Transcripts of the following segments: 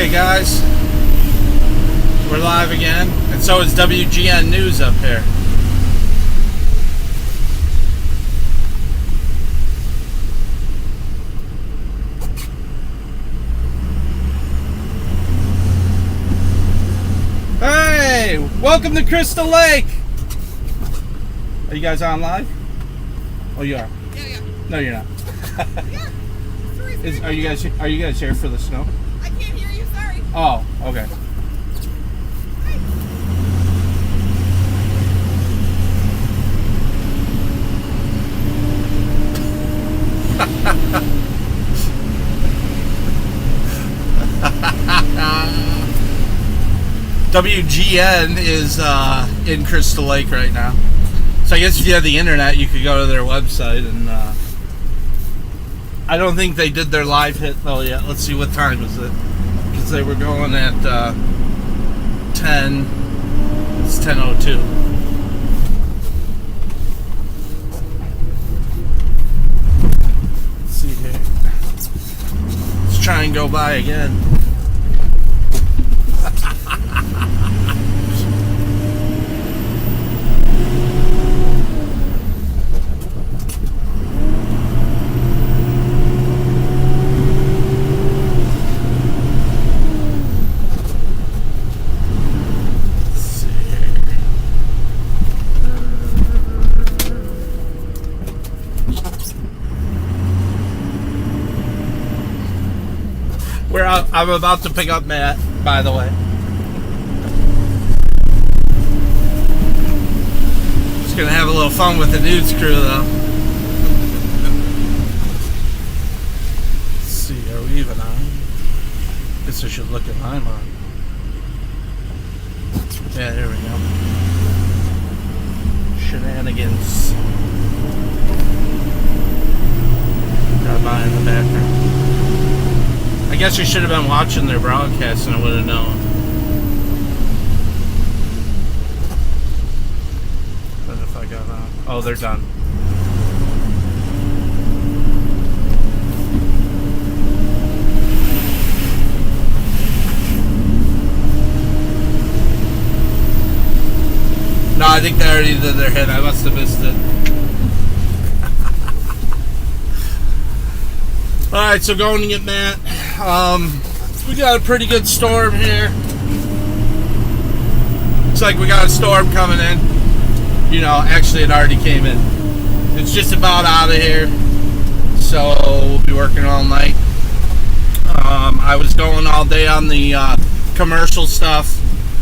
Okay, guys, we're live again, and so is WGN News up here. Hey, welcome to Crystal Lake. Are you guys on live? Oh, you are. Yeah. No, you're not. Yeah. Are you guys here for the snow? I can't hear you, sorry. Oh, okay. WGN is in Crystal Lake right now. So I guess if you have the internet, you could go to their website and I don't think they did their live hit though yet. Let's see, what time is it? Because they were going at 10. It's 10:02. Let's see here. Let's try and go by again. I'm about to pick up Matt, by the way. Just gonna have a little fun with the news crew, though. Let's see, are we even on? Guess I should look at I'm on. Yeah, there we go. Shenanigans. Got by in the background. I guess you should have been watching their broadcast and I would have known. But if I got on. Oh, they're done. No, I think they already did their hit. I must have missed it. Alright, so going to get Matt. We got a pretty good storm here. Looks like we got a storm coming in. You know, actually it already came in. It's just about out of here. So we'll be working all night. I was going all day on the commercial stuff.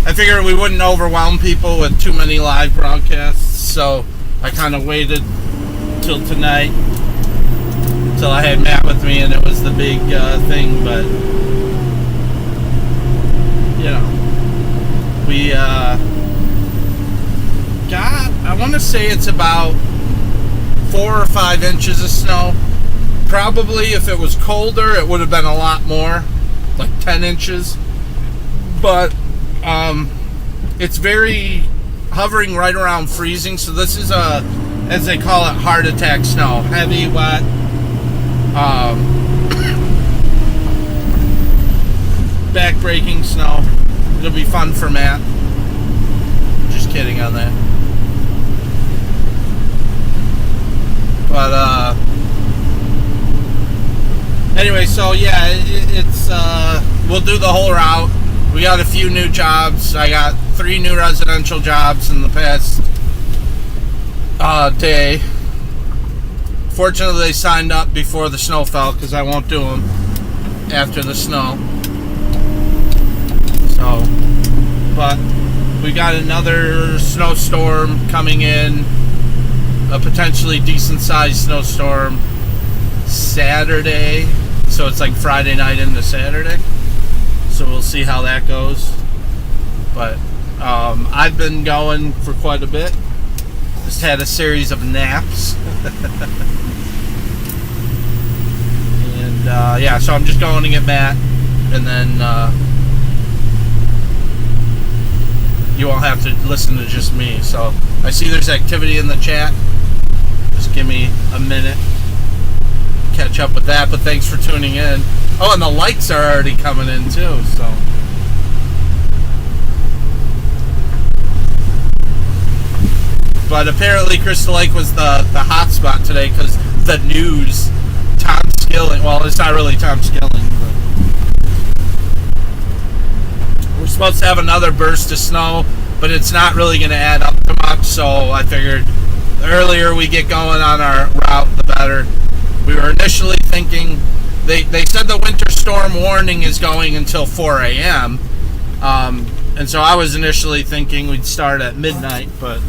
I figured we wouldn't overwhelm people with too many live broadcasts. So I kind of waited till tonight. Till I had Matt with me and it was the big thing, but you know, we got, I want to say it's about 4 or 5 inches of snow. Probably if it was colder it would have been a lot more, like 10 inches, but it's very hovering right around freezing. So this is a, as they call it, heart attack snow. Heavy, wet. Back-breaking snow. It'll be fun for Matt. Just kidding on that. But anyway, so yeah, it's we'll do the whole route. We got a few new jobs. I got 3 new residential jobs in the past day. Fortunately, they signed up before the snow fell because I won't do them after the snow. So, but we got another snowstorm coming in, a potentially decent-sized snowstorm Saturday. So it's like Friday night into Saturday. So we'll see how that goes. But I've been going for quite a bit. Just had a series of naps. And yeah, so I'm just going to get Matt, and then you won't have to listen to just me. So I see there's activity in the chat. Just give me a minute. catch up with that. But thanks for tuning in. Oh, and the likes are already coming in too. So. But apparently Crystal Lake was the hot spot today because the news, Tom Skilling, well, it's not really Tom Skilling, but we're supposed to have another burst of snow, but it's not really going to add up to much, so I figured the earlier we get going on our route, the better. We were initially thinking, they said the winter storm warning is going until 4 a.m., and so I was initially thinking we'd start at midnight, but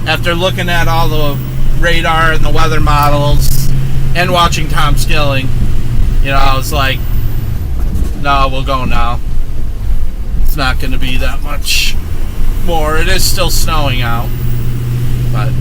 after looking at all the radar and the weather models and watching Tom Skilling, I was like, no, we'll go now. It's not going to be that much more. It is still snowing out, but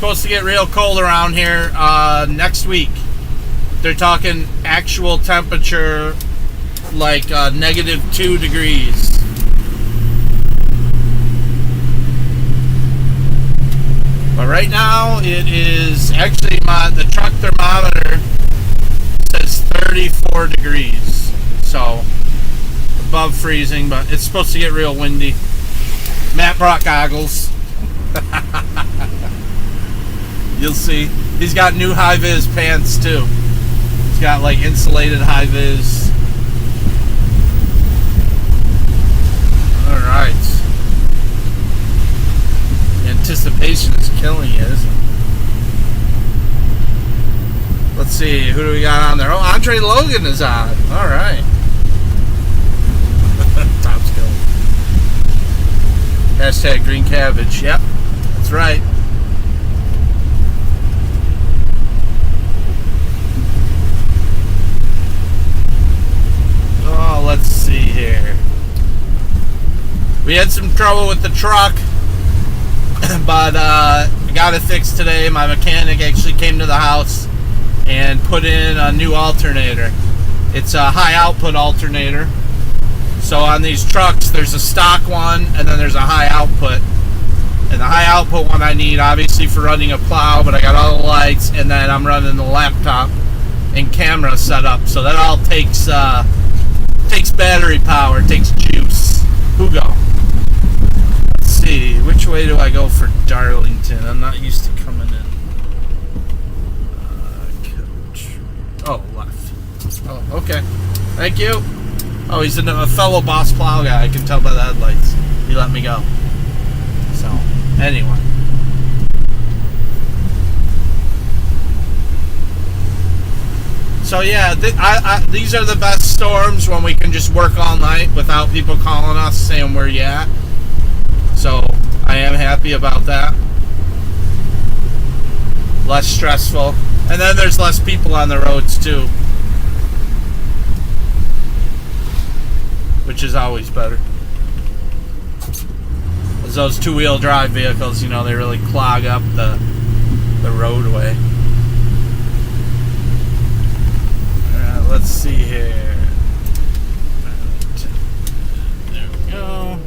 supposed to get real cold around here next week. They're talking actual temperature like -2 degrees. But right now it is actually the truck thermometer says 34 degrees, so above freezing, but it's supposed to get real windy. Matt brought goggles. You'll see. He's got new high-vis pants, too. He's got, like, insulated high-vis. Alright. Anticipation is killing you, isn't it? Let's see. Who do we got on there? Oh, Andre Logan is on. Alright. Top skill. Hashtag green cabbage. Yep. That's right. Oh, let's see here. We had some trouble with the truck, but I got it fixed today. My mechanic actually came to the house and put in a new alternator. It's a high output alternator. So on these trucks, there's a stock one and then there's a high output. And the high output one I need obviously for running a plow, but I got all the lights, and then I'm running the laptop and camera set up. So that all takes battery power, takes juice. Who go? Let's see, which way do I go for Darlington? I'm not used to coming in. Oh, left. Oh, okay. Thank you. Oh, he's a fellow Boss Plow guy. I can tell by the headlights. He let me go. So, anyway. So yeah, these are the best storms when we can just work all night without people calling us saying where you at. So I am happy about that. Less stressful. And then there's less people on the roads too, which is always better. As those two-wheel drive vehicles, they really clog up the roadway. Let's see here. There we go.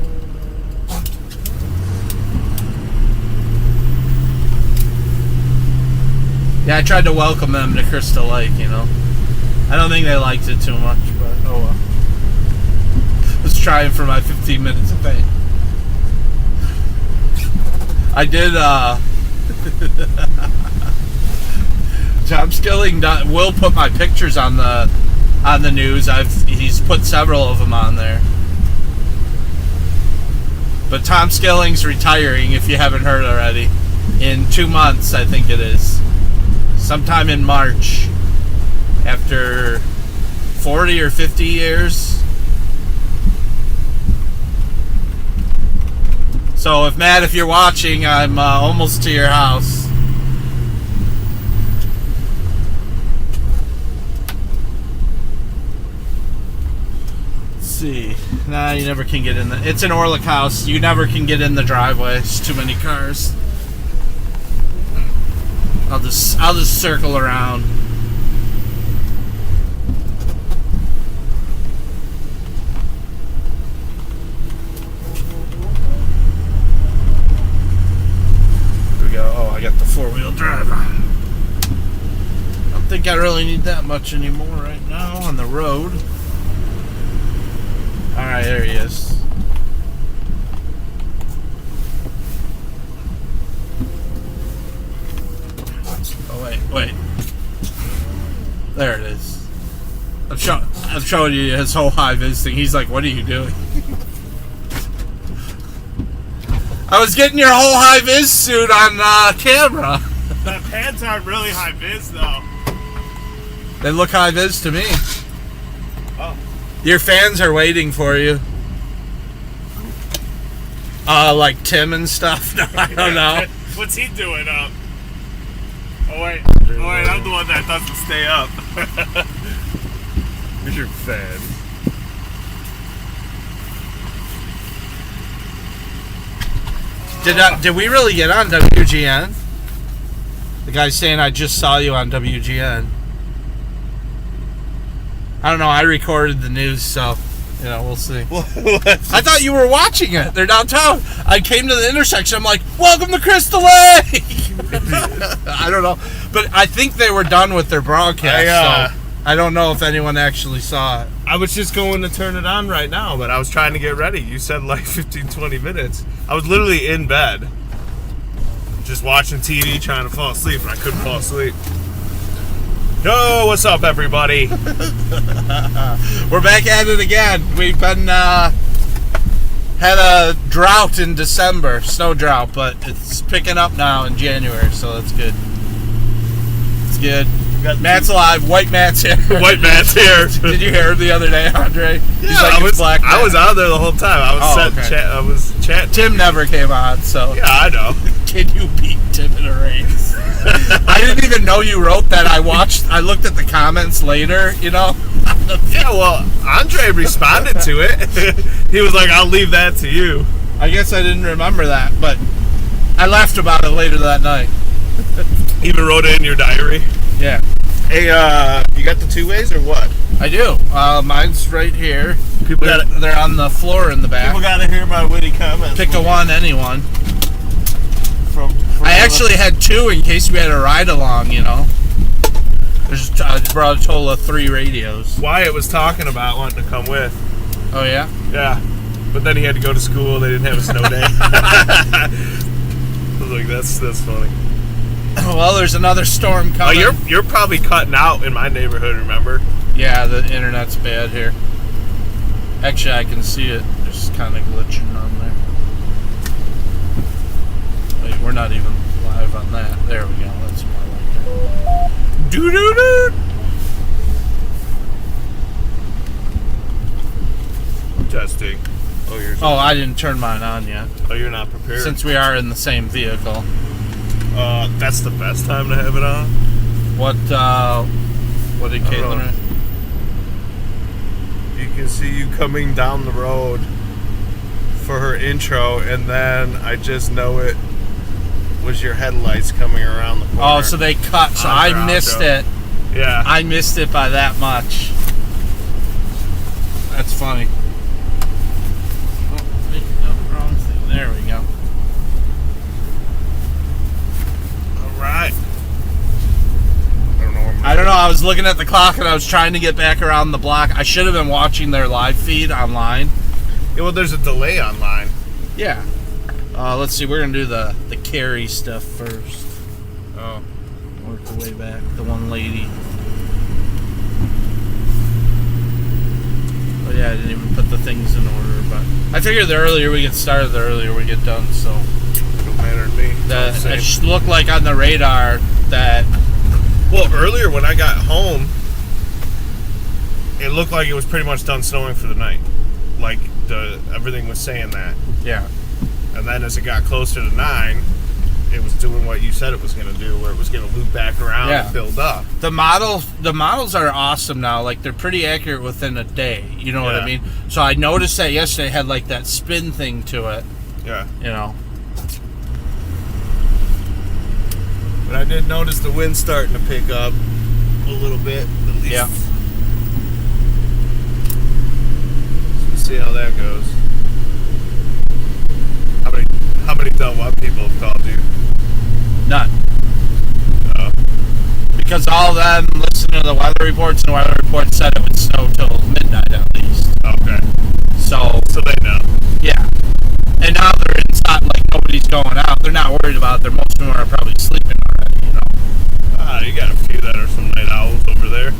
Yeah, I tried to welcome them to Crystal Lake, I don't think they liked it too much, but oh well. Let's try it for my 15 minutes of fame. I did, Tom Skilling will put my pictures on the news. He's put several of them on there. But Tom Skilling's retiring, if you haven't heard already, in 2 months, I think it is. Sometime in March. after 40 or 50 years. So if Matt, if you're watching, I'm almost to your house. Let's see. Nah, you never can get in the... It's an Orlick house. You never can get in the driveway. It's too many cars. I'll just circle around. Oh, I got the four-wheel drive. I don't think I really need that much anymore right now on the road. Alright, there he is. Oh, wait. There it is. I'm showing you his whole high-vis thing. He's like, what are you doing? I was getting your whole high-vis suit on camera. The pants aren't really high-vis, though. They look high-vis to me. Oh. Your fans are waiting for you. Like Tim and stuff? No, I don't know. What's he doing up? Oh, wait, I'm the one that doesn't stay up. Who's your fan? Did we really get on WGN? The guy's saying I just saw you on WGN. I don't know. I recorded the news, so we'll see. I thought you were watching it. They're downtown. I came to the intersection. I'm like, welcome to Crystal Lake. I don't know, but I think they were done with their broadcast. So I don't know if anyone actually saw it. I was just going to turn it on right now, but I was trying to get ready. You said like 15, 20 minutes. I was literally in bed, just watching TV, trying to fall asleep, and I couldn't fall asleep. Yo, what's up, everybody? We're back at it again. We've been had a drought in December, snow drought, but it's picking up now in January, so that's good. It's good. Matt's alive. White Matt's here. White Matt's here. Did you hear him the other day, Andre? Yeah, He's like, I was out there the whole time. I was chatting. Tim never came on, so. Yeah, I know. Can you beat Tim in a race? I didn't even know you wrote that. I looked at the comments later, Yeah, well, Andre responded to it. He was like, I'll leave that to you. I guess I didn't remember that, but I laughed about it later that night. Even wrote it in your diary? Yeah. Hey, you got the two ways or what? I do. Mine's right here. They're on the floor in the back. People gotta hear my witty comments. Pick anyone. I actually had two in case we had a ride along, I brought a total of 3 radios. Wyatt was talking about wanting to come with. Oh, yeah? Yeah. But then he had to go to school. They didn't have a snow day. I was like, that's funny. Well, there's another storm coming. Oh, you're probably cutting out in my neighborhood, remember? Yeah, the internet's bad here. Actually, I can see it. Just kind of glitching on there. Wait, we're not even live on that. There we go. That's more like it. Doo-doo-doo! Testing. Oh, I didn't turn mine on yet. Oh, you're not prepared? Since we are in the same vehicle. That's the best time to have it on. What did Caitlin write? You can see you coming down the road for her intro, and then I just know it was your headlights coming around the corner. Oh, so they cut, so I missed it. Yeah. I missed it by that much. That's funny. Oh, wait, no, wrong thing. There we go. Right. I don't know. I was looking at the clock and I was trying to get back around the block. I should have been watching their live feed online. Yeah, well, there's a delay online. Yeah. Let's see. We're gonna do the carry stuff first. Oh. Work the way back. The one lady. Oh yeah, I didn't even put the things in order, but I figured the earlier we get started, the earlier we get done. So. Don't matter to me. It looked like on the radar that. Well, earlier when I got home, it looked like it was pretty much done snowing for the night. Like everything was saying that. Yeah. And then as it got closer to 9, it was doing what you said it was going to do, where it was going to loop back around and build up. The models are awesome now. Like, they're pretty accurate within a day. You know what I mean? So I noticed that yesterday had like that spin thing to it. Yeah. You know. But I did notice the wind starting to pick up a little bit. At least. Yeah. So we'll see how that goes. How many Del What people have called you? None. Because all of them listened to the weather reports, and the weather report said it would snow till midnight at least. Okay. So they know. Yeah. And now they're inside, like nobody's going out. They're not worried about it. Most of them are probably sleeping already, you know. You got a few that are some night owls over there.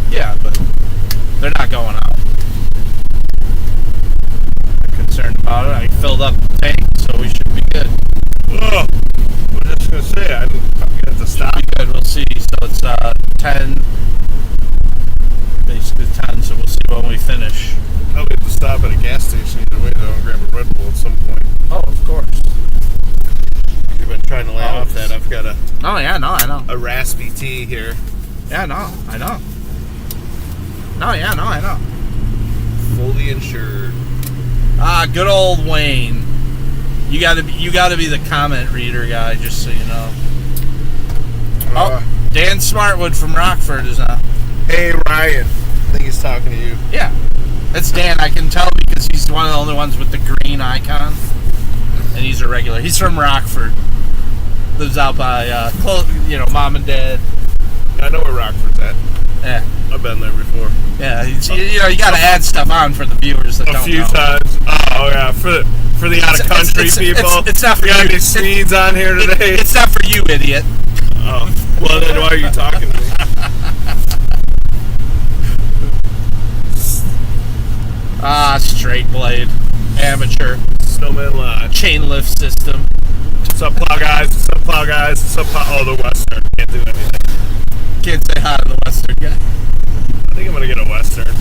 Yeah, but they're not going out. I'm concerned about it. I filled up the tank, so we should be good. Oh, I was just going to say, I didn't have to stop. Should be good. We'll see. So it's 10, basically 10, so we'll see when we finish. I'll have to stop at a gas station either way, though, and grab a Red Bull at some point. Oh, of course. You've been trying to lay off that. I've got Oh, yeah, no, I know. a raspy tea here. Yeah, no, I know. No, yeah, no, I know. Fully insured. Good old Wayne. You gotta be the comment reader guy, just so you know. Dan Smartwood from Rockford is on. Hey, Ryan. I think he's talking to you. Yeah, that's Dan. I can tell because he's one of the only ones with the green icon, and he's a regular. He's from Rockford. Lives out by, Mom and Dad. I know where Rockford's at. Yeah. I've been there before. Yeah, you got to add stuff on for the viewers that don't know. A few times. Oh, yeah, for the out-of-country people. It's not for we got you. any Swedes on here today? It's not for you, idiot. Oh, well, then why are you talking to me? Straight blade. Amateur. Snowman Lodge. Chain lift system. What's up, plow guys? What's up, plow guys? What's up, plow? Oh, the Western. Can't do anything. Can't say hi to the Western guy. I think I'm going to get a Western.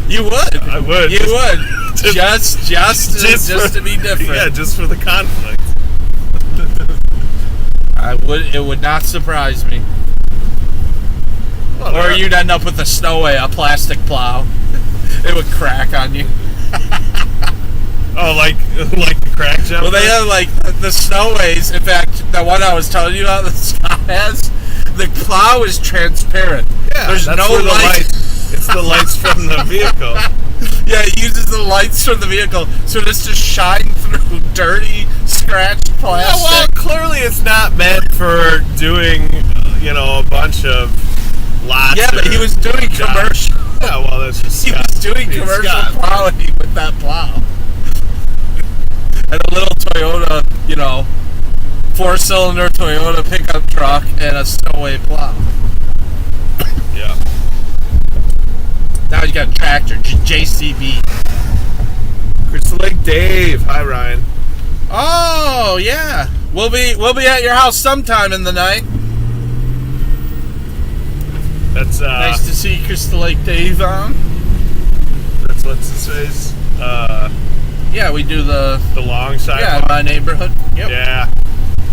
You would. I would. You would. just to be different. Yeah, just for the conflict. It would not surprise me. Well, or you'd end up with a Snowway, a plastic plow. It would crack on you. Oh, like the crack jump? Well, they have like the Snowways. In fact, the one I was telling you about that Scott has, the plow is transparent. Yeah, there's that's no where the light. It's the lights from the vehicle. Yeah, it uses the lights from the vehicle, so it's just shine through dirty, scratched plastic. Yeah, well, clearly it's not meant for doing, a bunch of lots. Yeah, but he was doing commercial. Yeah, well, that's just He was doing commercial plowing with that plow. And a little Toyota, 4-cylinder Toyota pickup truck and a Snowway plow. Yeah. Now he's got a tractor, JCB. Crystal Lake Dave. Hi, Ryan. Oh yeah, we'll be at your house sometime in the night. That's nice to see Crystal Lake Dave on. That's what's his face. Yeah, we do the long sidewalk. Yeah, in my neighborhood. Yep. Yeah.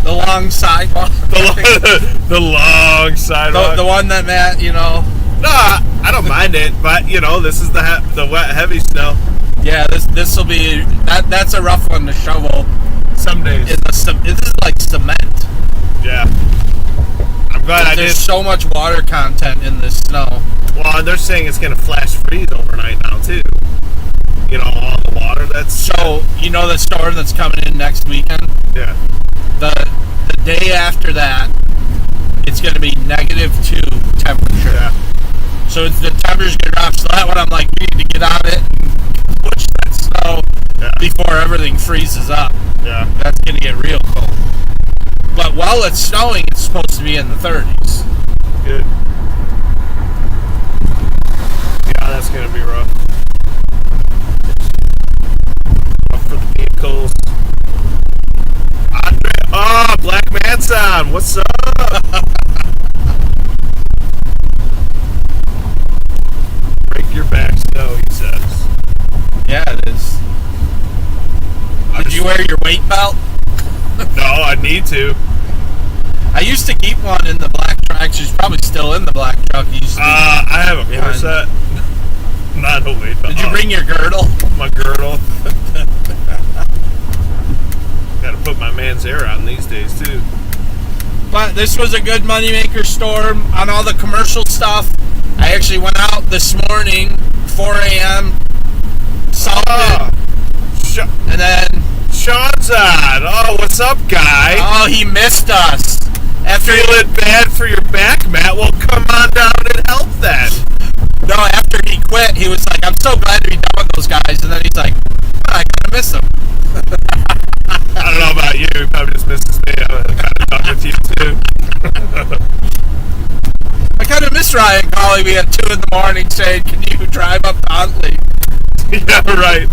The long sidewalk. The long sidewalk. The one that Matt, No, I don't mind it, but this is the wet, heavy snow. Yeah, this will be that's a rough one to shovel. Some days. This is like cement. Yeah. I'm glad There's so much water content in this snow. Well, and they're saying it's going to flash freeze overnight now too. All the water that's. So the storm that's coming in next weekend. Yeah. The day after that, it's going to be -2 temperature. Yeah. So the temperature's going to drop. So that one, I'm like, we need to get on it and push that snow before everything freezes up. Yeah. That's going to get real cold. But while it's snowing, it's supposed to be in the 30s. Good. Yeah, that's going to be rough. Rough for the vehicles. Andre, Black Manson, what's up? wear your weight belt? No, I need to. I used to keep one in the black truck. Actually, it's probably still in the black truck. You used to I have a behind. corset. Not a weight belt. Did you bring your girdle? My girdle? Gotta put my man's hair on these days, too. But this was a good moneymaker storm on all the commercial stuff. I actually went out this morning, 4 a.m., salted, and then... Sean's on. Oh, what's up, guy? Oh, he missed us. After Feeling bad for your back, Matt? Well, come on down and help then. No, after he quit, he was like, I'm so glad to be done with those guys. And then he's like, oh, I kind of miss them. I don't know about you. He probably just misses me. I'm kind of done with you, too. I kind of miss Ryan calling me at 2 in the morning saying, can you drive up to Huntley? Yeah, right.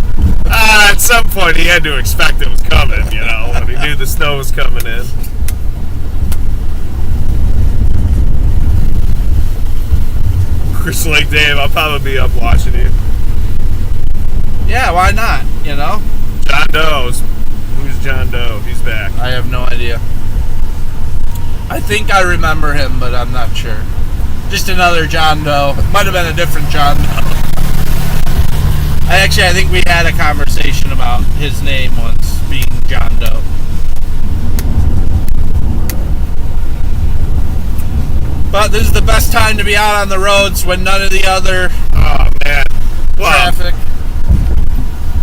At some point, he had to expect it was coming, you know, when he knew the snow was coming in. Chris Lake Dave, I'll probably be up watching you. Yeah, why not, you know? John Doe's. Who's John Doe? He's back. I have no idea. I think I remember him, but I'm not sure. Just another John Doe. Might have been a different John Doe. I think we had a conversation about his name once being John Doe. But this is the best time to be out on the roads when none of the other traffic.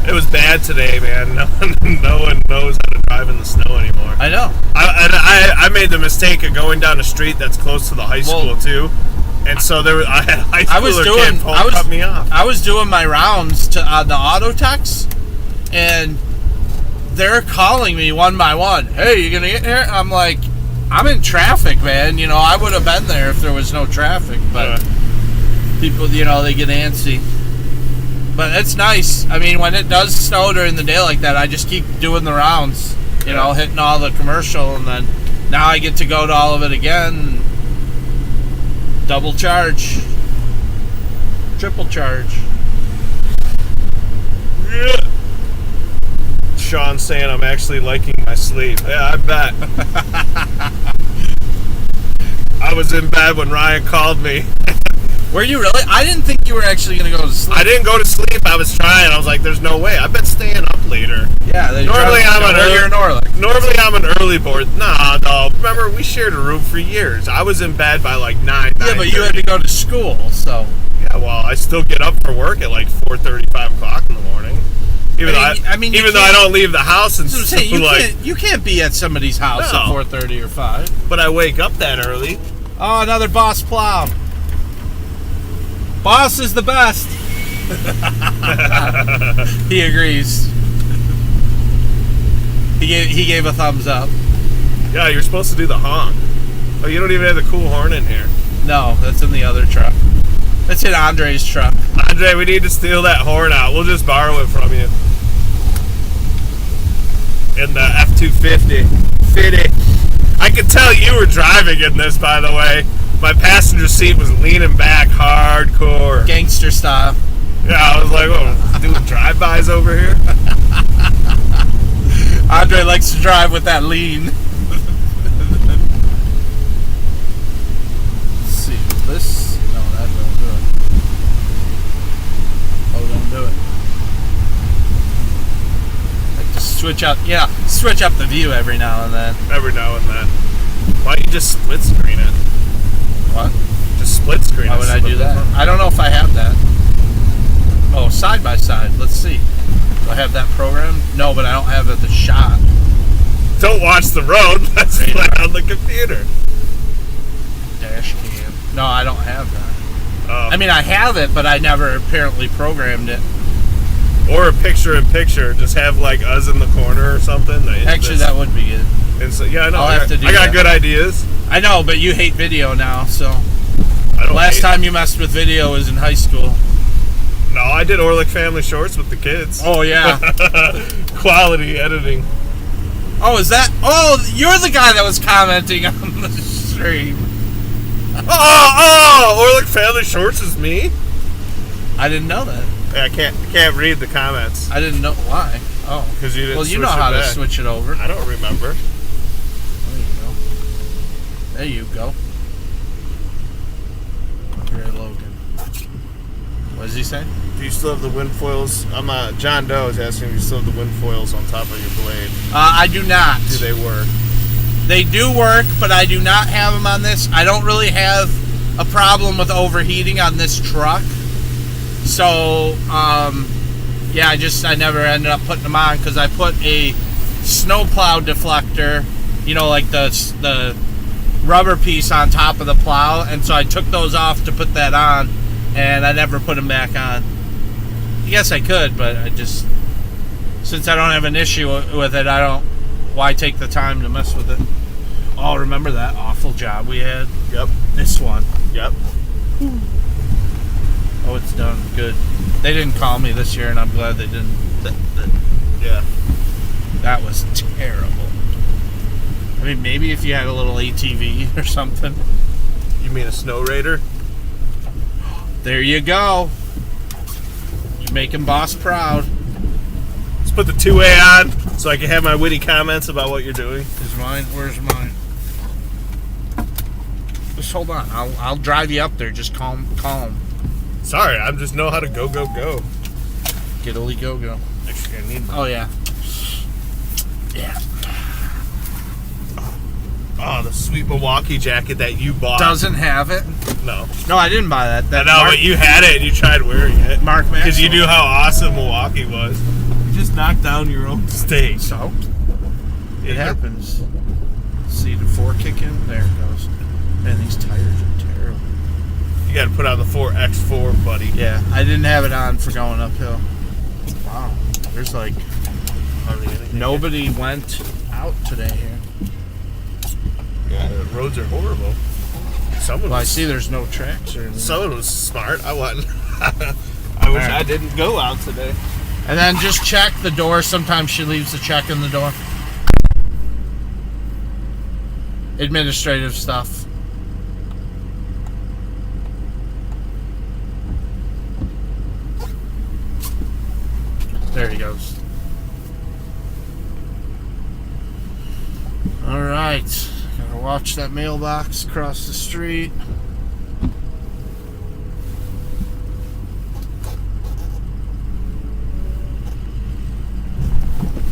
It was bad today, man. No one knows how to drive in the snow anymore. I know. I made the mistake of going down a street that's close to the high school too, and so I had a high schooler kid cut me off. I was doing my rounds to the auto techs, and they're calling me one by one. Hey, you gonna get here? I'm like, I'm in traffic, man. You know, I would have been there if there was no traffic, but people, you know, they get antsy. But it's nice. I mean, when it does snow during the day like that, I just keep doing the rounds, you know, hitting all the commercial, and then now I get to go to all of it again. Double charge. Triple charge. Yeah. Sean's saying I'm actually liking my sleep. Yeah, I bet. I was in bed when Ryan called me. Were you really? I didn't think you were actually going to go to sleep. I didn't go to sleep. I was trying. I was like, "There's no way." I've been staying up later. Yeah. Normally I'm an early board. No. Remember, we shared a room for years. I was in bed by like 9. Yeah, but you had to go to school, so. Yeah. Well, I still get up for work at like 4:30, 5 o'clock in the morning. Even though I don't leave the house and you can't be at somebody's house at 4:30 or 5. But I wake up that early. Oh, another boss plow. Boss is the best. He agrees. He gave a thumbs up. Yeah, you're supposed to do the honk. Oh, you don't even have the cool horn in here. No, that's in the other truck. That's in Andre's truck. Andre, we need to steal that horn out. We'll just borrow it from you. In the F-250. I could tell you were driving in this, by the way. My passenger seat was leaning back hardcore. Gangster style. Yeah, I was like, what, doing drive-bys over here? Andre likes to drive with that lean. Let's see, this? No, that don't do it. Oh, don't do it. Like to switch up the view every now and then. Why don't you just split screen it? What? Just split screen. Why would I do that? I don't know if I have that. Oh, side by side. Let's see. Do I have that program? No, but I don't have the shot. Don't watch the road. Let's play on the computer. Dash cam. No, I don't have that. Oh. I mean, I have it, but I never apparently programmed it. Or a picture-in-picture. Just have like us in the corner or something. Actually, that would be good. And so, yeah, I know. I'll have to do I got that. good ideas. I know, but you hate video now, so. I don't Last time you messed with video was in high school. No, I did Orlick Family Shorts with the kids. Oh, yeah. Quality editing. Oh, is that? Oh, you're the guy that was commenting on the stream. Orlick Family Shorts is me? I didn't know that. Yeah, I can't read the comments. I didn't know why. Oh, Because you didn't well, you switch know it how to back. switch it over. I don't remember. There you go. Ray Logan. What does he say? Do you still have the wind foils? John Doe is asking if you still have the wind foils on top of your blade. I do not. Do they work? They do work, but I do not have them on this. I don't really have a problem with overheating on this truck. So, yeah, I never ended up putting them on because I put a snowplow deflector, you know, like the rubber piece on top of the plow, and so I took those off to put that on, and I never put them back on. Yes, I could, but since I don't have an issue with it, why take the time to mess with it? Oh, remember that awful job we had? Yep. This one. Yep. Oh, it's done. Good. They didn't call me this year, and I'm glad they didn't. Yeah. That was terrible. I mean, maybe if you had a little ATV or something. You mean a snow raider? There you go. You're making boss proud. Let's put the 2-way on so I can have my witty comments about what you're doing. Is mine? Where's mine? Just hold on. I'll drive you up there. Just calm. Sorry, I just know how to go. Giddily go. Actually, I need. Oh yeah. Yeah. Oh, the sweet Milwaukee jacket that you bought. Doesn't have it. No. No, I didn't buy that. I know, but you had it and you tried wearing it. Mark Maxwell. Because you knew how awesome Milwaukee was. You just knocked down your own stage. So it happens. See the 4 kick in? There it goes. Man, these tires are terrible. You got to put on the 4X4, buddy. Yeah, I didn't have it on for going uphill. Wow, there's like nobody went out today here. Yeah, the roads are horrible. Well, I see there's no tracks or anything. Someone was smart. I wasn't. I wish I didn't go out today. And then just check the door. Sometimes she leaves the check in the door. Administrative stuff. There he goes. All right. Gotta watch that mailbox across the street.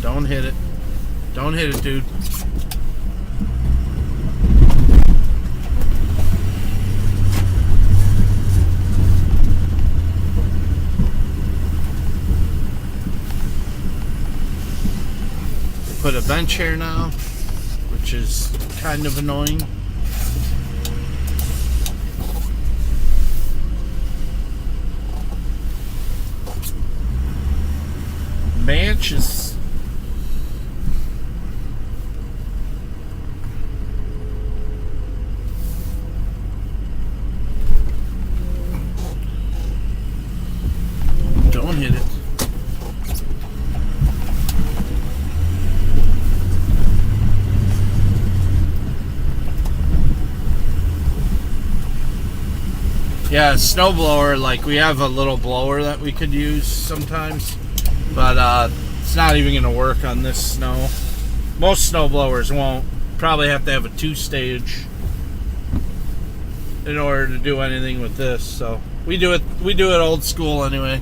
Don't hit it. Don't hit it, dude. Put a bench here now, which is kind of annoying. Bench is don't hit it. Yeah, snowblower, like we have a little blower that we could use sometimes, but it's not even going to work on this snow. Most snowblowers won't. Probably have to have a 2-stage in order to do anything with this. So we do it old school anyway.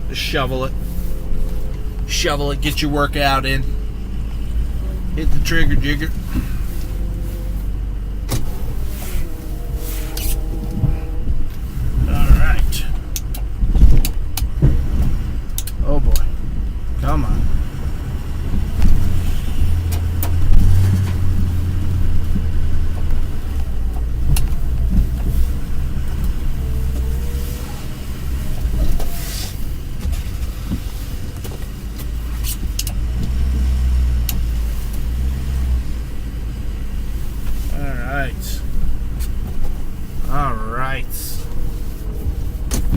Just shovel it, get your workout in, hit the trigger jigger. Oh boy. Come on. All right.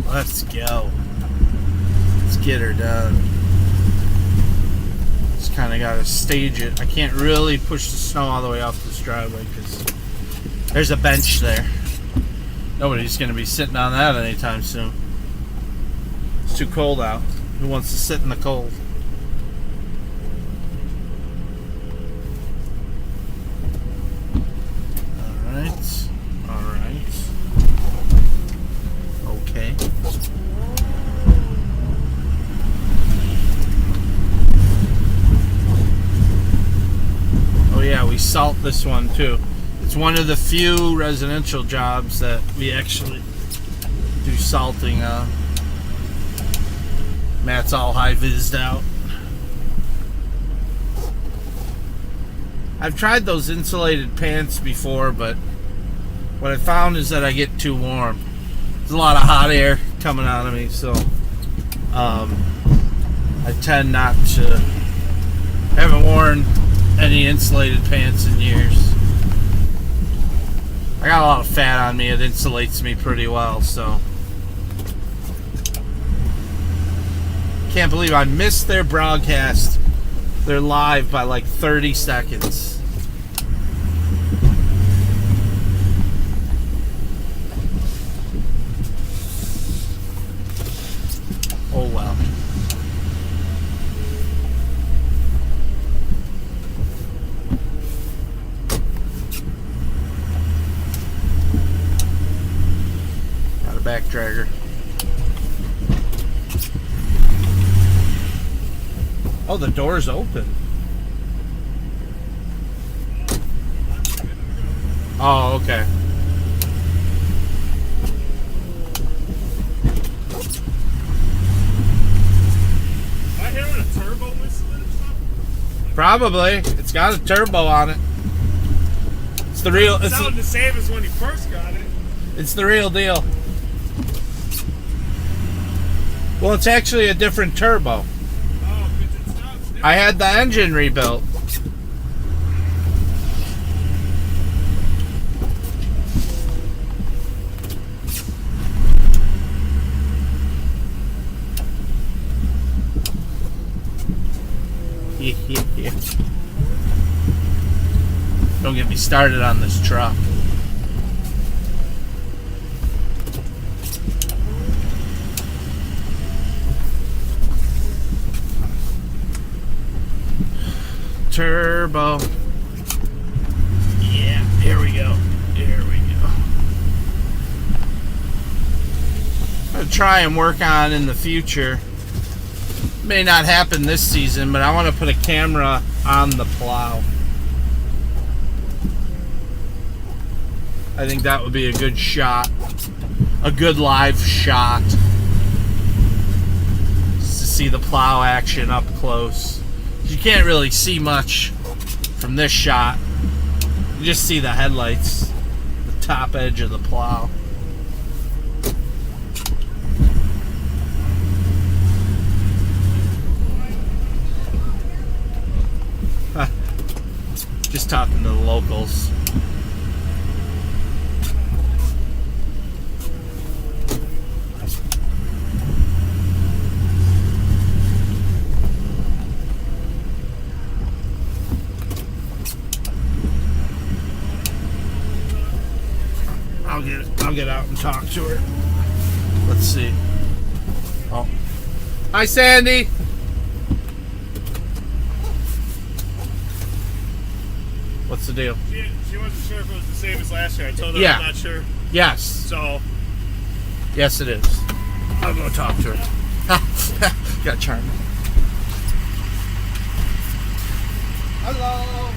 Let's go. Let's get her done. Just kind of got to stage it. I can't really push the snow all the way off this driveway because there's a bench there. Nobody's going to be sitting on that anytime soon. It's too cold out. Who wants to sit in the cold? salt this one too. It's one of the few residential jobs that we actually do salting on. Matt's all high-vised out. I've tried those insulated pants before, but what I found is that I get too warm. There's a lot of hot air coming out of me, so I tend not to. Haven't worn any insulated pants in years. I got a lot of fat on me. It insulates me pretty well, so. Can't believe I missed their broadcast. They're live by like 30 seconds. Oh well. Got a back dragger. Oh, the door's open. Oh, okay. Am I hearing a turbo whistle or something? Probably. It's got a turbo on it. It's the real. It sounded the same as when you first got it. It's the real deal. Well, it's actually a different turbo. Oh, because it sounds different. I had the engine rebuilt. Yeah. Don't get me started on this truck. Turbo. Yeah, here we go. Here we go. I'm gonna try and work on in the future. May not happen this season, but I want to put a camera on the plow. I think that would be a good shot. A good live shot. Just to see the plow action up close. You can't really see much from this shot. You just see the headlights, the top edge of the plow. Just talking to the locals. I'll get out and talk to her. Let's see. Oh. Hi, Sandy. What's the deal? She wasn't sure if it was the same as last year. I told her Yeah. I'm not sure. Yes. So, Yes, it is. I'll go talk to her. Got charming. Hello.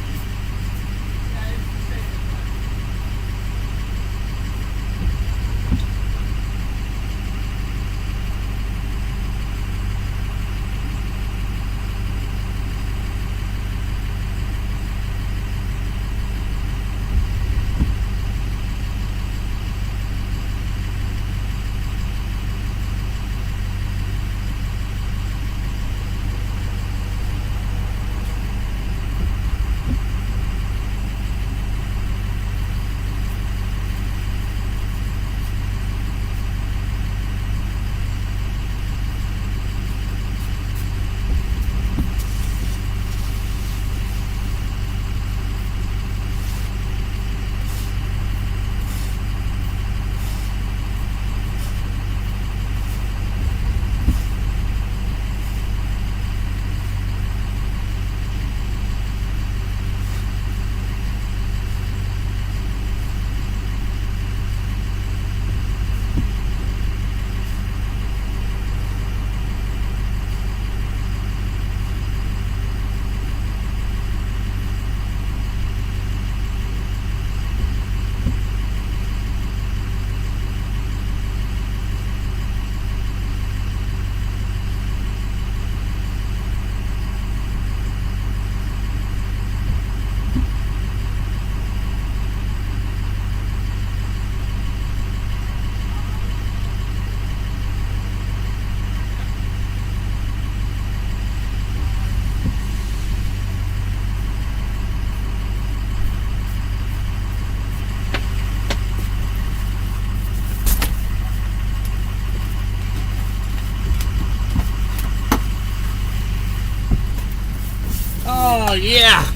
Oh, yeah.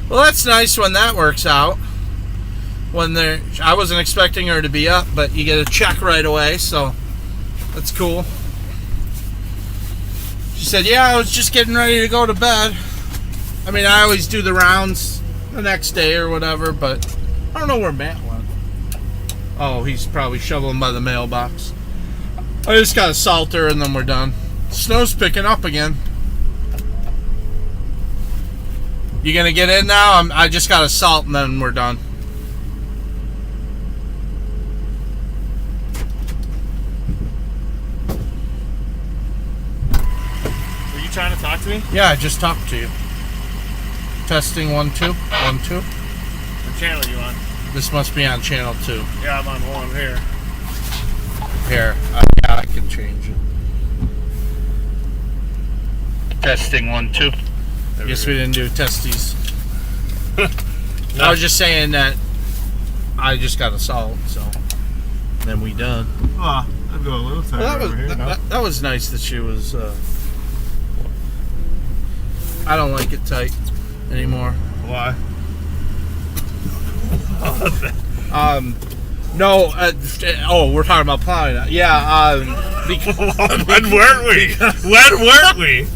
Well, that's nice when that works out. I wasn't expecting her to be up, but you get a check right away, so that's cool. She said, yeah, I was just getting ready to go to bed. I mean, I always do the rounds the next day or whatever, but I don't know where Matt went. Oh, he's probably shoveling by the mailbox. I just got a salter and then we're done. Snow's picking up again. You gonna get in now? I just got a salt and then we're done. Were you trying to talk to me? Yeah, I just talked to you. Testing 1 2 1 2. What channel are you on? This must be on channel 2. Yeah, I'm on 1 here. Here, yeah, I can change it. Testing 1 2. Guess we didn't do testes. No. I was just saying that I just got a salt, so then we done. Oh, I'd go a little tighter Well, over here. that was nice that she was. I don't like it tight anymore. Why? No. We're talking about plowing now. Yeah. When weren't we? When weren't we?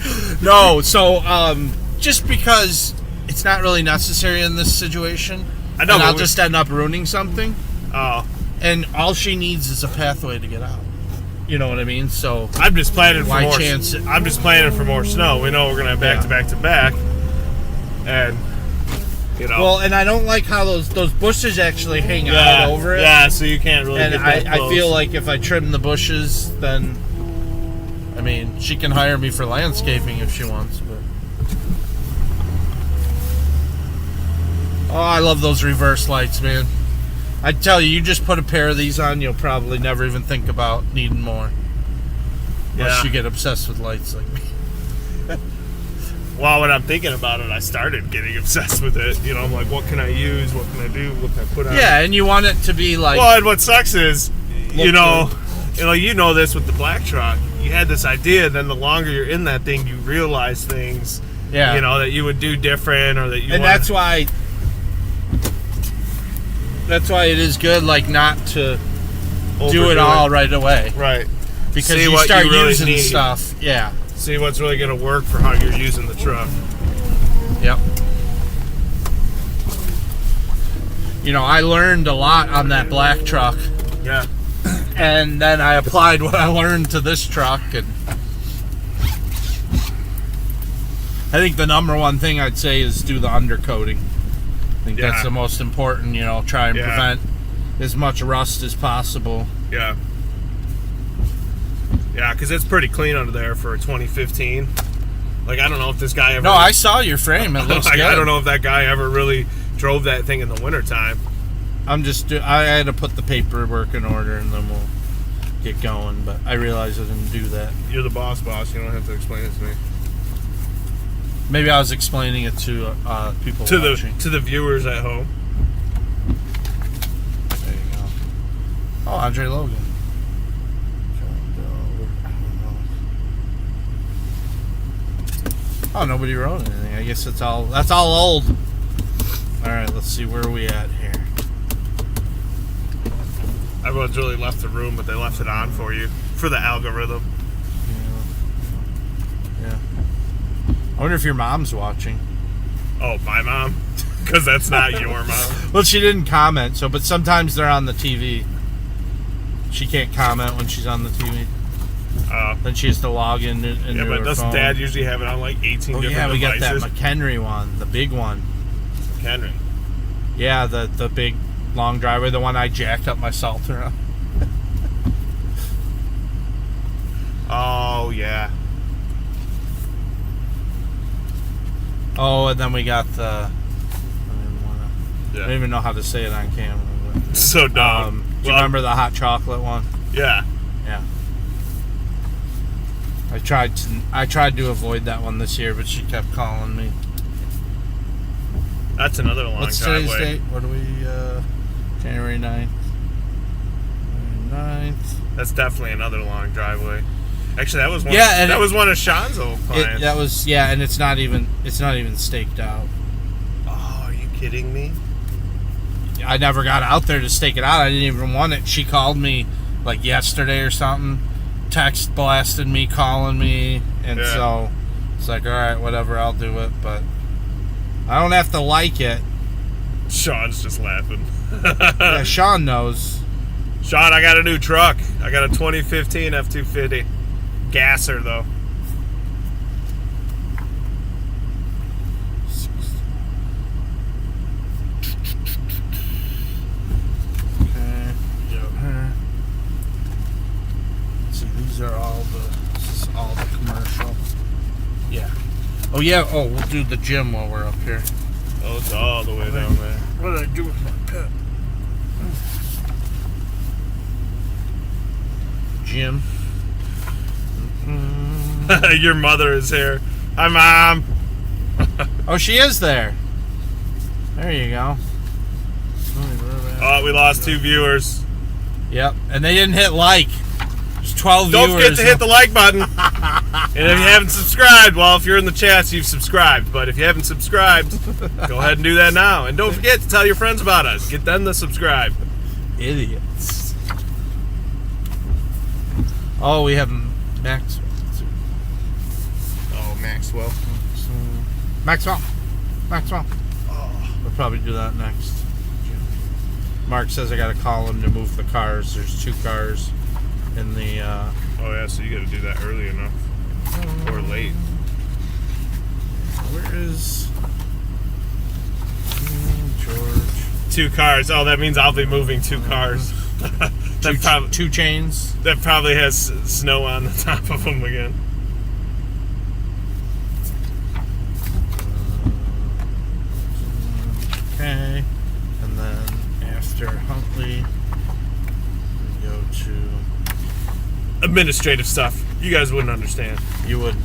No. So just because it's not really necessary in this situation, I know. and I'll just end up ruining something. Oh. And all she needs is a pathway to get out. You know what I mean? So I'm just planning for why more. chance it? I'm just planning for more snow. We know we're gonna have back to back to back, and you know. Well, and I don't like how those bushes actually hang out over it. Yeah, so you can't really. And get that I close. feel like if I trim the bushes, then I mean she can hire me for landscaping if she wants. But oh, I love those reverse lights, man. I tell you, you just put a pair of these on, you'll probably never even think about needing more. Unless you get obsessed with lights like me. Well, when I'm thinking about it, I started getting obsessed with it. You know, I'm like, what can I use? What can I do? What can I put on? Yeah, and you want it to be like. Well, and what sucks is, you know this with the black truck. You had this idea, then the longer you're in that thing, you realize things. Yeah. You know that you would do different, or that you. And that's why. That's why it is good, like, not to do it all right away. Right. Because See you what start you really using need. stuff. Yeah. See what's really going to work for how you're using the truck. Yep. You know, I learned a lot on that black truck. Yeah. And then I applied what I learned to this truck. And I think the number one thing I'd say is do the undercoating. I think that's the most important, try and prevent as much rust as possible. Yeah. Yeah, because it's pretty clean under there for 2015. Like, I don't know if this guy ever... No, I saw your frame. It looks good. I don't know if that guy ever really drove that thing in the wintertime. I had to put the paperwork in order and then we'll get going, but I realized I didn't do that. You're the boss. You don't have to explain it to me. Maybe I was explaining it to people watching. To the viewers at home. There you go. Oh, Andre Logan. Oh, nobody wrote anything. I guess that's all old. All right, let's see where are we at here. Everyone's really left the room, but they left it on for you for the algorithm. Yeah. I wonder if your mom's watching. Oh, my mom? Because that's not your mom. Well, she didn't comment, but sometimes they're on the TV. She can't comment when she's on the TV. Then she has to log in into yeah, but her doesn't phone. Dad usually have it on like 18 different devices? Yeah, we got that McHenry one, the big one. McHenry? Yeah, the big long driveway, the one I jacked up my salter on. Oh, yeah. Oh, and then we got the... I don't even know how to say it on camera. But, so dumb. Do you remember the hot chocolate one? Yeah. Yeah. I tried to avoid that one this year, but she kept calling me. That's another long What's driveway. today's date? What are we, January 9th? That's definitely another long driveway. Actually, that was one. Yeah, and that was one of Sean's old clients. And it's not even staked out. Oh, are you kidding me? I never got out there to stake it out. I didn't even want it. She called me like yesterday or something, text blasted me, calling me, and so it's like, all right, whatever, I'll do it, but I don't have to like it. Sean's just laughing. Yeah, Sean knows. Sean, I got a new truck. I got a 2015 F-250. Gasser, though. These are this is all the commercial. Yeah. Oh yeah. Oh, we'll do the gym while we're up here. Oh, it's all the way down there. What did I do with my pet? Gym. Your mother is here. Hi, Mom. Oh, she is there. There you go. Oh, we lost 2 viewers. Yep, and they didn't hit like. There's 12 Don't viewers. forget to hit the like button. And if you haven't subscribed, well, if you're in the chats, you've subscribed. But if you haven't subscribed, go ahead and do that now. And don't forget to tell your friends about us. Get them to subscribe. Idiots. Oh, we have Maxwell. Oh, Maxwell. Maxwell. Oh. We'll probably do that next. Mark says I got to call him to move the cars. There's 2 cars in the... Oh, yeah, so you got to do that early enough. Or late. Where is... George? 2 cars. Oh, that means I'll be moving 2 cars. Two chains. That probably has snow on the top of them again. Okay. And then after Huntley, we go to... Administrative stuff. You guys wouldn't understand. You would.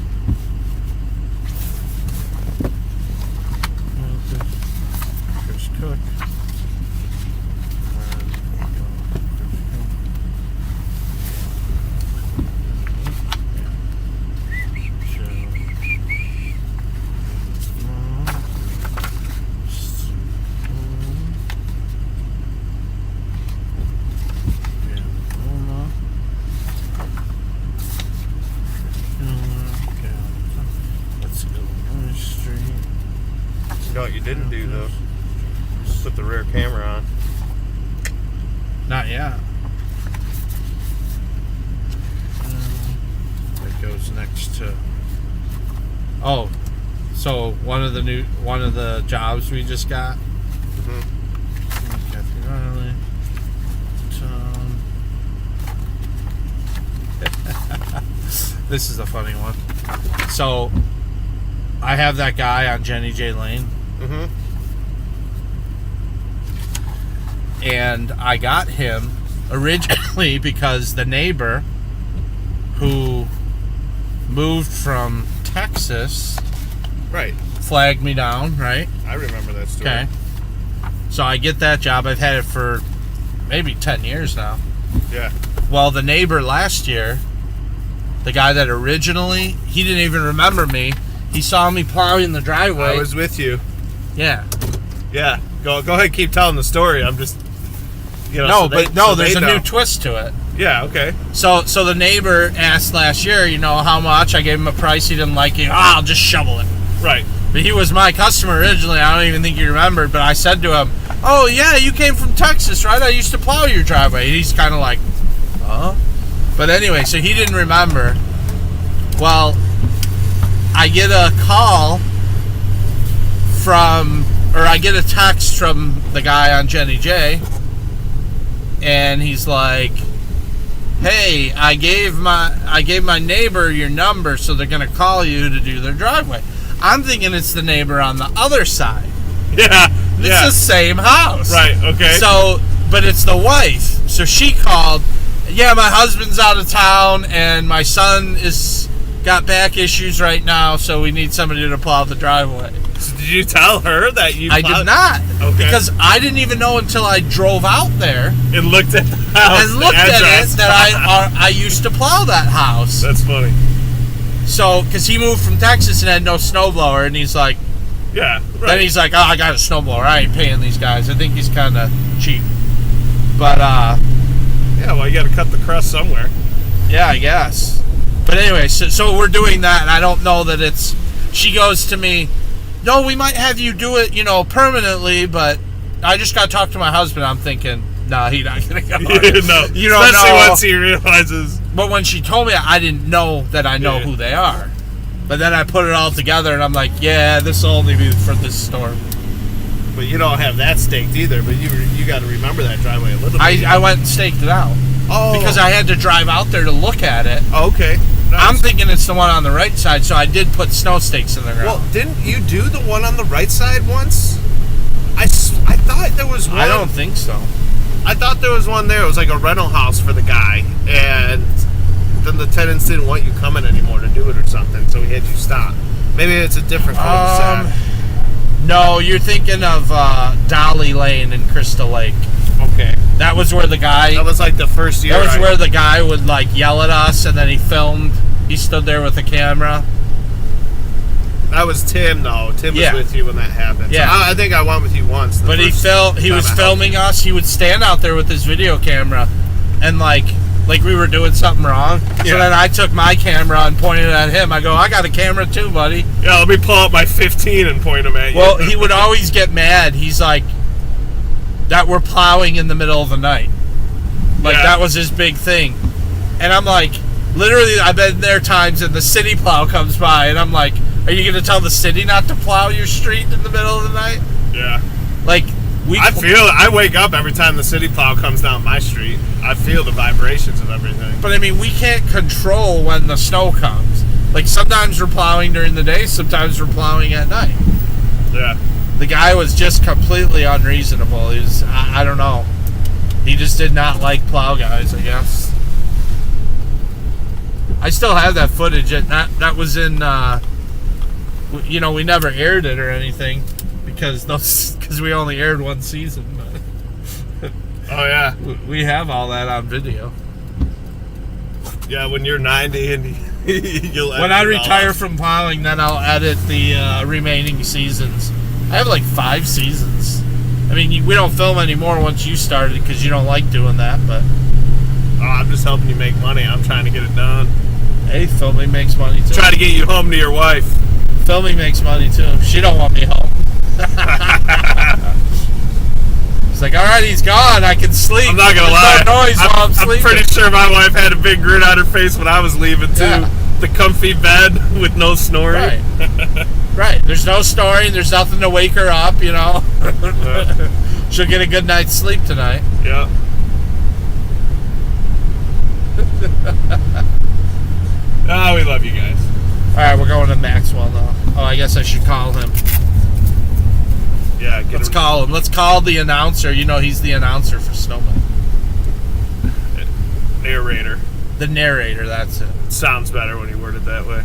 Chris Cook. You know what you didn't do, though? Just put the rear camera on. Not yet. That goes next to... Oh, so one of the jobs we just got. Kathy Riley. Tom. This is a funny one. So I have that guy on Jenny J Lane. And I got him originally because the neighbor who moved from Texas flagged me down, right? I remember that story. Okay. So I get that job. I've had it for maybe 10 years now. Yeah. Well, the neighbor last year, the guy that originally, he didn't even remember me. He saw me plowing the driveway. I was with you. Yeah. Yeah. Go ahead, keep telling the story. I'm just, there's a new twist to it. Yeah. Okay. So the neighbor asked last year, how much? I gave him a price. He didn't like it. I'll just shovel it. Right. But he was my customer originally. I don't even think he remembered. But I said to him, "Oh yeah, you came from Texas, right? I used to plow your driveway." And he's kind of like, "Huh?" But anyway, so he didn't remember. Well, I get a call I get a text from the guy on Jenny J, and he's like, "Hey, I gave my neighbor your number, so they're gonna call you to do their driveway." I'm thinking it's the neighbor on the other side. Yeah. It's the same house. Right. Okay. So, but it's the wife. So she called. Yeah, my husband's out of town, and my son is got back issues right now, so we need somebody to plow the driveway. So did you tell her that you? I did not. Okay. Because I didn't even know until I drove out there and looked at the house and looked at it that I used to plow that house. That's funny. So, because he moved from Texas and had no snowblower, and he's like, yeah. Right. Then he's like, oh, I got a snowblower. I ain't paying these guys. I think he's kind of cheap. But, yeah, well, you got to cut the crust somewhere. Yeah, I guess. But anyway, so we're doing that, and I don't know that it's... She goes to me, no, we might have you do it, permanently, but I just got to talk to my husband. I'm thinking, nah, he's not going to go. No. You don't Especially know. once he realizes. But when she told me, I didn't know that I know who they are. But then I put it all together, and I'm like, yeah, this will only be for this storm. But you don't have that staked either, but you got to remember that driveway a little bit. I went and staked it out. Oh. Because I had to drive out there to look at it. Oh, okay. Nice. I'm thinking it's the one on the right side, so I did put snow stakes in the ground. Well, didn't you do the one on the right side once? I thought there was one. I don't think so. I thought there was one there. It was like a rental house for the guy, and then the tenants didn't want you coming anymore to do it or something, so he had you stop. Maybe it's a different cul-de-sac. No, you're thinking of Dolly Lane in Crystal Lake. Okay. That was where the guy... That was like the first year. That was where the guy would like yell at us, and then he filmed. He stood there with the camera. That was Tim, though. Tim was with you when that happened. Yeah. So I think I went with you once. But he was filming us. He would stand out there with his video camera, and like we were doing something wrong. Yeah. So then I took my camera and pointed it at him. I go, I got a camera too, buddy. Yeah, let me pull out my 15 and point them at you. Well, he would always get mad. He's like, that we're plowing in the middle of the night. Like, that was his big thing. And I'm like, literally, I've been there times and the city plow comes by, and I'm like, are you going to tell the city not to plow your street in the middle of the night? Yeah. Like, I wake up every time the city plow comes down my street. I feel the vibrations of everything. But I mean, we can't control when the snow comes. Like, sometimes we're plowing during the day, sometimes we're plowing at night. Yeah. The guy was just completely unreasonable. He was, I don't know. He just did not like plow guys, I guess. I still have that footage. That was in, we never aired it or anything because we only aired one season. But oh, yeah. We have all that on video. Yeah, when you're 90 and you'll edit. When I retire from plowing, then I'll edit the remaining seasons. I have like 5 seasons. I mean, we don't film anymore once you started because you don't like doing that, but... Oh, I'm just helping you make money. I'm trying to get it done. Hey, filming makes money too. Try to get you home to your wife. Filming makes money too. She don't want me home. It's like, all right, he's gone. I can sleep. I'm not gonna lie. No noise while I'm sleeping. I'm pretty sure my wife had a big grin on her face when I was leaving too. Yeah. The comfy bed with no snoring. Right. Right. There's no snoring. There's nothing to wake her up. She'll get a good night's sleep tonight. Yeah. Oh, we love you guys. All right, we're going to Maxwell now. Oh, I guess I should call him. Yeah, let's call him. Let's call the announcer. He's the announcer for Snowman. Narrator. The narrator, that's it. Sounds better when you word it that way.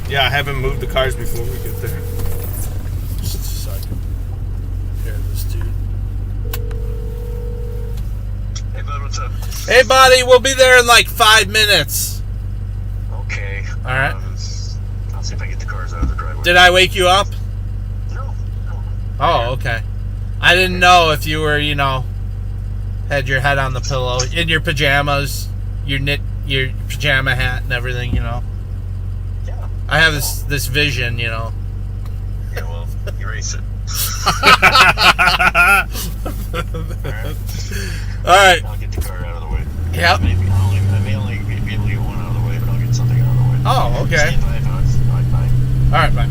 Yeah, I haven't moved the cars before we get there. Just a second. Here, this dude. Hey, bud, what's up? Hey, buddy, we'll be there in like 5 minutes. Okay. All right. I'll see if I get the cars out of the driveway. Did I wake you up? No. Oh, okay. I didn't know if you were, had your head on the pillow, in your pajamas, your pajama hat and everything, Yeah. I have this vision, Yeah, well, erase it. All right. I'll get the car out of the way. Yep. I may only be able to get one out of the way, but I'll get something out of the way. Oh, okay. Stand by if it's fine. All right, bye.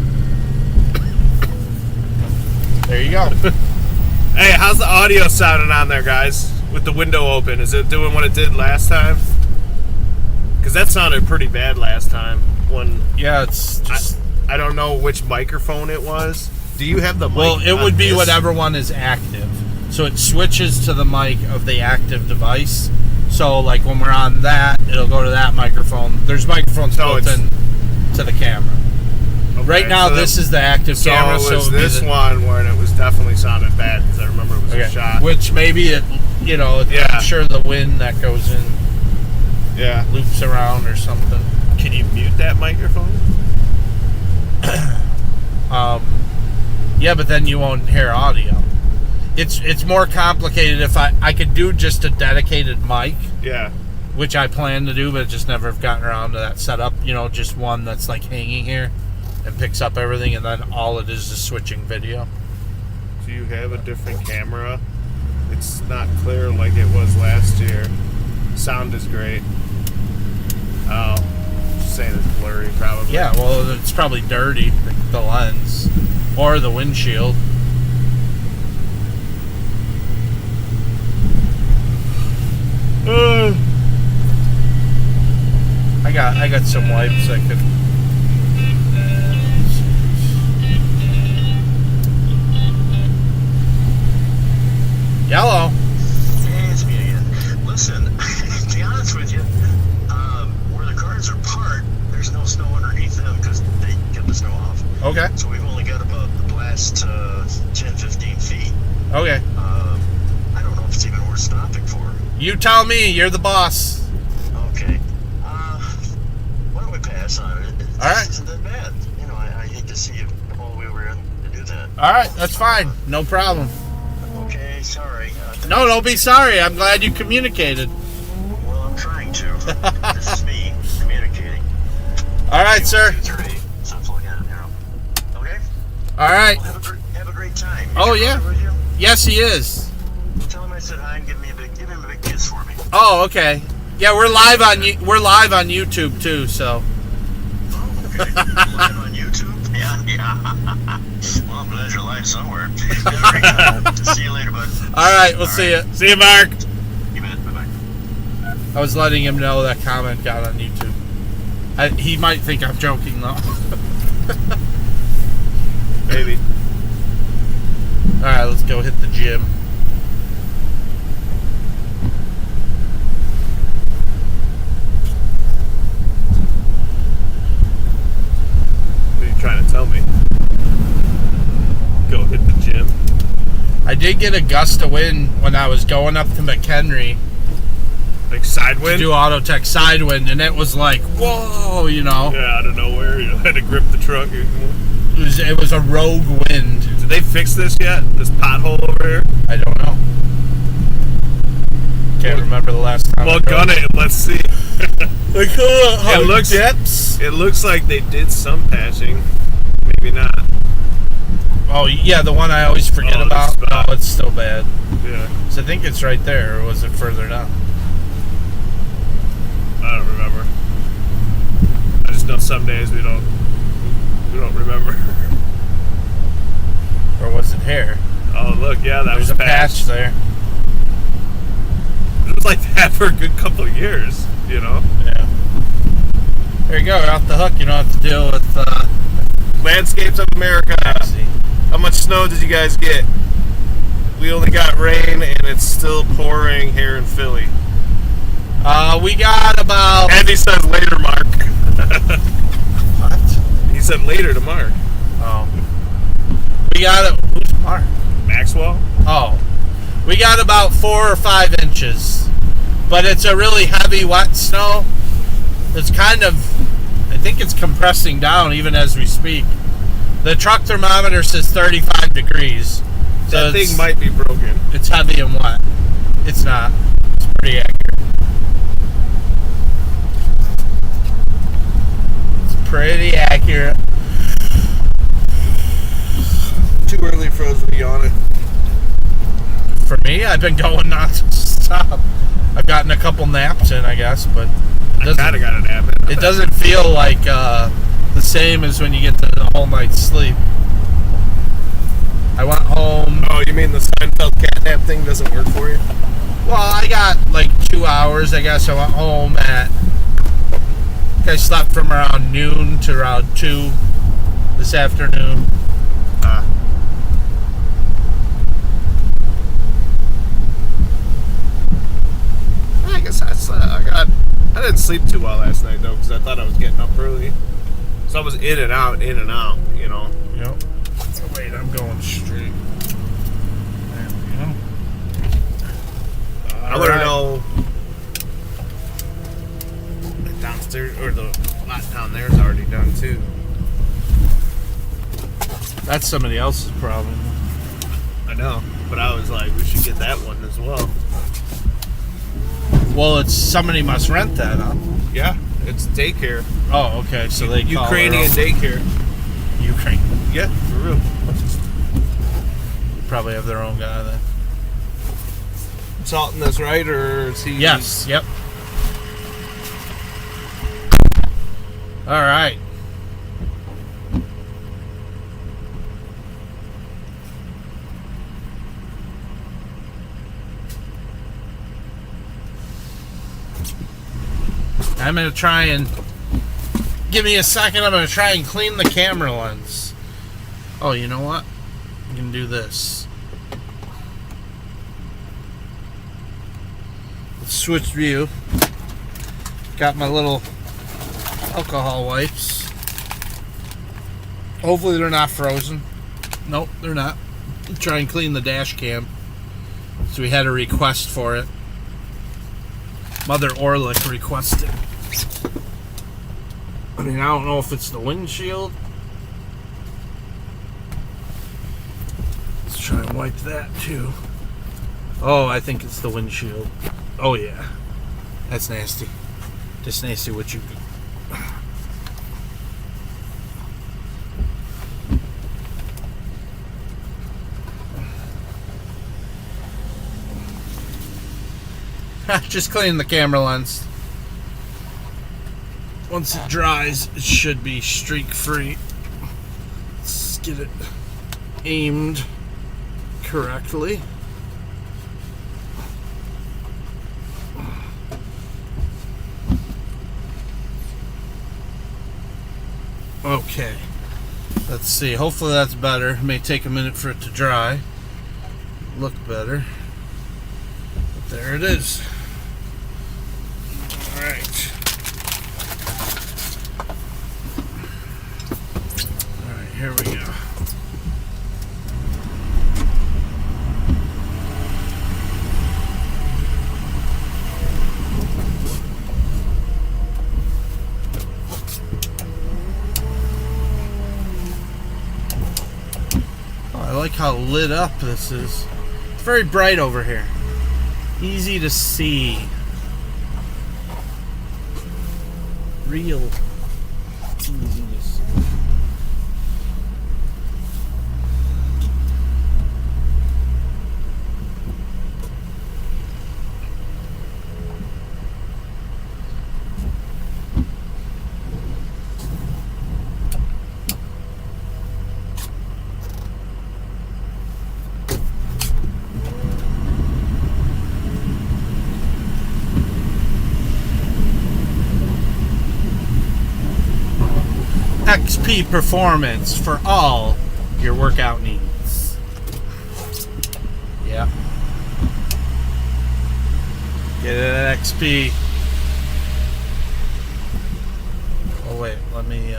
There you go. Hey, how's the audio sounding on there, guys? With the window open, is it doing what it did last time? Because that sounded pretty bad last time. Yeah, it's just... I don't know which microphone it was. Do you have the mic? Well, it would be this? whatever one is active. So it switches to the mic of the active device. So, like, when we're on that, it'll go to that microphone. There's microphones built in to the camera. Okay, Right now, so this is the active so camera. it So was it would be this the- one where it was definitely sounded bad because I remember it was a shot. Which maybe it, Yeah. I'm sure the wind that goes in Yeah. loops around or something. Can you mute that microphone? Yeah, but then you won't hear audio. It's more complicated. If I could do just a dedicated mic, Yeah. which I plan to do, but just never have gotten around to that setup. Just one that's like hanging here and picks up everything, and then all it is switching video. Do you have a different camera? It's not clear like it was last year. Sound is great. Oh, just saying it's blurry probably. Yeah, well, it's probably dirty, the lens or the windshield. I got some wipes I could. Yellow. Hey, it's me again. Listen, to be honest with you, where the cars are parked, there's no snow underneath them because they get the snow off. Okay. So we've only got about the last 10, 15 feet. Okay. I don't know if it's even worth stopping for. You tell me. You're the boss. Okay. Why don't we pass on it? It All right. isn't that bad. I hate to see you come all the way over in to do that. All right, that's fine. No problem. Okay, sorry. No, don't be sorry. I'm glad you communicated. Well, I'm trying to. This is me communicating. All right, sir. 2, 3, something like that, Okay? All right. Well, have a great time. Oh, Is your yeah. brother with you? Yes, he is. Tell him I said hi and give him a big kiss for me. Oh, okay. Yeah, we're live on YouTube too. So. Oh, okay. Live on YouTube? Yeah. Well, I'm glad you're live somewhere. Have a great time. See you later, bud. All right, we'll see you. See you, Mark. You bet. Bye-bye. I was letting him know that comment got on YouTube. He might think I'm joking though. Maybe. All right, let's go hit the gym. What are you trying to tell me? Go hit the gym. I did get a gust of wind when I was going up to McHenry Like side wind? to do auto tech side wind, and it was like, whoa, Yeah, out of nowhere. You had to grip the truck. It was a rogue wind. Did they fix this yet? This pothole over here? I don't know. Can't remember the last time. Well, gun it. Let's see. Like, It looks- dips. It looks like they did some patching. Maybe not. Oh yeah, the one I always forget Oh, about. this spot. Oh, it's still bad. Yeah. So I think it's right there, or was it further down? I don't remember. I just know some days we don't remember. Or was it here? Oh look, yeah, that There's was a patch patched. there. It was like that for a good couple of years, Yeah. There you go. You're off the hook. You don't have to deal with Landscapes of America. taxi. How much snow did you guys get? We only got rain and it's still pouring here in Philly. We got about. Andy says later, Mark. What? He said later to Mark. Oh. We got it. Who's Mark? Maxwell? Oh. We got about 4 or 5 inches. But it's a really heavy, wet snow. It's kind of, I think it's compressing down even as we speak. The truck thermometer says 35 degrees. So That it's, thing might be broken. it's heavy and wet. It's not. It's pretty accurate. It's pretty accurate. Too early for us to be yawning. For me, I've been going non-stop. I've gotten a couple naps in, I guess, but I kind of got an nap in. it doesn't feel like the same as when you get the whole night's sleep. I went home. Oh, you mean the Seinfeld cat nap thing doesn't work for you? Well, I got like 2 hours, I guess. I went home at. I slept from around noon to around 2 this afternoon. I guess I didn't sleep too well last night though because I thought I was getting up early. So I was in and out, you know. Yep. Oh, wait, I'm going straight. There we go. I want to know the downstairs or the lot down there is already done too. That's somebody else's problem. I know, but I was like, we should get that one as well. Well, it's somebody must rent that, huh? Yeah, it's daycare. Oh, okay. So they call Ukrainian their own- daycare. Ukraine. Yeah, for real. Probably have their own guy then. Salting this right, or is he? Yes. Yep. All right. I'm going to try and... Give me a second. I'm going to try and clean the camera lens. Oh, you know what? I'm going to do this. Switch view. Got my little alcohol wipes. Hopefully they're not frozen. Nope, they're not. Try and clean the dash cam. So we had a request for it. Mother Orlick requested. I mean, I don't know if it's the windshield. Let's try and wipe that too. Oh, I think it's the windshield. Oh yeah. That's nasty. Just nasty what you... Just clean the camera lens. Once it dries, it should be streak free. Let's get it aimed correctly. Okay. Let's see. Hopefully that's better. It may take a minute for it to dry. Look better. But there it is. Alright. Alright, here we go. I like how lit up this is. It's very bright over here. Easy to see. Real easy to see. XP Performance for all your workout needs. Yeah. Get it at XP. Oh wait, let me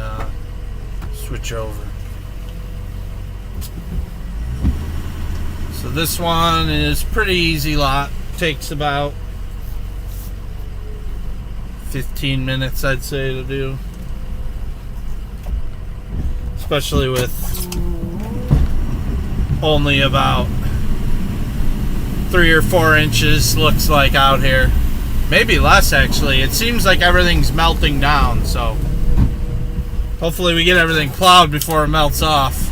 switch over. So this one is pretty easy lot. Takes about 15 minutes, I'd say, to do. Especially with only about 3 or 4 inches, looks like, out here. Maybe less, actually. It seems like everything's melting down, so hopefully we get everything plowed before it melts off.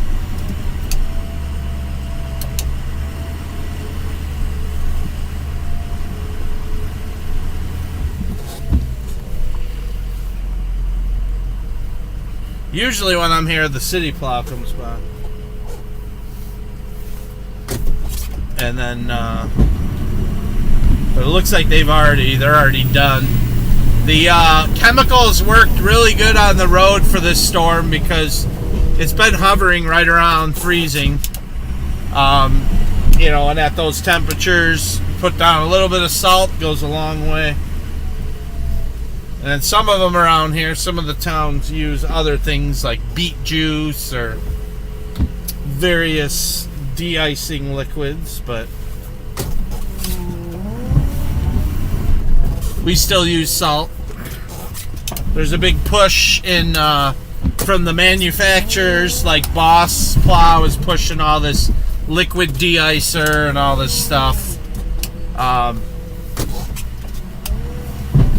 Usually when I'm here, the city plow comes by. And then, but it looks like they're already done. The chemicals worked really good on the road for this storm because it's been hovering right around freezing. You know, and at those temperatures, put down a little bit of salt, goes a long way. And then some of them around here, some of the towns use other things like beet juice or various de-icing liquids, but we still use salt. There's a big push in from the manufacturers, like Boss Plow is pushing all this liquid de-icer and all this stuff.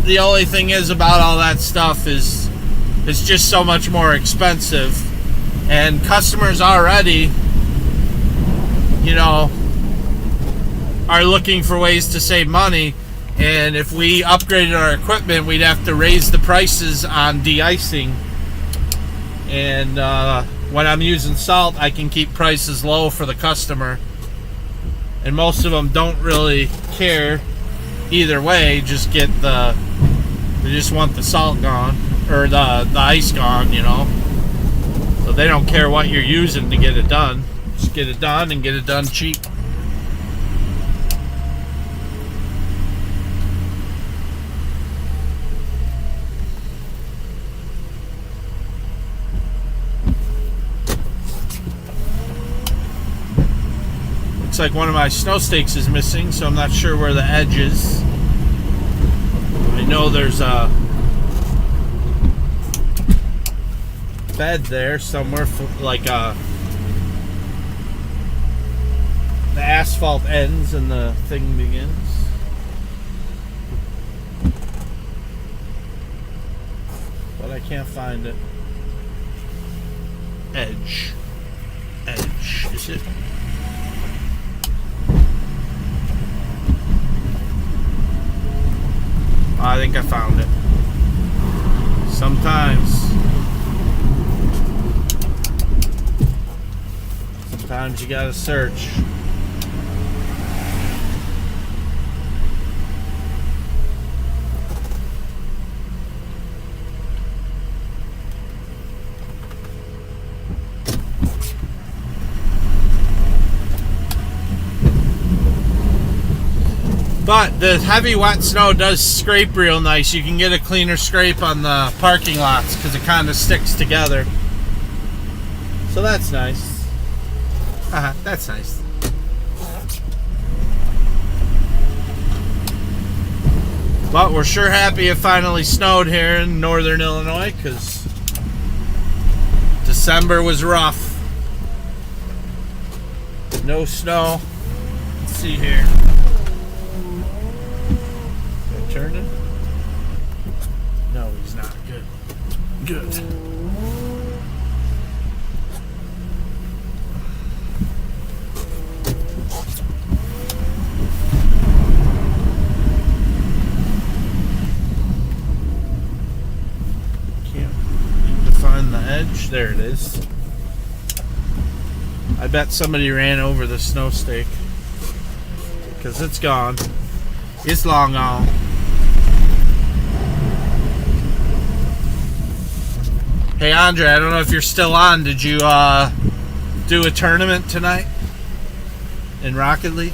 The only thing is about all that stuff is it's just so much more expensive, and customers already, you know, are looking for ways to save money. And if we upgraded our equipment, we'd have to raise the prices on de-icing. And when I'm using salt, I can keep prices low for the customer. And most of them don't really care either way. Just get they just want the salt gone, or the ice gone, you know. So they don't care what you're using to get it done. Just get it done and get it done cheap. Looks like one of my snow stakes is missing, so I'm not sure where the edge is. I know there's a bed there somewhere, like the asphalt ends and the thing begins. But I can't find it. Edge. Is it? I think I found it. Sometimes you gotta search. But the heavy wet snow does scrape real nice. You can get a cleaner scrape on the parking lots because it kind of sticks together. So that's nice. That's nice. But we're sure happy it finally snowed here in northern Illinois, because December was rough. No snow. Let's see here. Turning? No, he's not. Good. Can't seem to find the edge. There it is. I bet somebody ran over the snow stake, because it's gone. It's long gone. Hey Andre, I don't know if you're still on. Did you do a tournament tonight in Rocket League?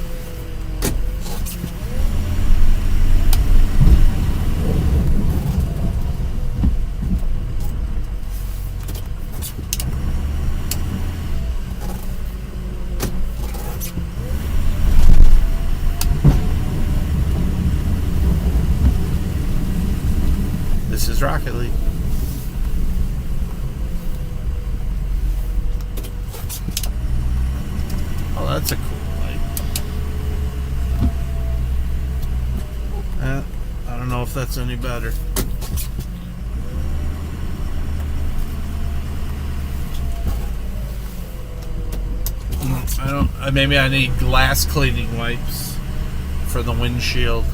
This is Rocket League. Oh, that's a cool light. I don't know if that's any better. Maybe I need glass cleaning wipes for the windshield.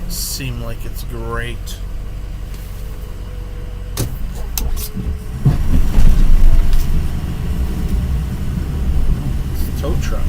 Seem like it's great. Tow truck.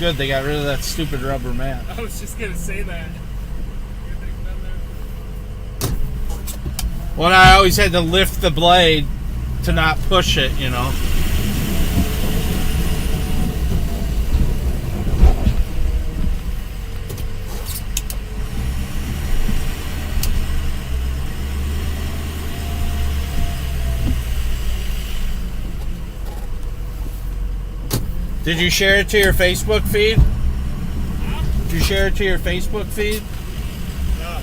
good. They got rid of that stupid rubber mat. I was just gonna say that. Well, I always had to lift the blade to not push it, you know. Did you share it to your Facebook feed? Did you share it to your Facebook feed? No.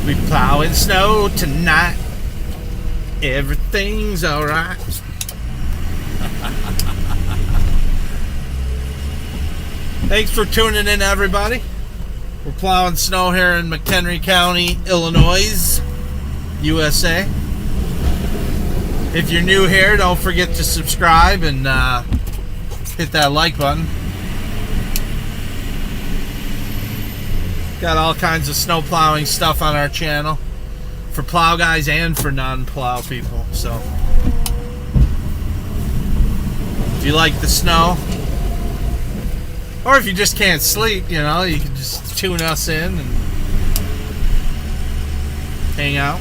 We plowing snow tonight. Everything's alright. Thanks for tuning in, everybody. We're plowing snow here in McHenry County, Illinois, USA. If you're new here, don't forget to subscribe and hit that like button. Got all kinds of snow plowing stuff on our channel for plow guys and for non-plow people. So if you like the snow, or if you just can't sleep, you know, you can just tune us in and hang out.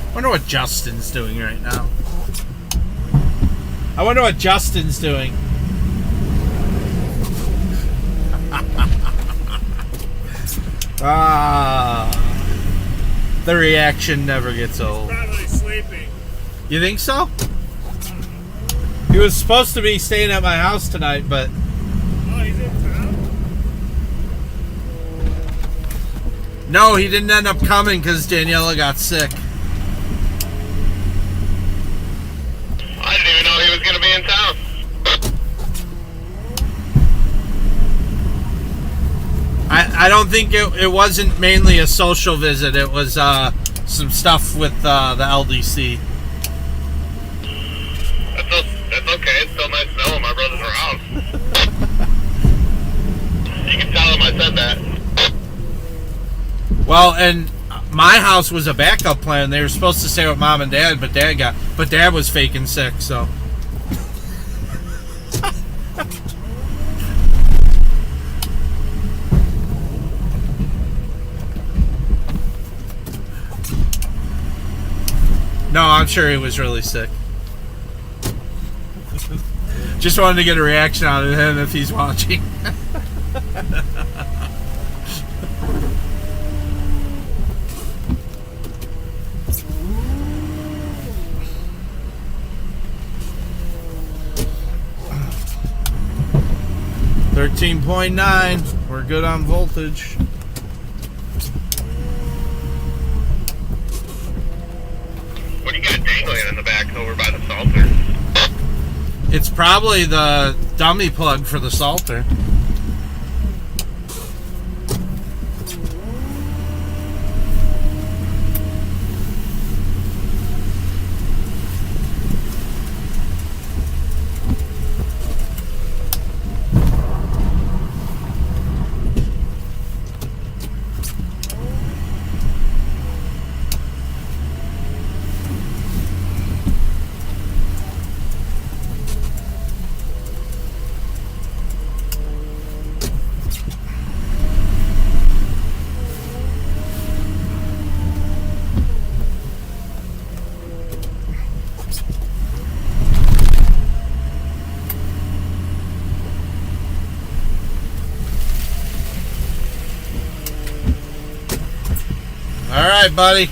I wonder what Justin's doing right now. I wonder what Justin's doing. The reaction never gets old. Probably sleeping. You think so? He was supposed to be staying at my house tonight, but Oh, he's in town? no, he didn't end up coming because Daniela got sick. I didn't even know he was going to be in town. I don't think it wasn't mainly a social visit. It was some stuff with the LDC. That's okay. It's still nice to know when my brother's around. You can tell him I said that. Well, and my house was a backup plan. They were supposed to stay with mom and dad, but dad was faking sick, so. No, I'm sure he was really sick. Just wanted to get a reaction out of him if he's watching. $13.9. We're good on voltage. What do you got dangling in the back over by the salter? It's probably the dummy plug for the salter. right, buddy.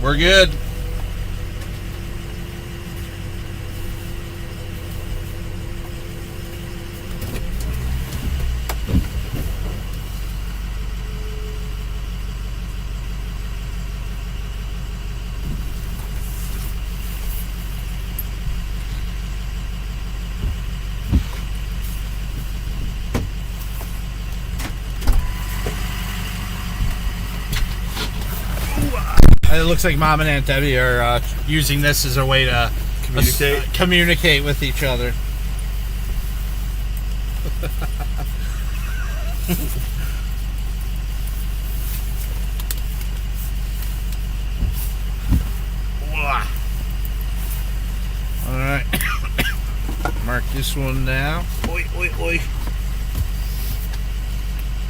We're good. It looks like Mom and Aunt Debbie are using this as a way to communicate with each other. All right. Mark this one now. Oi, oi, oi.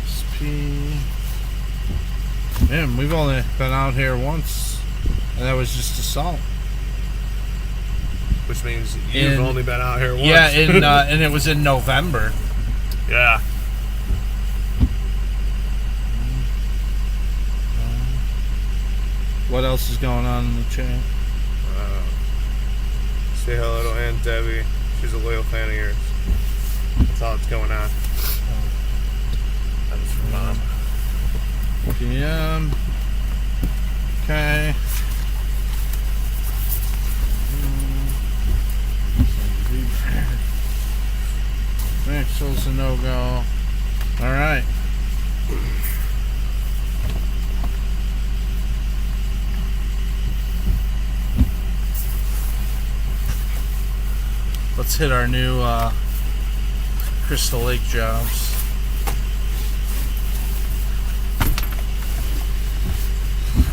SP. Man, we've only been out here once, and that was just a salt. Which means you've only been out here once. Yeah, and it was in November. Yeah. What else is going on in the chat? Say hello to Aunt Debbie. She's a loyal fan of yours. That's all that's going on. That was from Mom. PM. Okay. Maxwell's a no-go. Alright. Let's hit our new Crystal Lake jobs.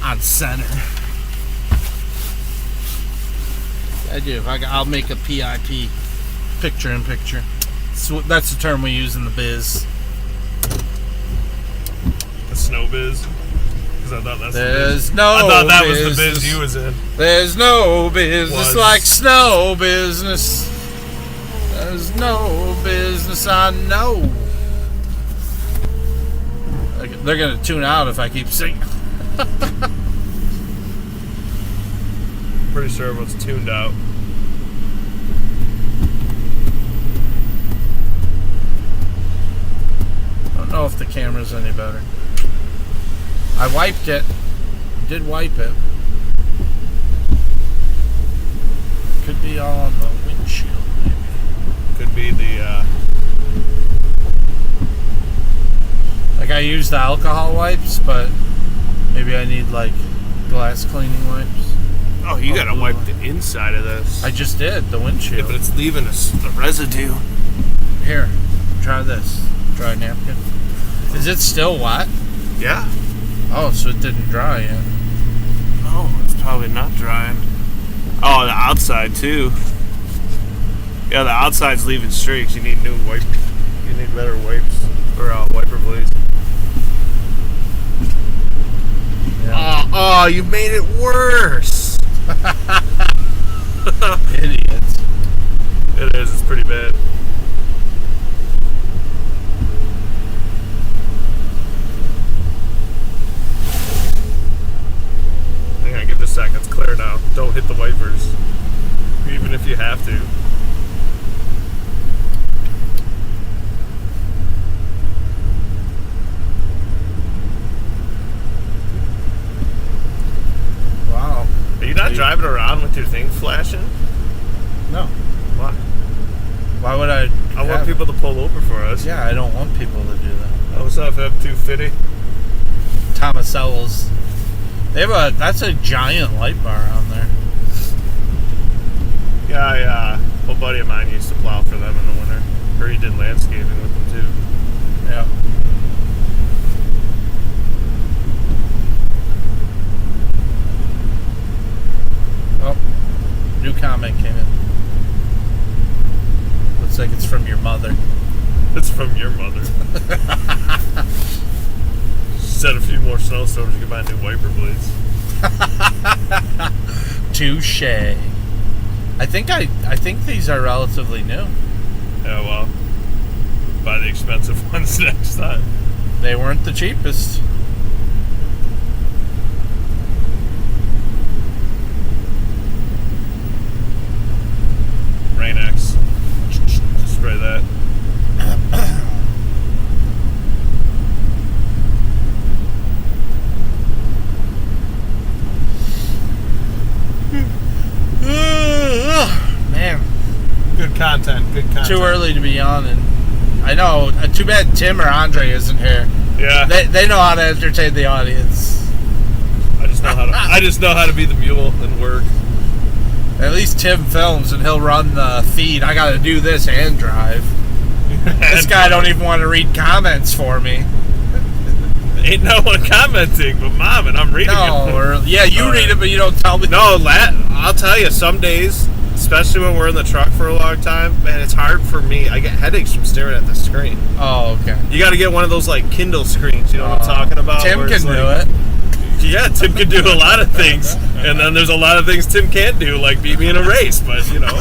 On center. I do. I'll make a PIP, picture in picture. So that's the term we use in the biz. The snow biz? Because I thought that's There's the biz. no I thought that was business. the biz you was in. There's no business like snow business. There's no business I know. They're gonna tune out if I keep singing. Pretty sure everyone's tuned out. I don't know if the camera's any better. I wiped it. Did wipe it. Could be all on the windshield, maybe. Could be the, Like I use the alcohol wipes, but maybe I need like glass cleaning wipes. oh, you gotta wipe the inside of this. I just did, the windshield. Yeah, but it's leaving the residue. Here, try this. Dry napkin. Is it still wet? Yeah. Oh, so it didn't dry yet. No, it's probably not drying. Oh, the outside too. Yeah, the outside's leaving streaks. You need new wipe. You need better wipes or wiper blades. Yeah. Oh, you made it worse. Idiots. It is. It's pretty bad. Hang on, give it a sec. It's clear now. Don't hit the wipers, even if you have to. Wow. Are you not driving around with your thing flashing? No. Why? Why would I? I want people to pull over for us. Yeah, I don't want people to do that. Oh, what's up, F250? Tomasello's. They have that's a giant light bar on there. Yeah, a buddy of mine used to plow for them in the winter. Or he did landscaping with them too. Yeah. Oh, new comment came in. Looks like it's from your mother. It's from your mother. She said a few more snowstorms, you can buy new wiper blades. Touche. I think these are relatively new. Yeah, well, buy the expensive ones next time. They weren't the cheapest. Good content. Good content. Too early to be on, and I know. Too bad Tim or Andre isn't here. Yeah. They know how to entertain the audience. I just know how to be the mule and work. At least Tim films and he'll run the feed. I got to do this and drive. This guy don't even want to read comments for me. Ain't no one commenting but Mom, and I'm reading it. Yeah, you read it, but you don't tell me. No, I'll tell you, some days, especially when we're in the truck for a long time, man, it's hard for me. I get headaches from staring at the screen. Oh, okay. You got to get one of those, like, Kindle screens, you know what I'm talking about? Tim can do it. Yeah, Tim can do a lot of things, and then there's a lot of things Tim can't do, like beat me in a race, but, you know.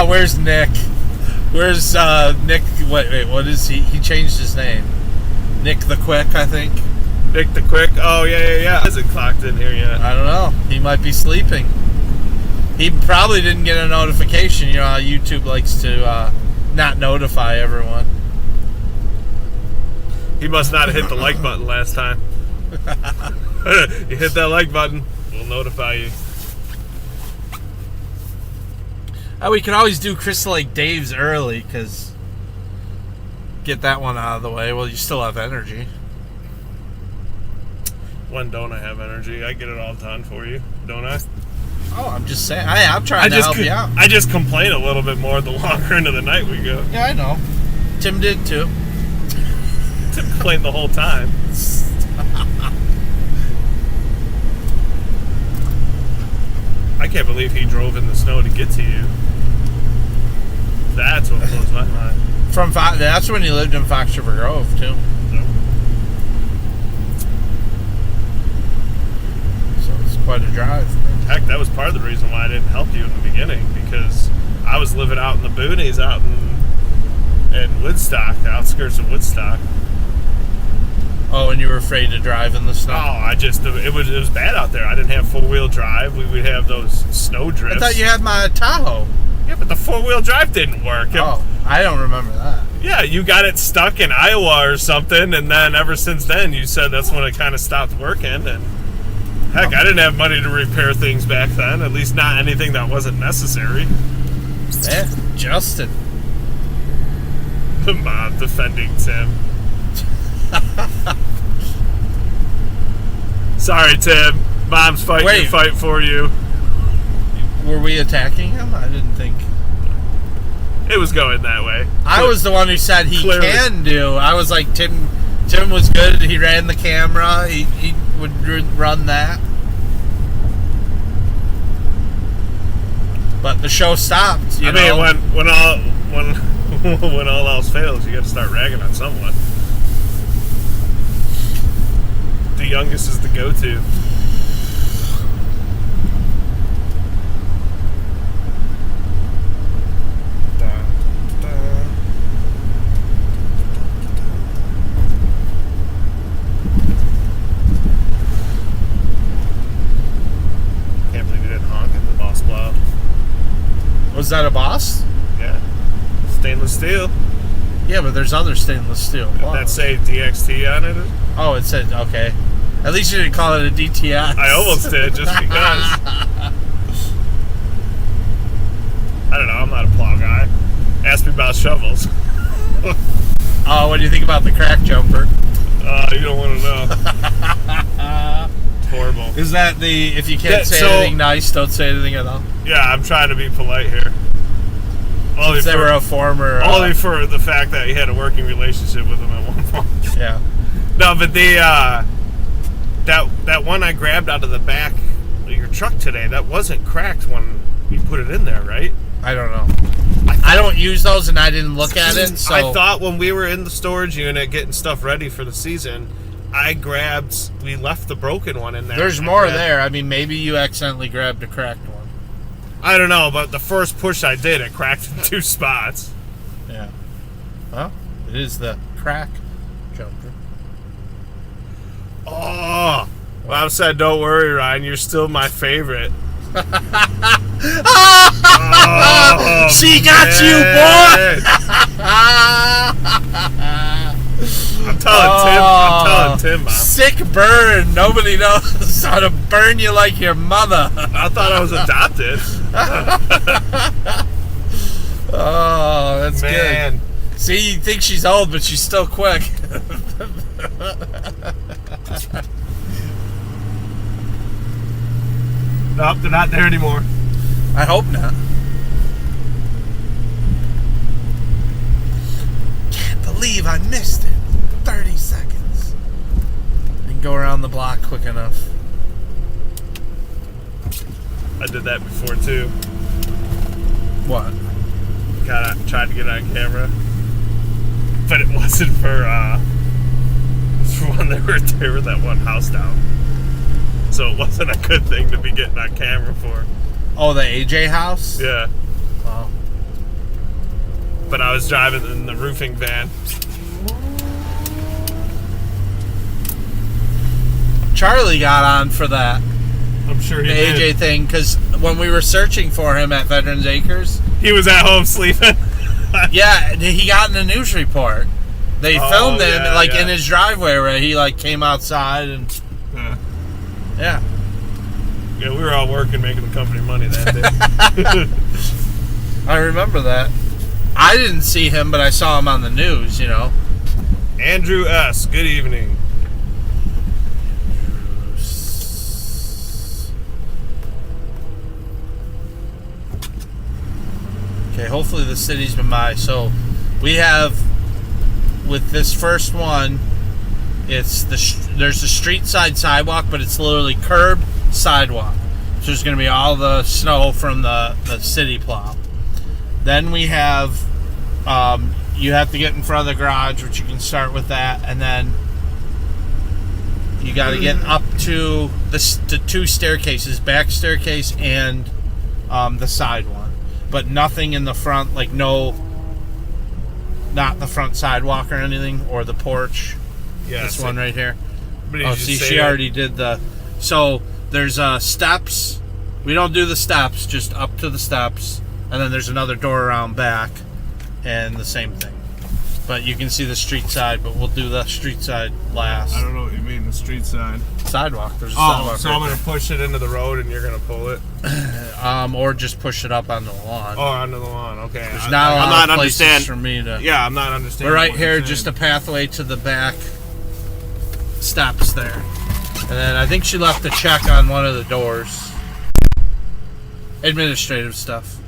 Where's Nick? Where's Nick? Wait, what is he? He changed his name. Nick the Quick, I think. Nick the Quick? Oh, yeah. Hasn't clocked in here yet. I don't know. He might be sleeping. He probably didn't get a notification. You know how YouTube likes to not notify everyone. He must not have hit the like button last time. You hit that like button, we'll notify you. We could always do Crystal Lake Dave's early, because get that one out of the way. Well, you still have energy. When don't I have energy? I get it all done for you, don't I? Oh, I'm just saying. I'm trying to help you out. I just complain a little bit more the longer into the night we go. Yeah, I know. Tim did too. Tim complained the whole time. I can't believe he drove in the snow to get to you. That's what blows my mind. That's when he lived in Fox River Grove too. So it's quite a drive. Heck, that was part of the reason why I didn't help you in the beginning, because I was living out in the boonies, out in Woodstock, the outskirts of Woodstock. Oh, and you were afraid to drive in the snow? Oh, it was bad out there. I didn't have 4-wheel drive. We would have those snow drifts. I thought you had my Tahoe. Yeah, but the 4-wheel drive didn't work. Oh, I don't remember that. Yeah, you got it stuck in Iowa or something, and then ever since then, you said that's when it kind of stopped working. And heck, I didn't have money to repair things back then. At least not anything that wasn't necessary. Yeah, Justin. Mom defending Tim. Sorry, Tim. Mom's fighting the fight for you. Were we attacking him? I didn't think. It was going that way. I was the one who said he Clearly. can do. I was like, Tim was good. He ran the camera. He would run that. But the show stopped. You know? when all else fails, you got to start ragging on someone. The youngest is the go-to. Can't believe you didn't honk at the boss plow. Was that a Boss? Yeah. Stainless steel. Yeah, but there's other stainless steel. Did that say DXT on it? Oh, it said, okay. At least you didn't call it a DTS. I almost did, just because. I don't know, I'm not a plow guy. Ask me about shovels. Oh, what do you think about the crack jumper? You don't want to know. It's horrible. Is that if you can't say anything nice, don't say anything at all? Yeah, I'm trying to be polite here. Since they were a former... only for the fact that he had a working relationship with him at one point. Yeah. No, but that one I grabbed out of the back of your truck today, that wasn't cracked when you put it in there, right? I don't know. I don't use those, and I didn't look at it, so... I thought when we were in the storage unit getting stuff ready for the season, we left the broken one in there. There's more there. I mean, maybe you accidentally grabbed a cracked one. I don't know, but the first push I did, it cracked in 2 spots. Yeah. Well, it is the crack jumper. Oh! Mom said, don't worry, Ryan, you're still my favorite. Oh, she got you, boy! I'm telling Tim, Mom. Sick burn. Nobody knows. ought to burn you like your mother. I thought I was adopted. Oh, that's Man. good. See, you think she's old, but she's still quick. Nope, they're not there anymore. I hope not. Can't believe I missed it. 30 seconds. Didn't go around the block quick enough. I did that before too. What? Tried to get on camera, but it wasn't for when they were tearing that one house down. So it wasn't a good thing to be getting on camera for. Oh, the AJ house? Yeah. Oh. But I was driving in the roofing van. Charlie got on for that. I'm sure he The did. AJ thing, because when we were searching for him at Veterans Acres, He was at home sleeping. yeah, he got in the news report. They Oh, filmed him yeah. in his driveway where he came outside and yeah. Yeah, we were all working, making the company money that day. I remember that. I didn't see him, but I saw him on the news, you know. Andrew S., good evening. Okay, hopefully the city's been by. So we have, with this first one, it's there's a street side sidewalk, but it's literally curb sidewalk. So there's going to be all the snow from the city plow. Then we have, you have to get in front of the garage, which you can start with that, and then you got to get up to the two staircases, back staircase and the side one. But nothing in the front, not the front sidewalk or anything, or the porch. Yeah, This one right here. But did Oh, you see, say she that? already did the... So, there's steps. We don't do the steps, just up to the steps. And then there's another door around back. And the same thing. But you can see the street side, but we'll do the street side last. I don't know what you mean, the street side. Sidewalk. There's a Oh, sidewalk so right I'm going to push it into the road and you're going to pull it? there. Or just push it up onto the lawn. Oh, onto the lawn, okay. There's not a lot of places for me to... Yeah, I'm not understanding. We're right what you're here, saying. just a pathway to the back steps there. And then I think she left a check on one of the doors. Administrative stuff.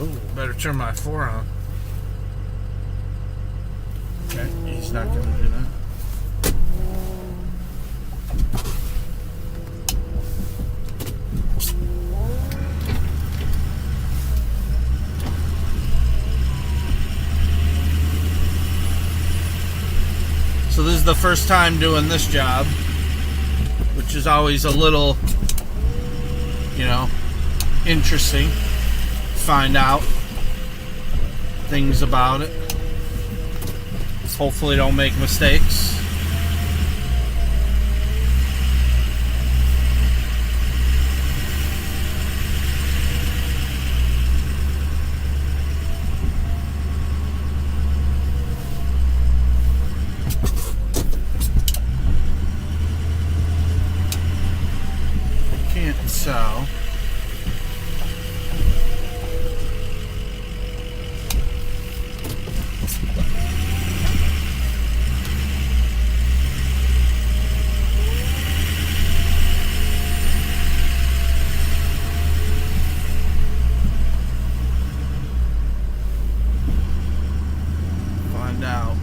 Ooh, better turn my 4 on. Okay, he's not going to do that. So this is the first time doing this job, which is always a little, interesting. Find out things about it. Hopefully don't make mistakes. Can't sell. Find out.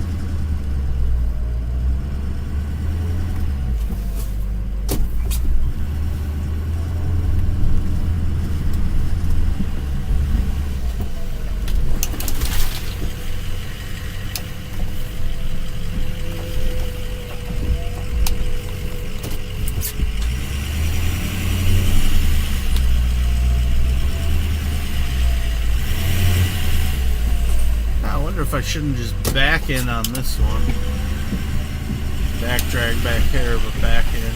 I wonder if I shouldn't just back in on this one. Back drag back here, but back in.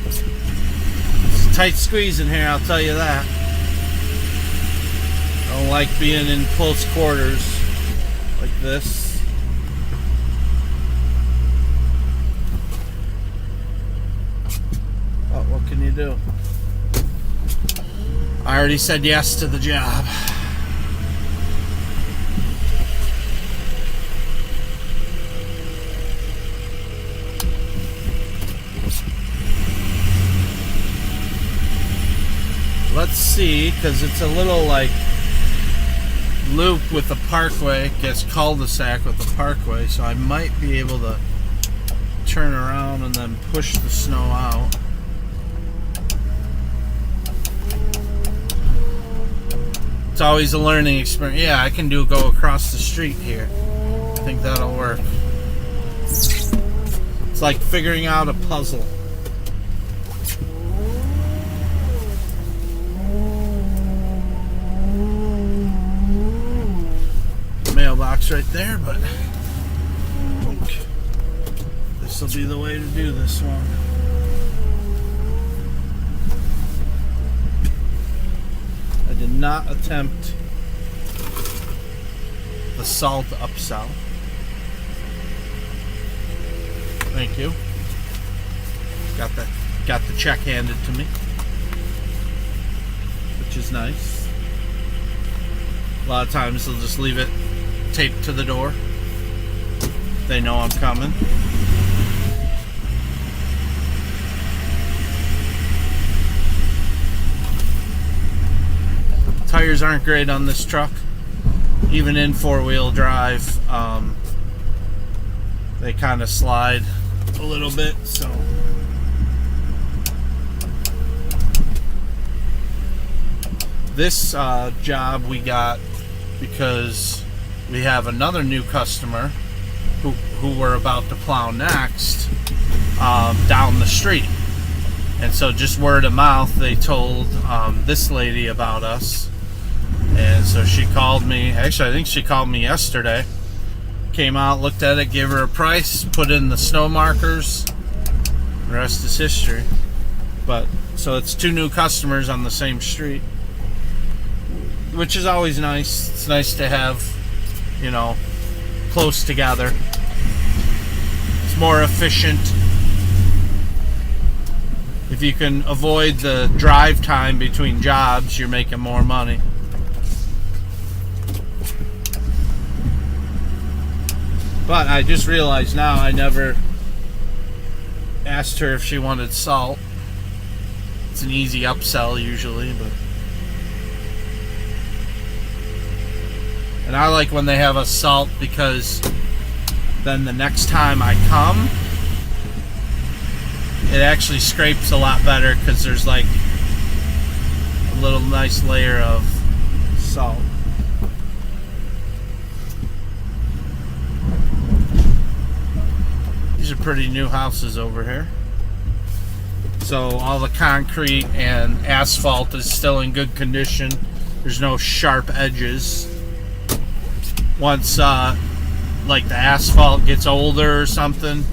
It's a tight squeeze in here, I'll tell you that. Don't like being in close quarters like this. But what can you do? I already said yes to the job. Let's see, because it's a little like loop with the parkway, gets cul-de-sac with the parkway, so I might be able to turn around and then push the snow out. It's always a learning experience. Yeah, I can go across the street here. I think that'll work. It's like figuring out a puzzle. Mailbox right there, but I think this will be the way to do this one. I did not attempt the salt upsell. Thank you. Got the check handed to me, which is nice. A lot of times they'll just leave it taped to the door. They know I'm coming. Tires aren't great on this truck, even in four-wheel drive. They kind of slide a little bit, so this job we got because we have another new customer who we're about to plow next down the street. And so just word of mouth, they told this lady about us. And so she called me. Actually, I think she called me yesterday. Came out, looked at it, gave her a price, put in the snow markers. The rest is history. But so it's two new customers on the same street, which is always nice. It's nice to have, you know, close together. It's more efficient. If you can avoid the drive time between jobs, you're making more money. But I just realized now I never asked her if she wanted salt. It's an easy upsell usually, but and I like when they have a salt because then the next time I come, it actually scrapes a lot better because there's like a little nice layer of salt. These are pretty new houses over here. So all the concrete and asphalt is still in good condition. There's no sharp edges. Once like the asphalt gets older or something,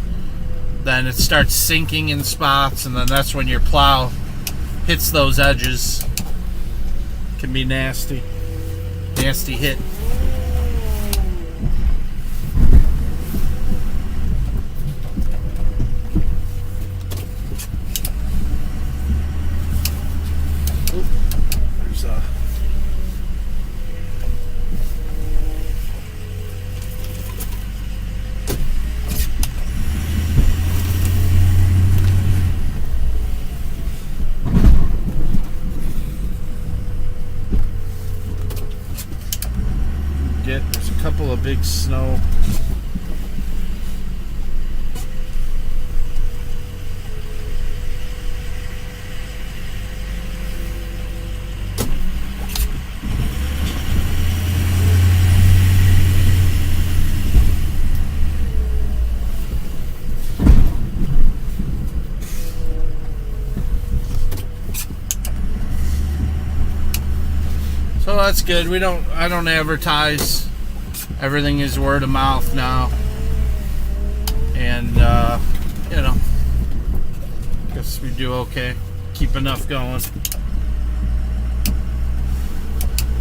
then it starts sinking in spots, and then that's when your plow hits those edges. Can be nasty. Nasty hit. There's a couple of big snow. So that's good. I don't advertise. Everything is word of mouth now. And you know, guess we do okay. Keep enough going.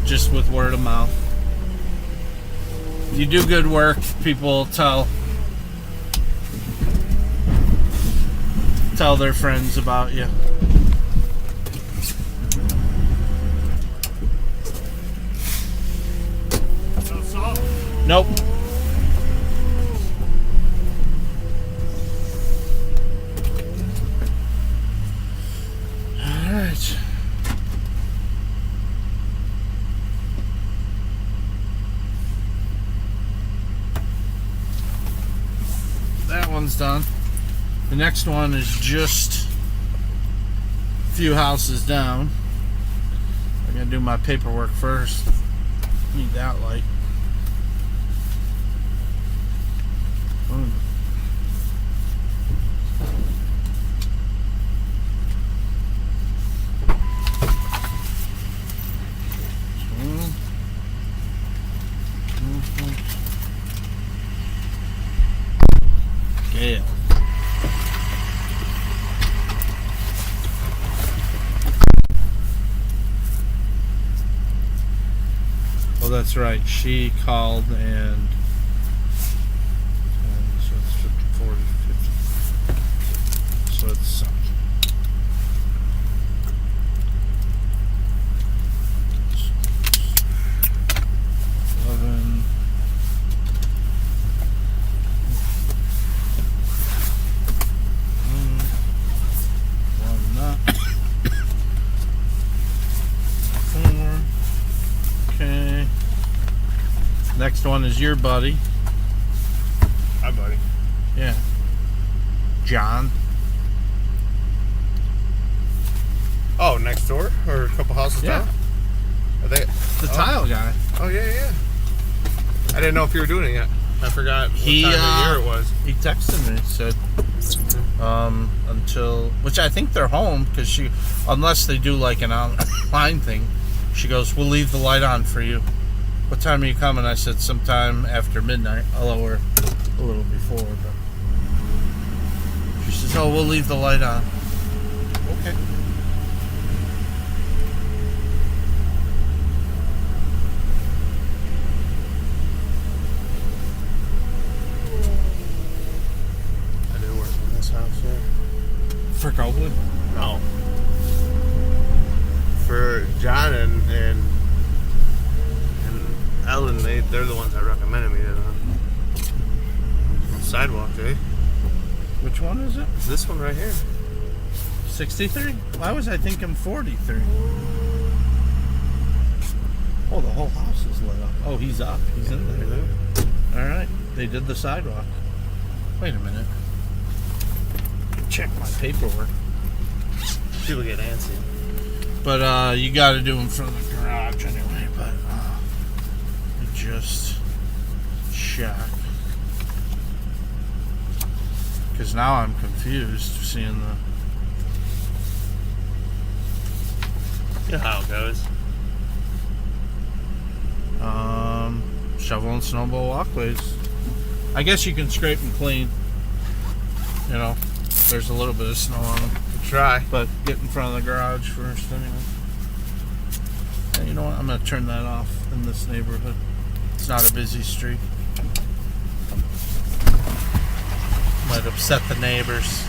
just with word of mouth. If you do good work, people tell their friends about you. No salt. Nope. All right. That one's done. The next one is just a few houses down. I'm gonna do my paperwork first. Need that light. Mm. Gale. Oh, that's right. She called and so it's 40, 50. So it's 11. One not. 4. Okay. Next one is your buddy. Hi, buddy. Yeah. John. Oh, next door or a couple houses Yeah. down? Are they The tile guy. Oh yeah. I didn't know if you were doing it yet. I forgot what He, time of year it was. He texted me, said until, which I think they're home because unless they do like an online thing, she goes, we'll leave the light on for you. What time are you coming? I said sometime after midnight. I'll lower a little before, but she says, oh, we'll leave the light on. Okay. I do work in this house here. For Goldwood? No. For John and Ellen, they're the ones that recommended me to sidewalk, eh? Which one is it? It's this one right here. 63? Why was I thinking 43? Oh, the whole house is lit up. Oh, he's up. He's in there. All right. They did the sidewalk. Wait a minute. Check my paperwork. People get antsy. But you got to do them from the garage anyway. But just check. Because now I'm confused seeing the... You know how it goes. Shovel and snowball walkways. I guess you can scrape and clean. You know, there's a little bit of snow on them. Try. But get in front of the garage first anyway. And you know what? I'm going to turn that off in this neighborhood. It's not a busy street. Might upset the neighbors.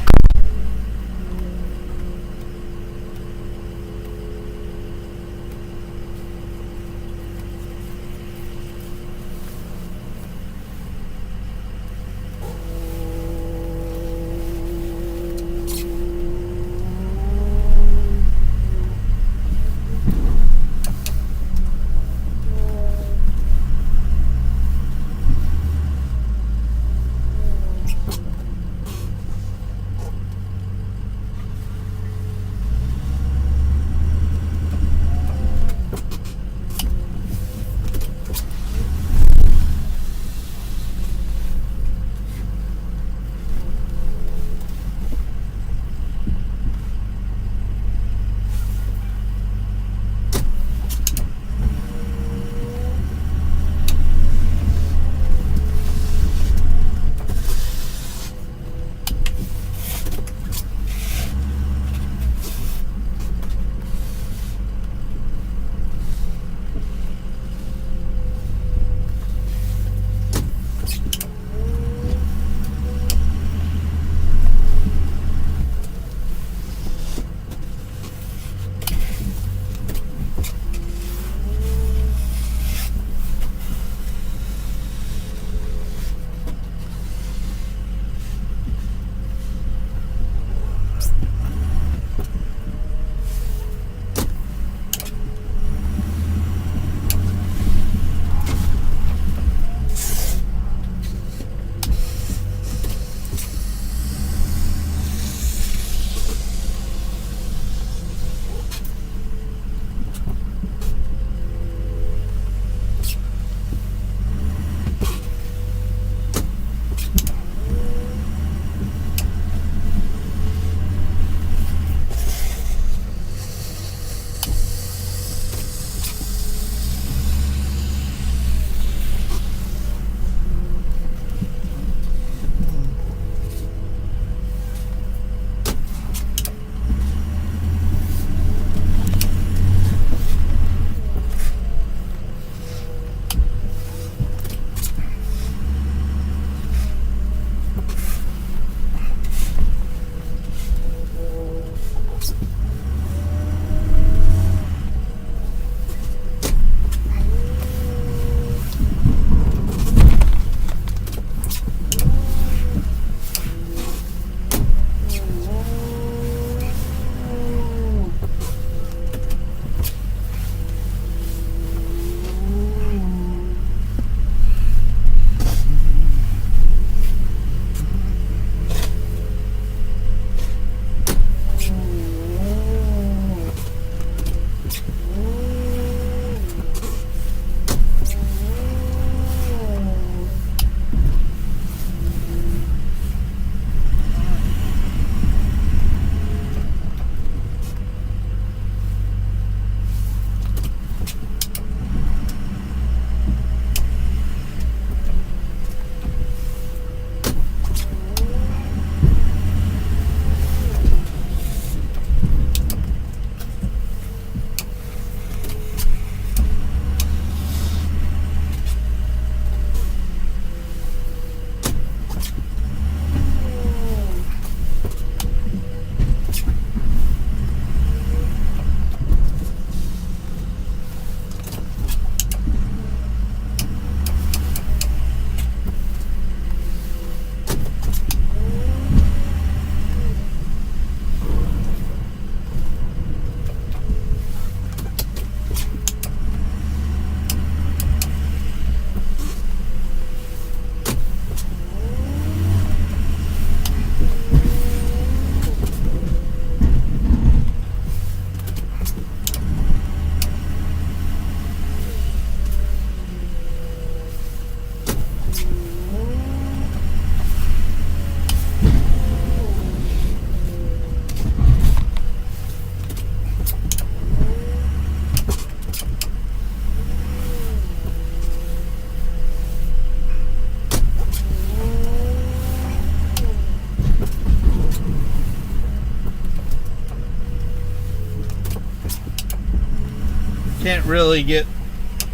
Can't really get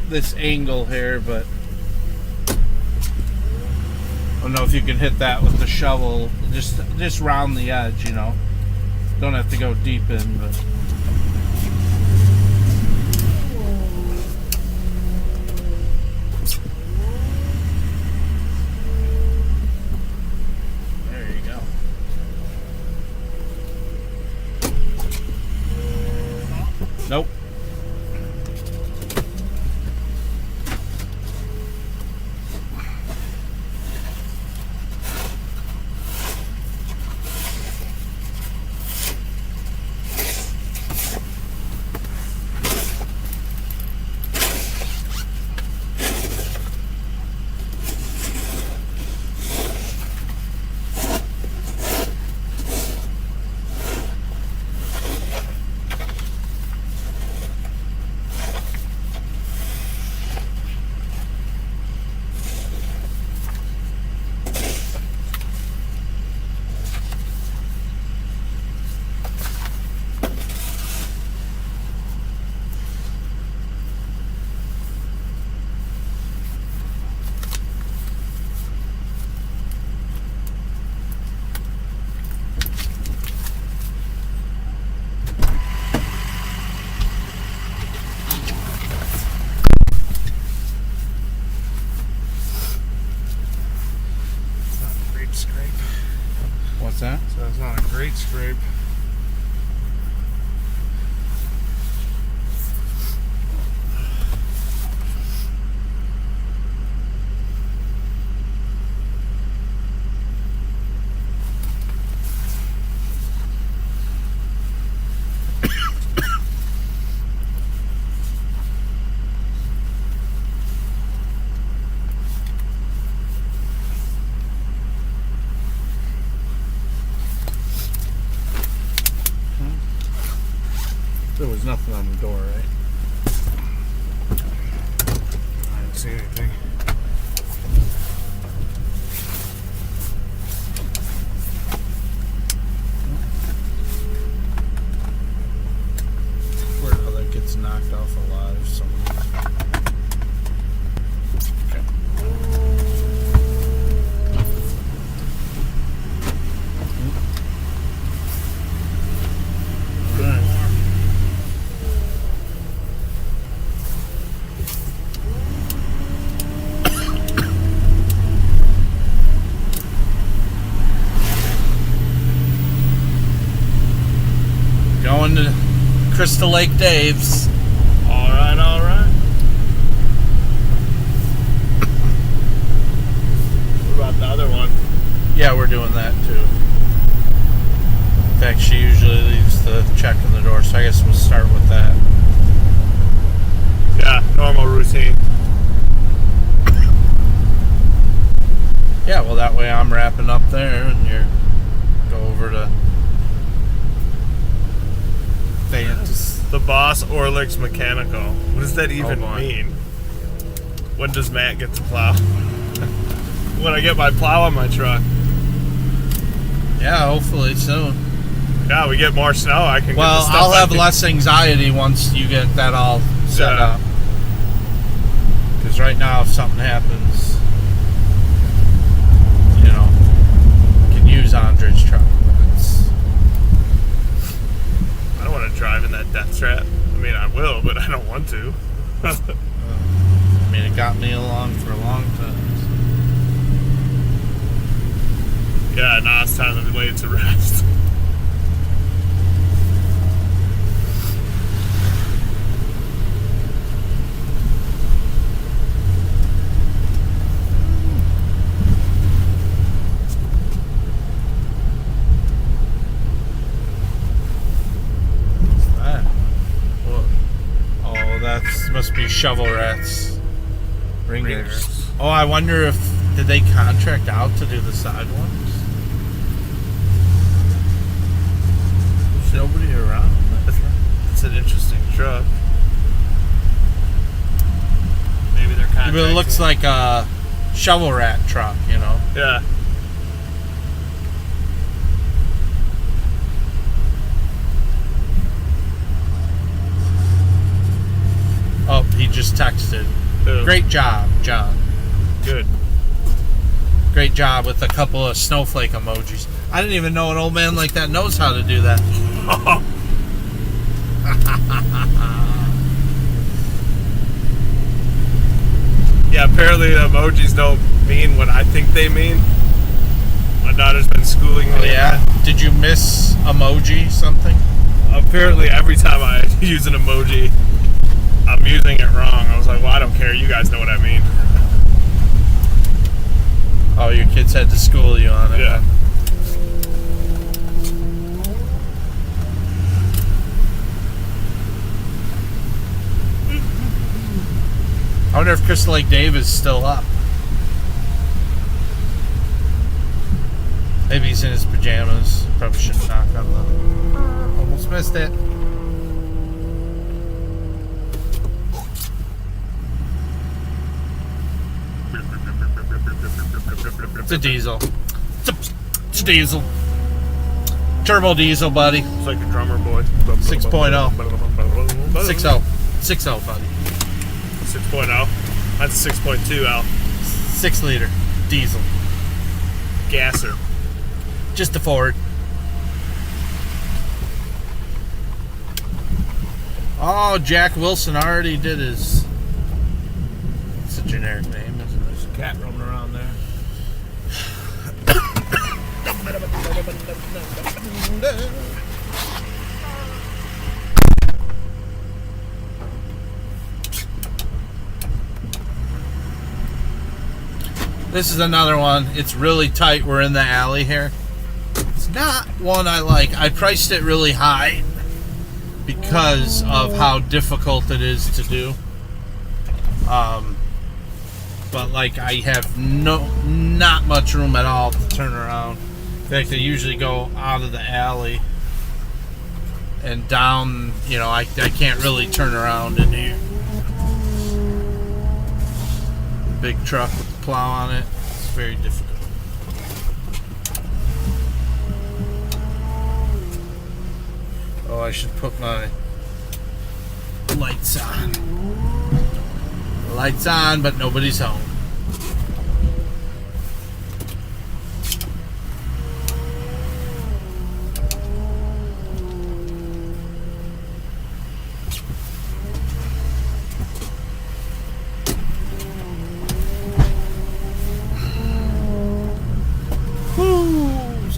this angle here, but I don't know if you can hit that with the shovel. Just round the edge, you know. Don't have to go deep in, but there you go. Nope. What's that? So it's not a great scrape. There was nothing on the door, right? I didn't see anything. Where that gets knocked off a lot of some okay. Going to Crystal Lake Dave's. All right, all right. What about the other one? Yeah, we're doing that too. In fact, she usually leaves the check in the door, so I guess we'll start with that. Yeah, normal routine. Yeah, well, that way I'm wrapping up there and you're go over to The Boss Orlick's Mechanical. What does that even boy. mean? When does Matt get to plow? When I get my plow on my truck. Yeah, hopefully soon. Yeah, we get more snow. I can Well, get the stuff I'll have I less anxiety once you get that all set Yeah. up. Because right now, if something happens, you know, you can use Andre's truck. But it's, I don't want to drive in that death trap. I mean, I will, but I don't want to. I mean, it got me along for a long time. Yeah, now it's time to lay it to rest. What's that? What? Oh, that must be shovel rats. Ringers. Oh, I wonder if did they contract out to do the side ones? There's nobody around. It's an interesting truck. Maybe they're But contracting. it looks like a shovel rat truck, you know. Yeah. just texted. Who? Great job, John. Good. Great job with a couple of snowflake emojis. I didn't even know an old man like that knows how to do that. Yeah, apparently the emojis don't mean what I think they mean. My daughter's been schooling me. Yeah. Did you miss emoji something? Apparently every time I use an emoji, I'm using it wrong. I was like, well, I don't care. You guys know what I mean. Oh, your kids had to school you on it. Yeah. I wonder if Crystal Lake Dave is still up. Maybe he's in his pajamas. Probably shouldn't knock on the... Almost missed it. It's a diesel. It's a diesel. Turbo diesel, buddy. It's like a drummer boy. 6.0. 6.0. 6.0, buddy. 6.0. That's a 6.2, Al. 6 liter. Diesel. Gasser. Just a Ford. Oh, Jack Wilson already did his... It's a generic name, isn't it? There's a cat roaming around there. This is another one. It's really tight. We're in the alley here. It's not one I like. I priced it really high because of how difficult it is to do. But like I have not much room at all to turn around. In fact, I usually go out of the alley and down. You know, I can't really turn around in here. Big truck with the plow on it. It's very difficult. Oh, I should put my lights on. Lights on, but nobody's home.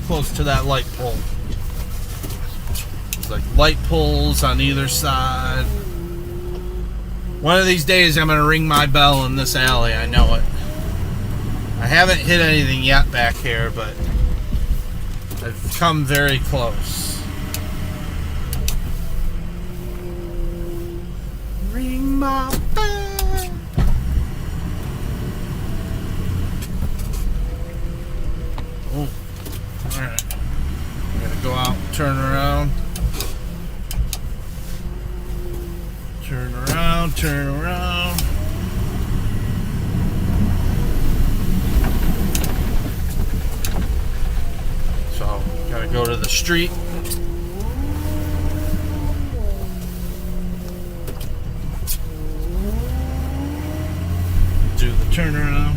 Close to that light pole. There's like light poles on either side. One of these days I'm going to ring my bell in this alley. I know it. I haven't hit anything yet back here, but I've come very close. Ring my bell. Oh. Alright, I'm gonna go out, turn around, turn around, turn around. So, gotta go to the street. Do the turnaround.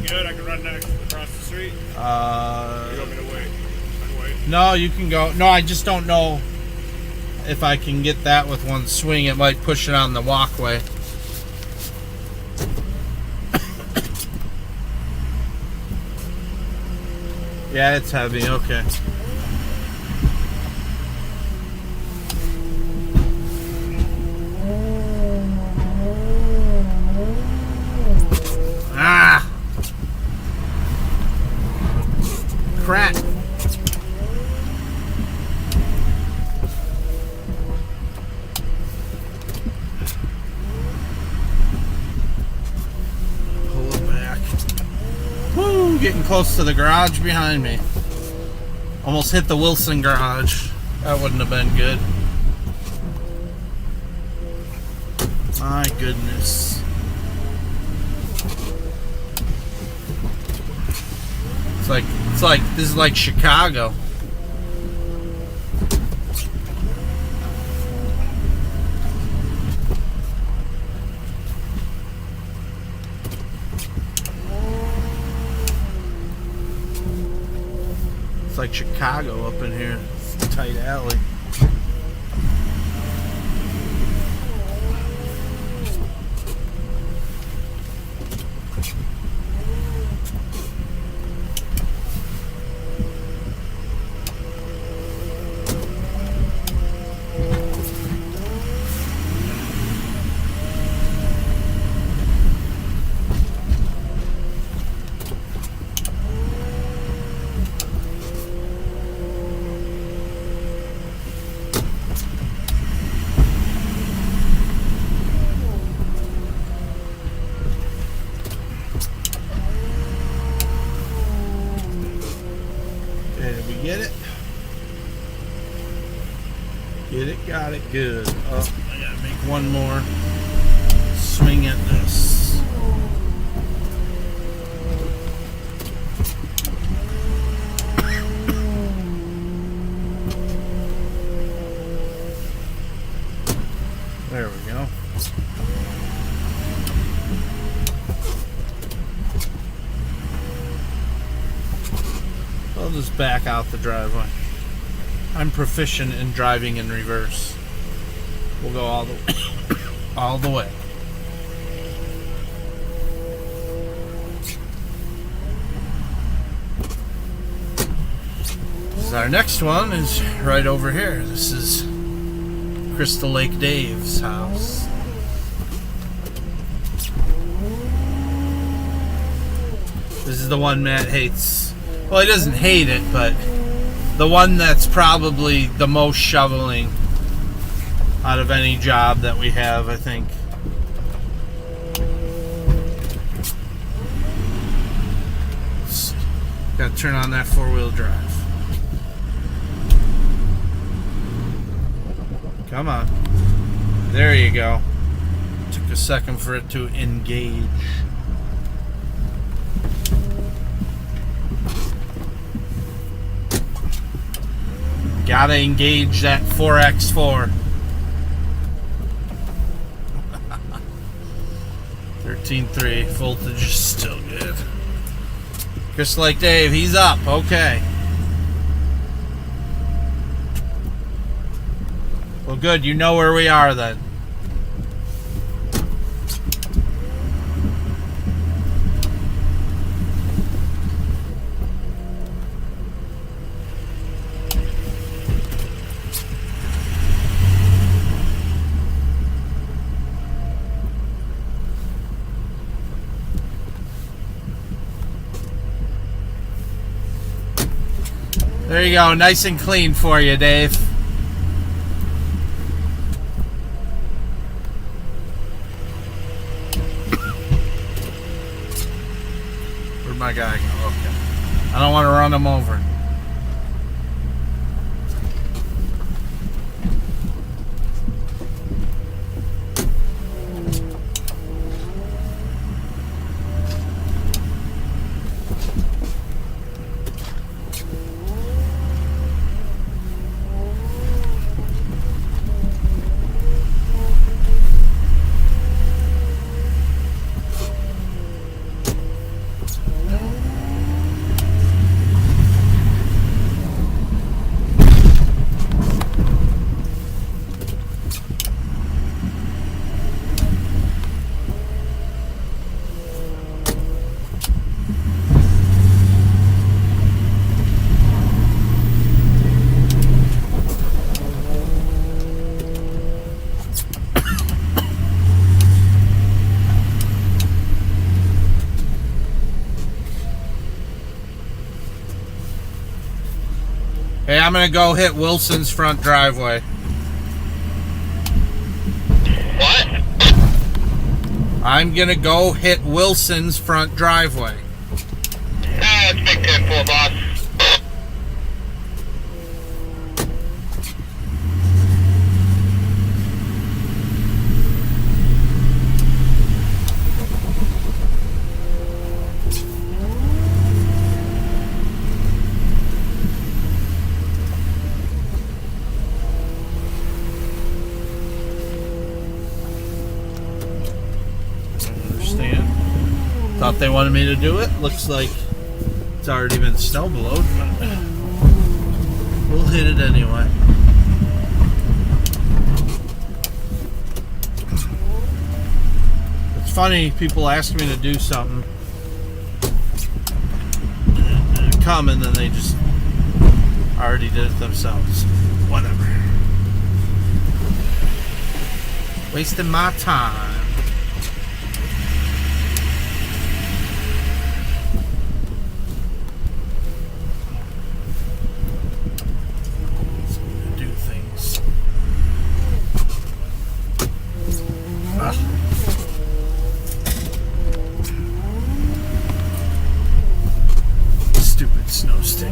Good, I can run next across the street. Or you want me to wait? I can wait. No, you can go. No, I just don't know if I can get that with one swing. It might push it on the walkway. Yeah, it's heavy. Okay. Ah! Crap. Pull it back. Woo! Getting close to the garage behind me. Almost hit the Wilson garage. That wouldn't have been good. My goodness. It's like this is like Chicago. It's like Chicago up in here. It's a tight alley. Get it? Get it, got it, good. Oh, I gotta make one more swing at this. There we go. I'll just back out the driveway. I'm proficient in driving in reverse. We'll go all the way. This is our next one is right over here. This is Crystal Lake Dave's house. This is the one Matt hates. Well, he doesn't hate it, but the one that's probably the most shoveling out of any job that we have, I think. Got to turn on that four-wheel drive. Come on. There you go. Took a second for it to engage. Gotta engage that 4x4. 13.3. Voltage is still good. Just like Dave, he's up. Okay. Well, good. You know where we are then. There you go, nice and clean for you, Dave. Where'd my guy go? Okay. I don't want to run him over. Hey, I'm gonna go hit Wilson's front driveway. What? I'm gonna go hit Wilson's front driveway. It's big 10-4, boss. Thought they wanted me to do it. Looks like it's already been snow blowed, but we'll hit it anyway. It's funny, people ask me to do something, come, and then they just already did it themselves. Whatever. Wasting my time. Do things. Stupid snow stick.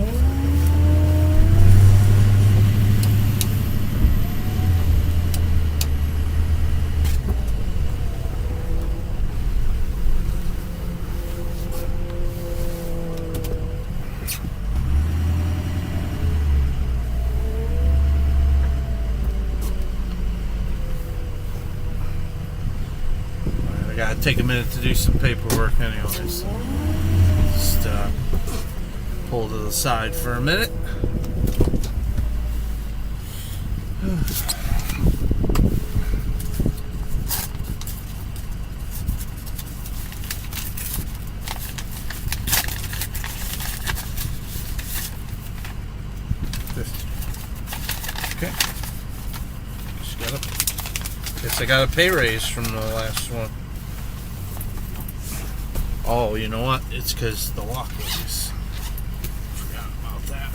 I gotta take a minute to do some paperwork anyways. Just pull to the side for a minute. Okay. Guess I got a pay raise from the last one. Oh, you know what? It's because the walkways. Forgot about that.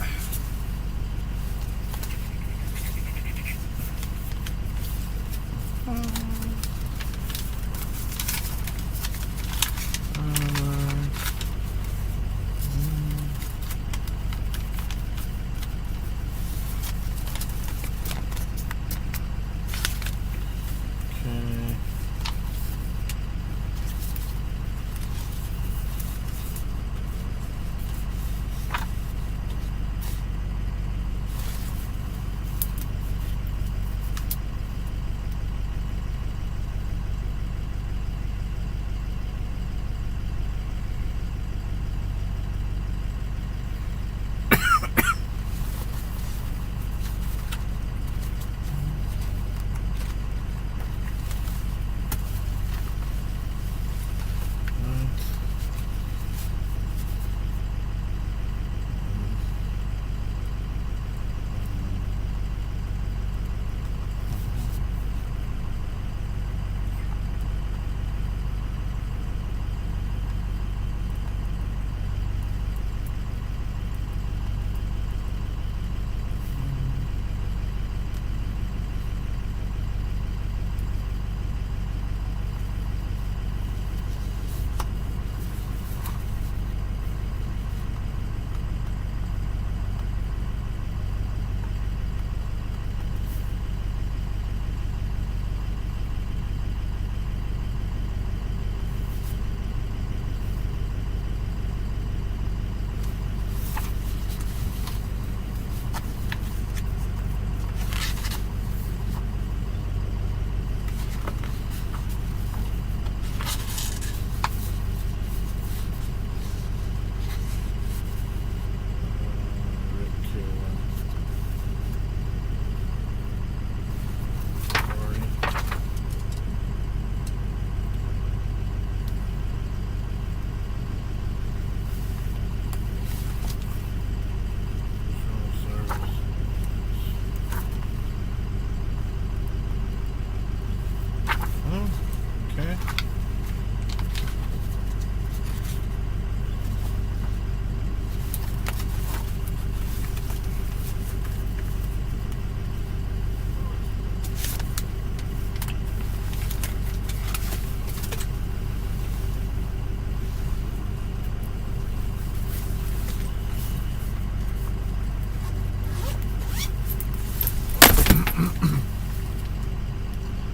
Okay.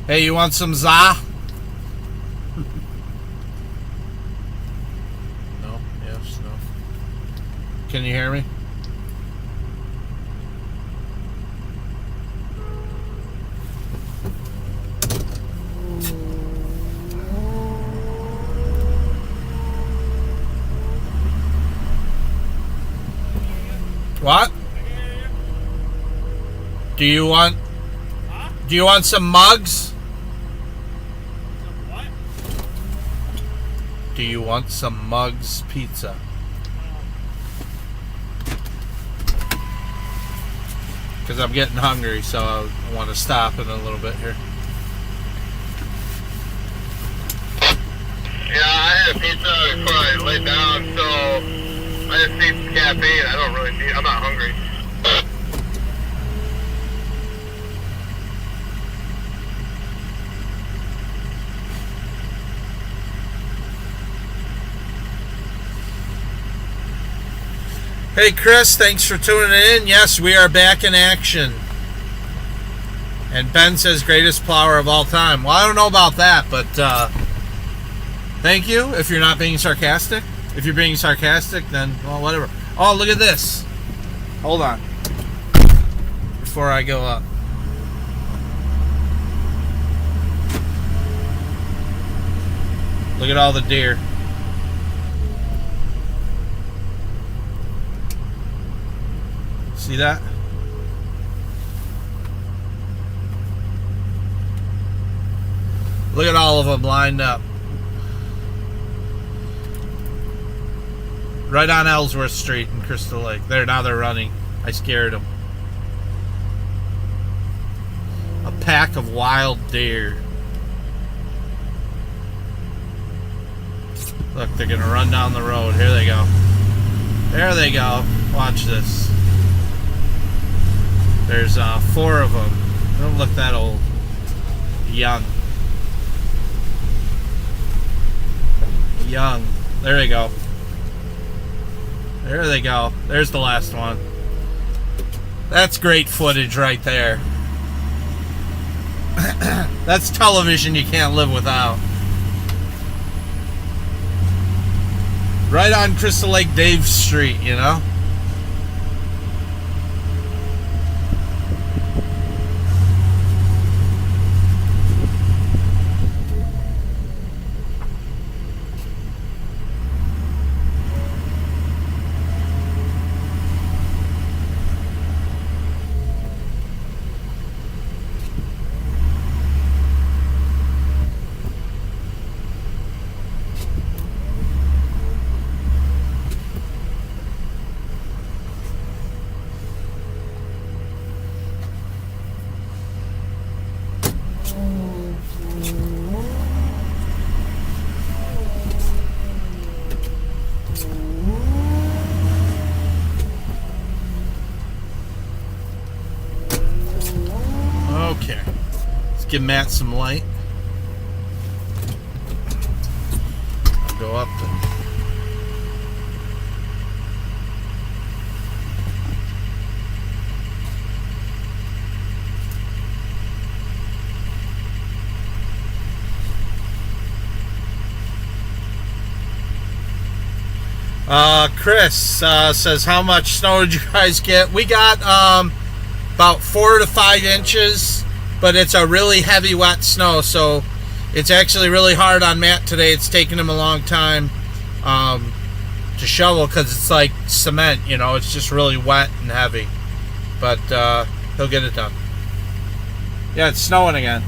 Hey, you want some za? No? Yes, no. Can you hear me? What? Do you want some mugs? What? Do you want some Mugs pizza? Because I'm getting hungry, so I want to stop in a little bit here. Yeah, I had a pizza before I laid down, so I just need some caffeine. I don't really need. I'm not hungry. Hey Chris, thanks for tuning in. Yes, we are back in action. And Ben says greatest plower of all time. Well, I don't know about that, but thank you if you're not being sarcastic. If you're being sarcastic, then, well, whatever. Oh, look at this. Hold on. Before I go up. Look at all the deer. See that? Look at all of them lined up. Right on Ellsworth Street in Crystal Lake. Now they're running. I scared them. A pack of wild deer. Look, they're gonna run down the road. Here they go. There they go. Watch this. There's 4 of them. They don't look that old. Young. Young. There they go. There they go. There's the last one. That's great footage right there. That's television you can't live without. Right on Crystal Lake Dave Street, you know? Okay. Let's give Matt some light. I'll go up and Chris says, how much snow did you guys get? We got about 4 to 5 inches, but it's a really heavy wet snow, so it's actually really hard on Matt today. It's taken him a long time to shovel because it's like cement, you know, it's just really wet and heavy, but he'll get it done. Yeah, it's snowing again.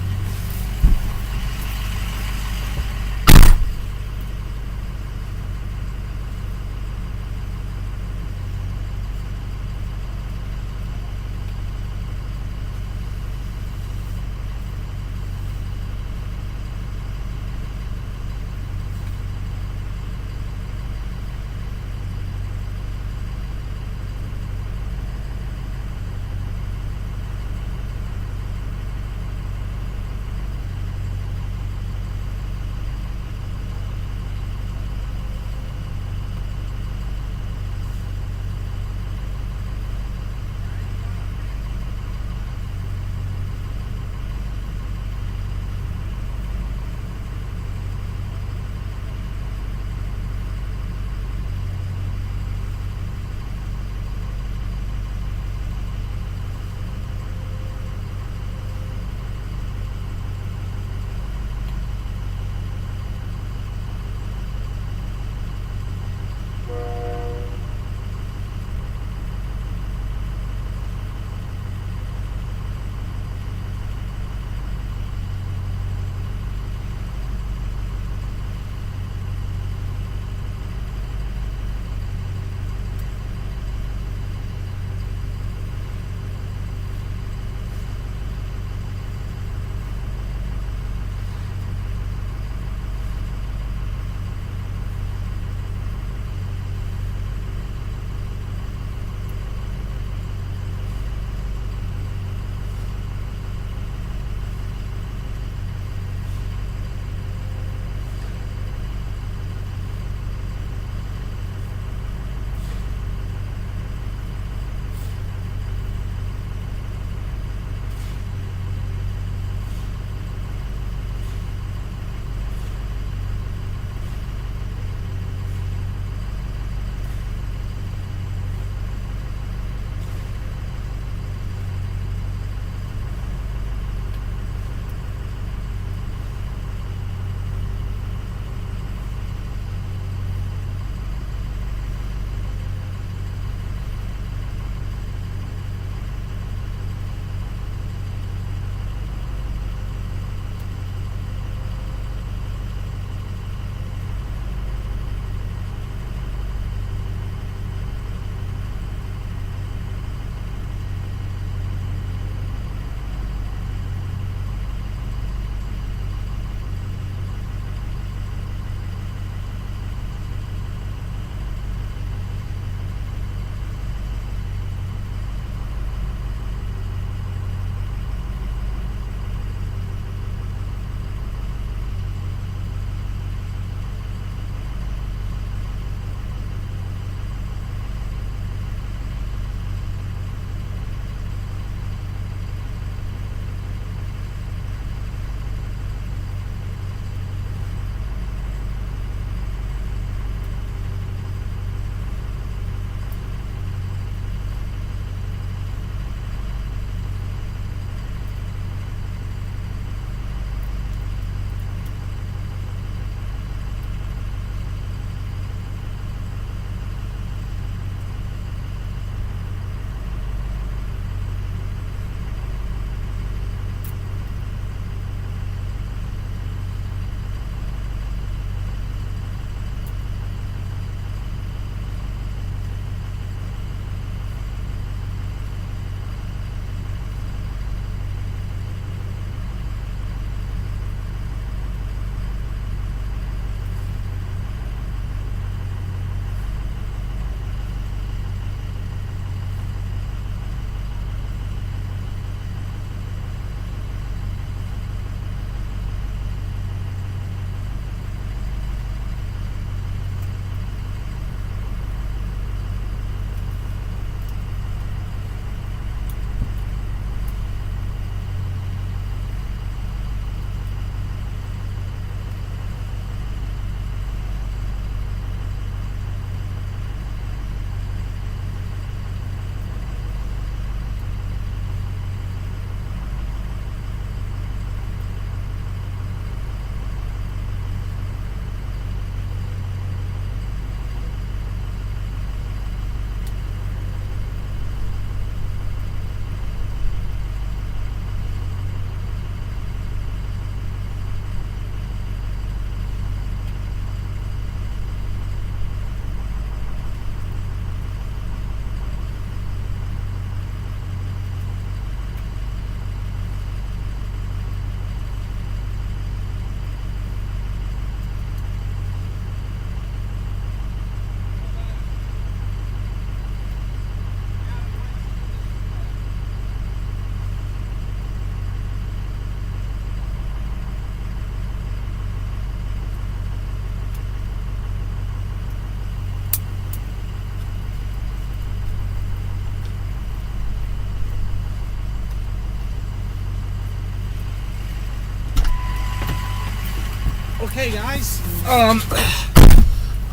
Hey guys.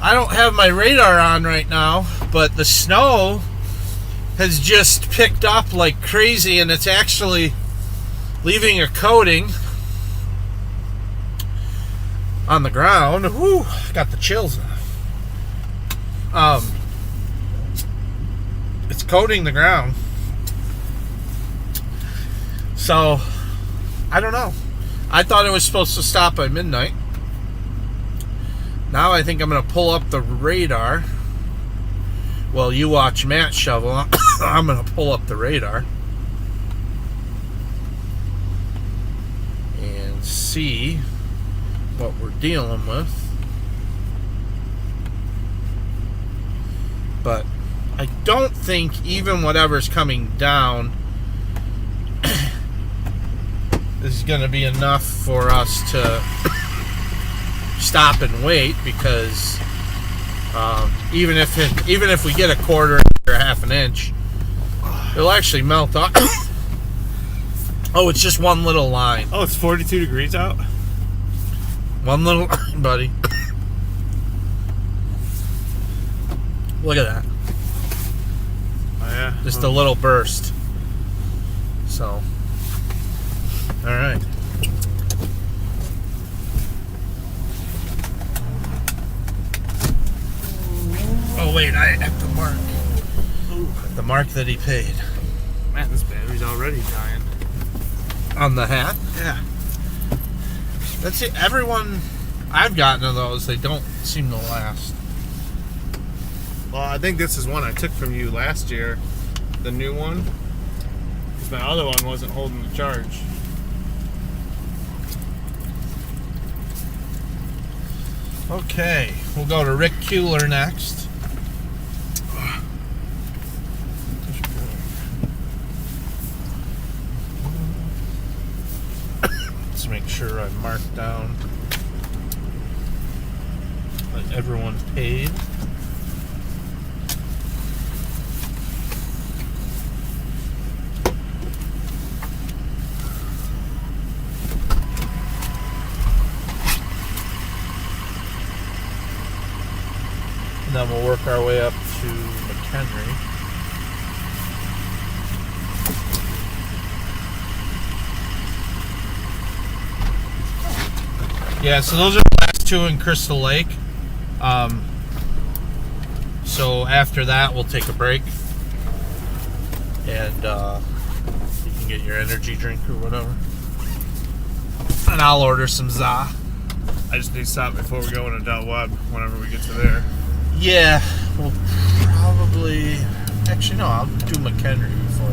I don't have my radar on right now, but the snow has just picked up like crazy, and it's actually leaving a coating on the ground. Whew, got the chills now. It's coating the ground. So, I don't know. I thought it was supposed to stop by midnight. Now I think I'm going to pull up the radar. Well, you watch Matt shovel. I'm going to pull up the radar and see what we're dealing with. But I don't think even whatever's coming down is going to be enough for us to stop and wait, because even if we get a quarter or half an inch, it'll actually melt off. Oh, it's just one little line. Oh, it's 42 degrees out? One little line, buddy. Look at that. Oh, yeah. Just a little burst. So, all right. Oh wait, I have to mark the mark that he paid Man, this battery's already dying. on the hat. Yeah. That's it. Everyone I've gotten of those, they don't seem to last. Well, I think this is one I took from you last year, the new one, because my other one wasn't holding the charge. Okay, we'll go to Rick Kuehler next. Let's make sure I mark down that everyone paid. And then we'll work our way up to McHenry. Yeah, so those are the last two in Crystal Lake. So after that, we'll take a break. And you can get your energy drink or whatever. And I'll order some za. I just need to stop before we go into Del Webb whenever we get to there. Yeah, we'll probably... Actually, no, I'll do McHenry before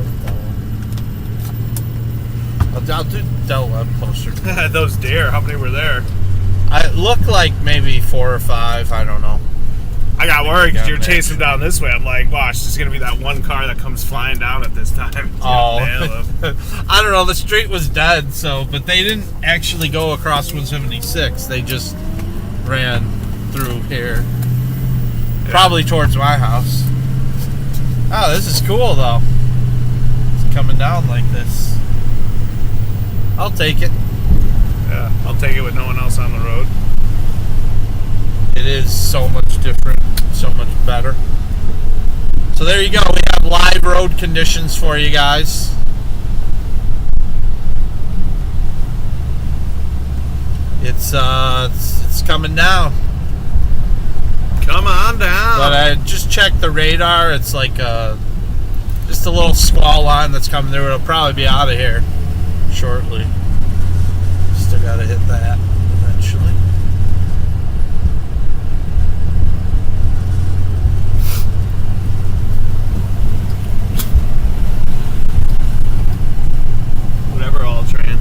I'll do Del Webb closer. Those deer, how many were there? It looked like maybe 4 or 5, I don't know. I got worried because Yeah, you're man. chasing down this way. I'm like, gosh, there's going to be that one car that comes flying down at this time. Oh, Nail him. I don't know, the street was dead, so, but they didn't actually go across 176. They just ran through here. Probably towards my house. Oh, this is cool though. It's coming down like this. I'll take it. Yeah, I'll take it with no one else on the road. It is so much different, so much better. So there you go. We have live road conditions for you guys. It's coming down. Come on down. But I just checked the radar. It's like just a little squall line that's coming through. It'll probably be out of here shortly. Still got to hit that eventually. Whatever, all train.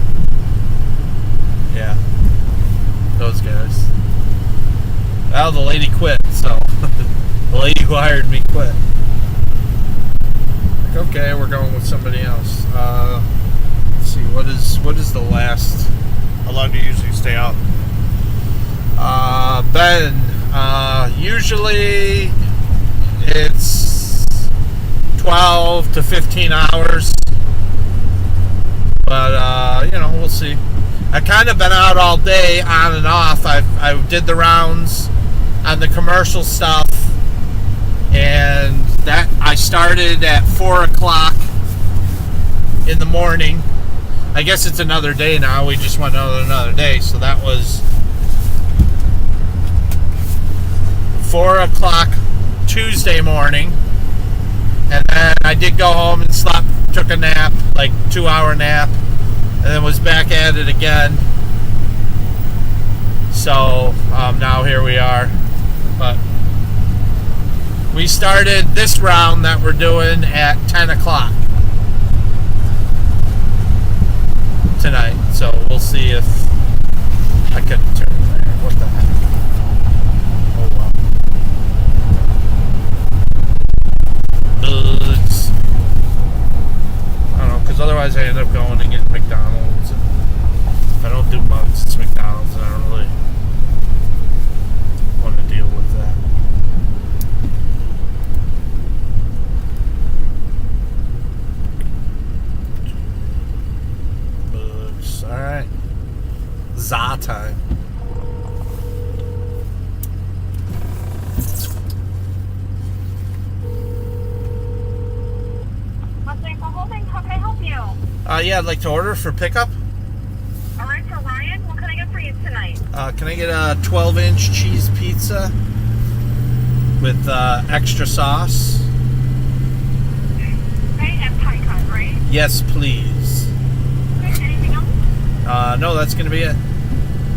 Yeah, those guys. Well, the lady quit, so the lady who hired me quit. Like, okay, we're going with somebody else. Let's see, what is the last? How long do you usually stay out? Ben, usually it's 12 to 15 hours, but we'll see. I've kind of been out all day, on and off. I did the rounds on the commercial stuff, and that I started at 4 o'clock in the morning. I guess it's another day now. We just went on another day, so that was 4 o'clock Tuesday morning, and then I did go home and slept, took a nap, like 2-hour nap, and then was back at it again. So now here we are. But we started this round that we're doing at 10 o'clock tonight. So we'll see if I can turn there. What the heck? Oh well. Bugs. I don't know, because otherwise I end up going and getting McDonald's. And if I don't do bugs, it's McDonald's, and I don't really want to deal with that. Bugs. Alright. Za time. Thanks for holding. How can I help you? Yeah, I'd like to order for pickup. All right, for Ryan, what can I get for you tonight? Can I get a 12-inch cheese pizza with extra sauce? Okay, and pie cut, right? Yes, please. Okay, anything else? No, that's going to be it.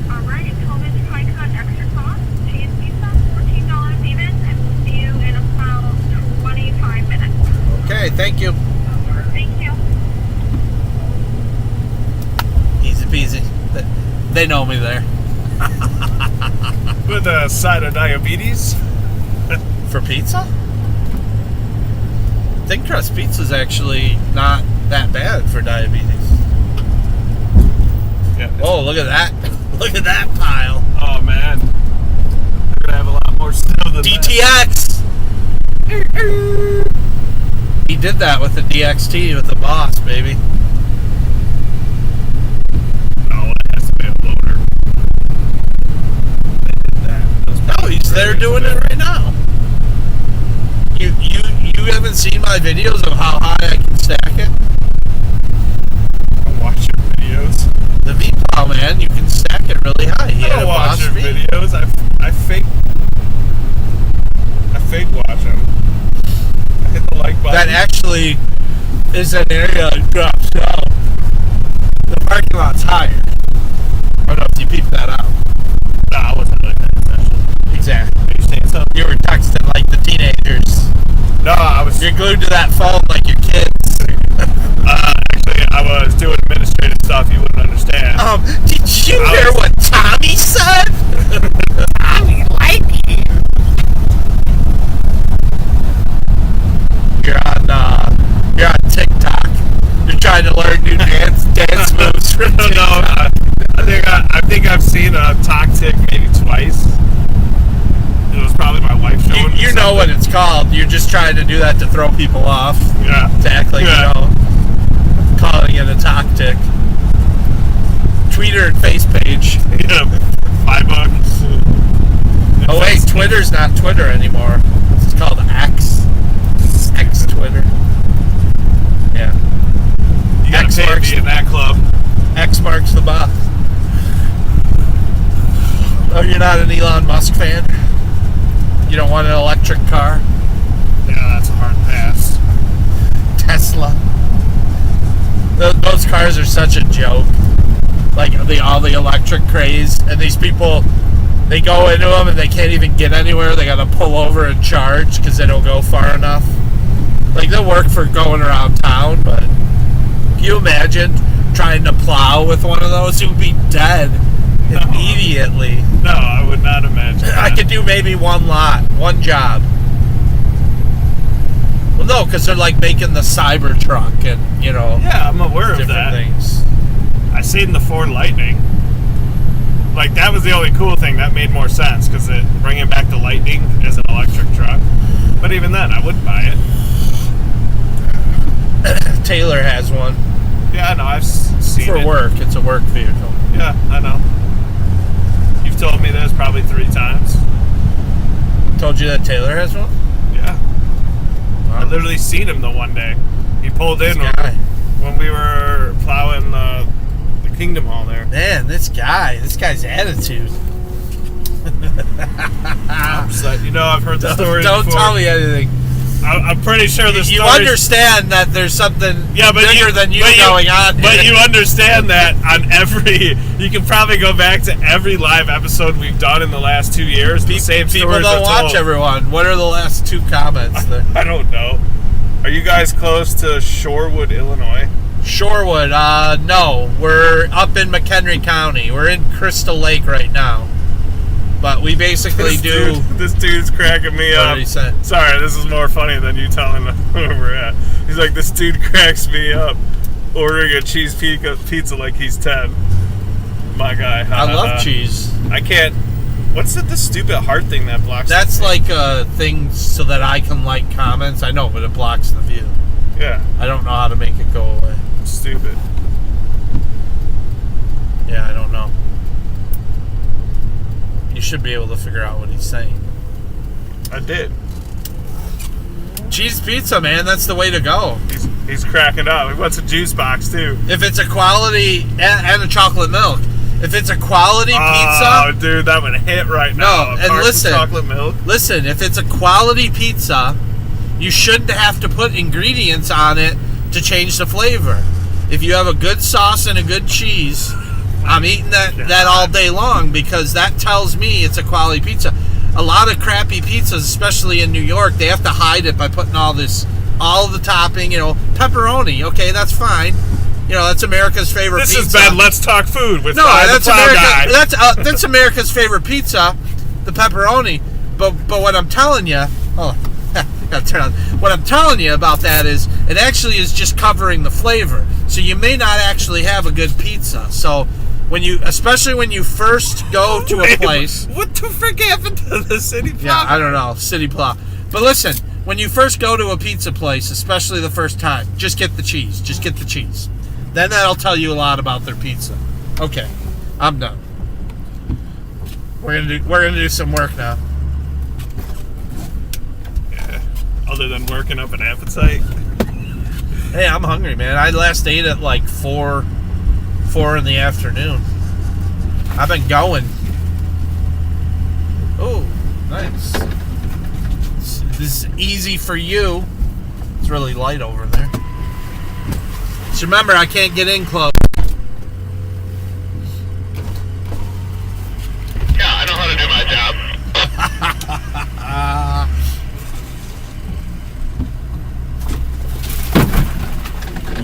All right, 12-inch pie cut, extra sauce, cheese pizza, $14 even, and we'll see you in about 25 minutes. Okay, thank you. Thank you. Easy peasy. They know me there. With a side of diabetes. For pizza? Thin crust pizza's actually not that bad for diabetes. Yeah. Oh, look at that. Look at that pile. Oh man. They're gonna have a lot more snow than DTX! He did that with the DXT with the boss, baby. that. Oh, it has to be a loader. They did that. No, he's there doing it right now. You haven't seen my videos of how high I can stack it? I'll watch your videos. The V-Plow, man, you can stack it really high. He I had a don't watch boss your V. videos. I fake watch them. I hit the like button. That actually is an area that drops down. The parking lot's higher. I don't know if you peeped that out. Nah, I wasn't really paying attention. Exactly. Are you saying something? You were texting like the teenagers. No, I was. You're glued to that phone like your kids. Actually, I was doing administrative stuff. You wouldn't understand. Did you hear what Tommy said? Tommy like you. You're on TikTok. You're trying to learn new dance moves from No, TikTok. I think I've seen a tactic maybe twice. It was probably my wife showing me. You know what something. it's called. You're just trying to do that to throw people off. Yeah. To act like Yeah. you know, calling it a tactic. Twitter and face page. Yeah. $5. Oh wait, Twitter's not Twitter anymore. It's called X. X Twitter. Yeah. You gotta X pay to marks be in that club. X marks the box. Oh, you're not an Elon Musk fan? You don't want an electric car? Yeah, that's a hard pass. Tesla. Those cars are such a joke. Like all the electric craze, and these people, they go into them and they can't even get anywhere. They gotta pull over and charge because they don't go far enough. Like they'll work for going around town, but can you imagine trying to plow with one of those? It would be dead immediately. No, I would not imagine. I could do maybe one lot, one job. Well, no, because they're like making the Cybertruck and, you know, Yeah, I'm aware of different that. things. I seen the Ford Lightning. Like that was the only cool thing that made more sense because bringing back the Lightning as an electric truck. But even then, I wouldn't buy it. Taylor has one. Yeah, I know. I've seen seen For it. work. It's a work vehicle. Yeah, I know. You've told me this probably 3 times. Told you that Taylor has one? Yeah. I Wow. literally seen him the one day. He pulled in This guy. when we were plowing the Kingdom Hall there. Man, this guy's attitude. I'm just like, I've heard the story Don't before. tell me anything. I'm pretty sure the You story. understand that there's something bigger than you but going on. But you understand that on you can probably go back to every live episode we've done in the last 2 years. The same People stories don't are watch told. everyone. What are the last 2 comments there? I don't know. Are you guys close to Shorewood, Illinois? Shorewood, no. We're up in McHenry County. We're in Crystal Lake right now. But we basically This dude's cracking me What up. did he say? Sorry, this is more funny than you telling where we're at. He's like, this dude cracks me up, ordering a cheese pizza like he's 10. My guy. I love cheese. I can't. What's the stupid heart thing that blocks? That's like a thing so that I can like comments. I know, but it blocks the view. Yeah, I don't know how to make it go away. stupid. Yeah, I don't know. You should be able to figure out what he's saying. I did. Cheese pizza, man, that's the way to go. He's cracking up. He wants a juice box too. If it's a quality and a chocolate milk. If it's a quality Oh, pizza, dude, that would hit right now. No, A and Carson's listen. chocolate milk. listen, if it's a quality pizza, you shouldn't have to put ingredients on it to change the flavor. If you have a good sauce and a good cheese, I'm eating that all day long because that tells me it's a quality pizza. A lot of crappy pizzas, especially in New York, they have to hide it by putting all of the topping, pepperoni. Okay, that's fine. That's America's favorite This pizza. is bad. Let's talk food with No, Fry the that's Plow Guy. That's America's favorite pizza, the pepperoni. But what I'm telling you, gotta turn on. What I'm telling you about that is it actually is just covering the flavor. So you may not actually have a good pizza. So especially when you first go to a place. What the frick happened to the City Plow? Yeah, I don't know, City Plow. But listen, when you first go to a pizza place, especially the first time, just get the cheese. Just get the cheese. Then that'll tell you a lot about their pizza. Okay, I'm done. We're gonna do some work now. Yeah. Other than working up an appetite. Hey, I'm hungry, man. I last ate at like 4 in the afternoon. I've been going. Oh, nice. This is easy for you. It's really light over there. Just remember, I can't get in close. Yeah, I know how to do my job.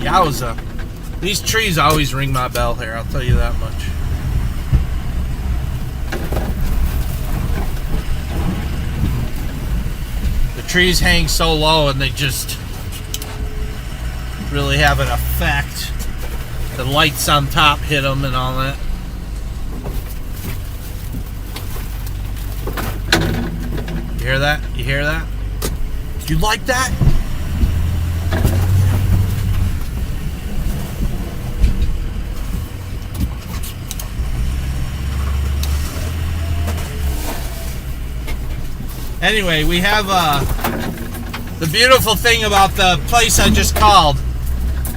Yowza. These trees always ring my bell here, I'll tell you that much. The trees hang so low and they just really have an effect. The lights on top hit them and all that. You hear that? You hear that? You like that? Anyway, we have the beautiful thing about the place I just called.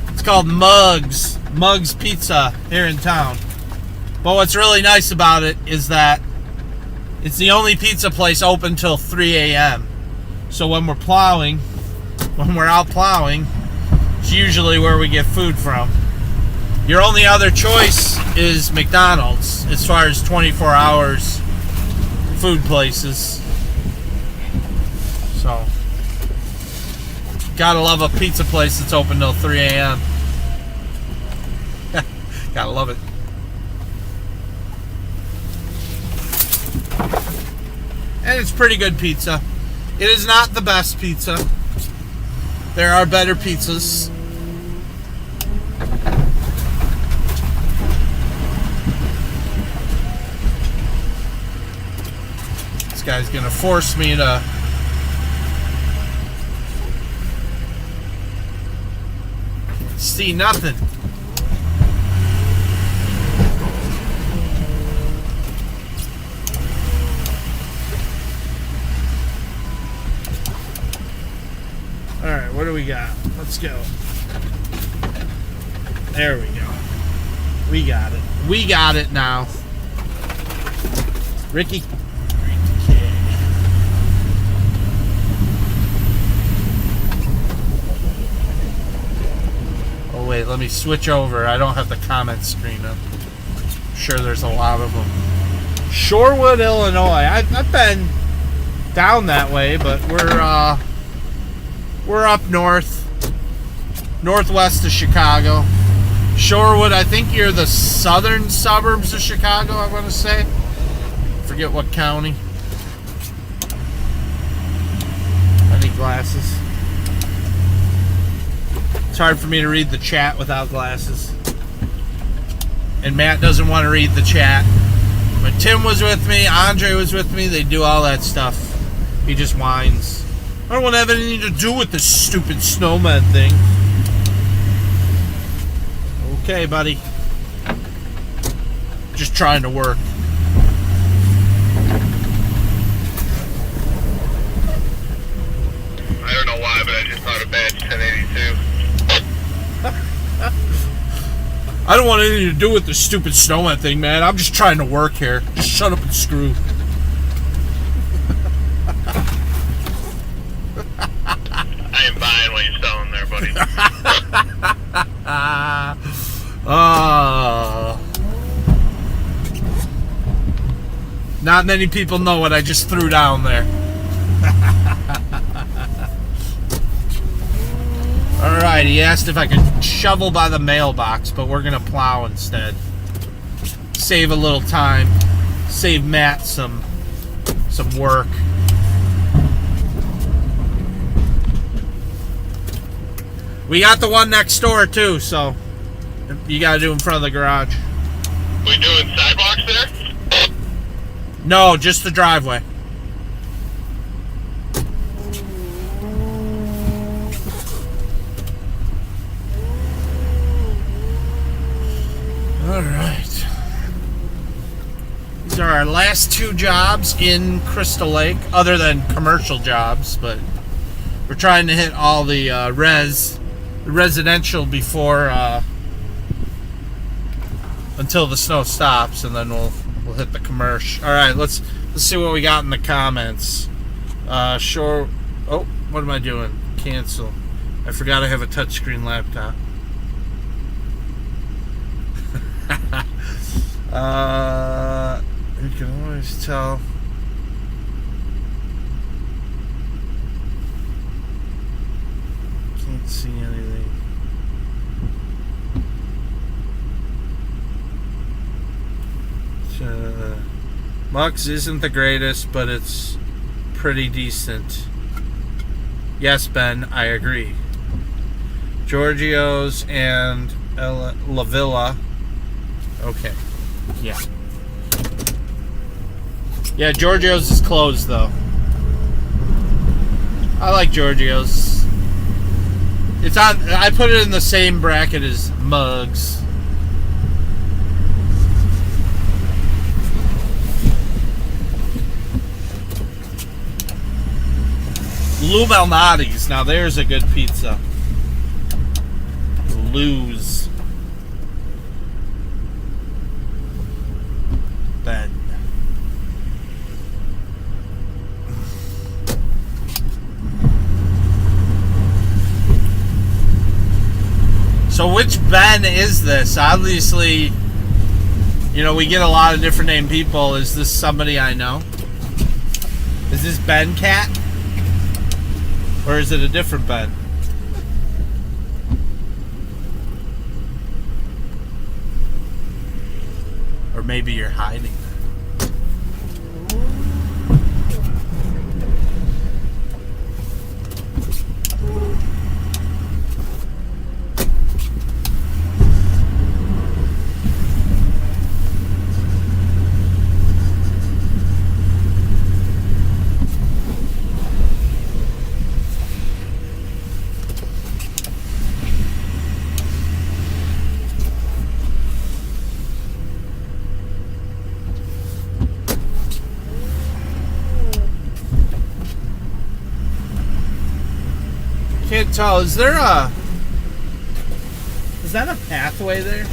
It's called Muggs Pizza here in town. But what's really nice about it is that it's the only pizza place open till 3 a.m. So when we're out plowing, it's usually where we get food from. Your only other choice is McDonald's as far as 24 hours food places. So, gotta love a pizza place that's open till 3 a.m. Gotta love it. And it's pretty good pizza. It is not the best pizza. There are better pizzas. This guy's gonna force me to see nothing. What do we got? Let's go. There we go. We got it. We got it now. Ricky. Oh wait, let me switch over. I don't have the comment screen up. I'm sure there's a lot of them. Shorewood, Illinois. I've been down that way, but we're up northwest of Chicago. Shorewood, I think you're the southern suburbs of Chicago, I want to say. Forget what county. I need glasses. It's hard for me to read the chat without glasses. And Matt doesn't want to read the chat. But Tim was with me, Andre was with me, they do all that stuff. He just whines. I don't want to have anything to do with this stupid snowman thing. Okay, buddy. Just trying to work. I don't know why, but I just thought of badge 1082. I don't want anything to do with this stupid snowman thing, man. I'm just trying to work here. Just shut up and screw. I ain't buying what you're selling there, buddy. Not many people know what I just threw down there. Alright, he asked if I could shovel by the mailbox, but we're gonna plow instead. Save a little time. Save Matt some work. We got the one next door too, so you gotta do in front of the garage. We doing sidewalks there? No, just the driveway. Alright. These are our last two jobs in Crystal Lake, other than commercial jobs, but we're trying to hit all the residential before until the snow stops, and then we'll hit the commercial. Alright, let's see what we got in the comments. Sure. Oh, what am I doing? Cancel. I forgot I have a touchscreen laptop. You can always tell. Can't see anything. Mux isn't the greatest, but it's pretty decent. Yes, Ben, I agree. Giorgio's and La Villa. Okay. Yeah. Yeah, Giorgio's is closed though. I like Giorgio's. It's on. I put it in the same bracket as Mugs. Lou Malnati's. Now there's a good pizza. Lou's. Ben. So which Ben is this? Obviously, you know, we get a lot of different named people. Is this somebody I know? Is this Ben Cat? Or is it a different Ben? Or maybe you're hiding. Can't tell. Is that a pathway there?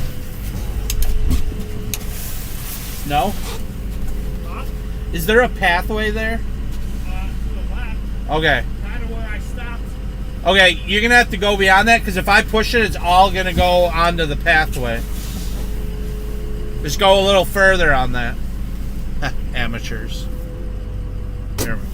No? Huh? Is there a pathway there? To the left, Okay. kind of where I stopped. Okay, you're gonna have to go beyond that because if I push it, it's all gonna go onto the pathway. Just go a little further on that. Amateurs. There we go.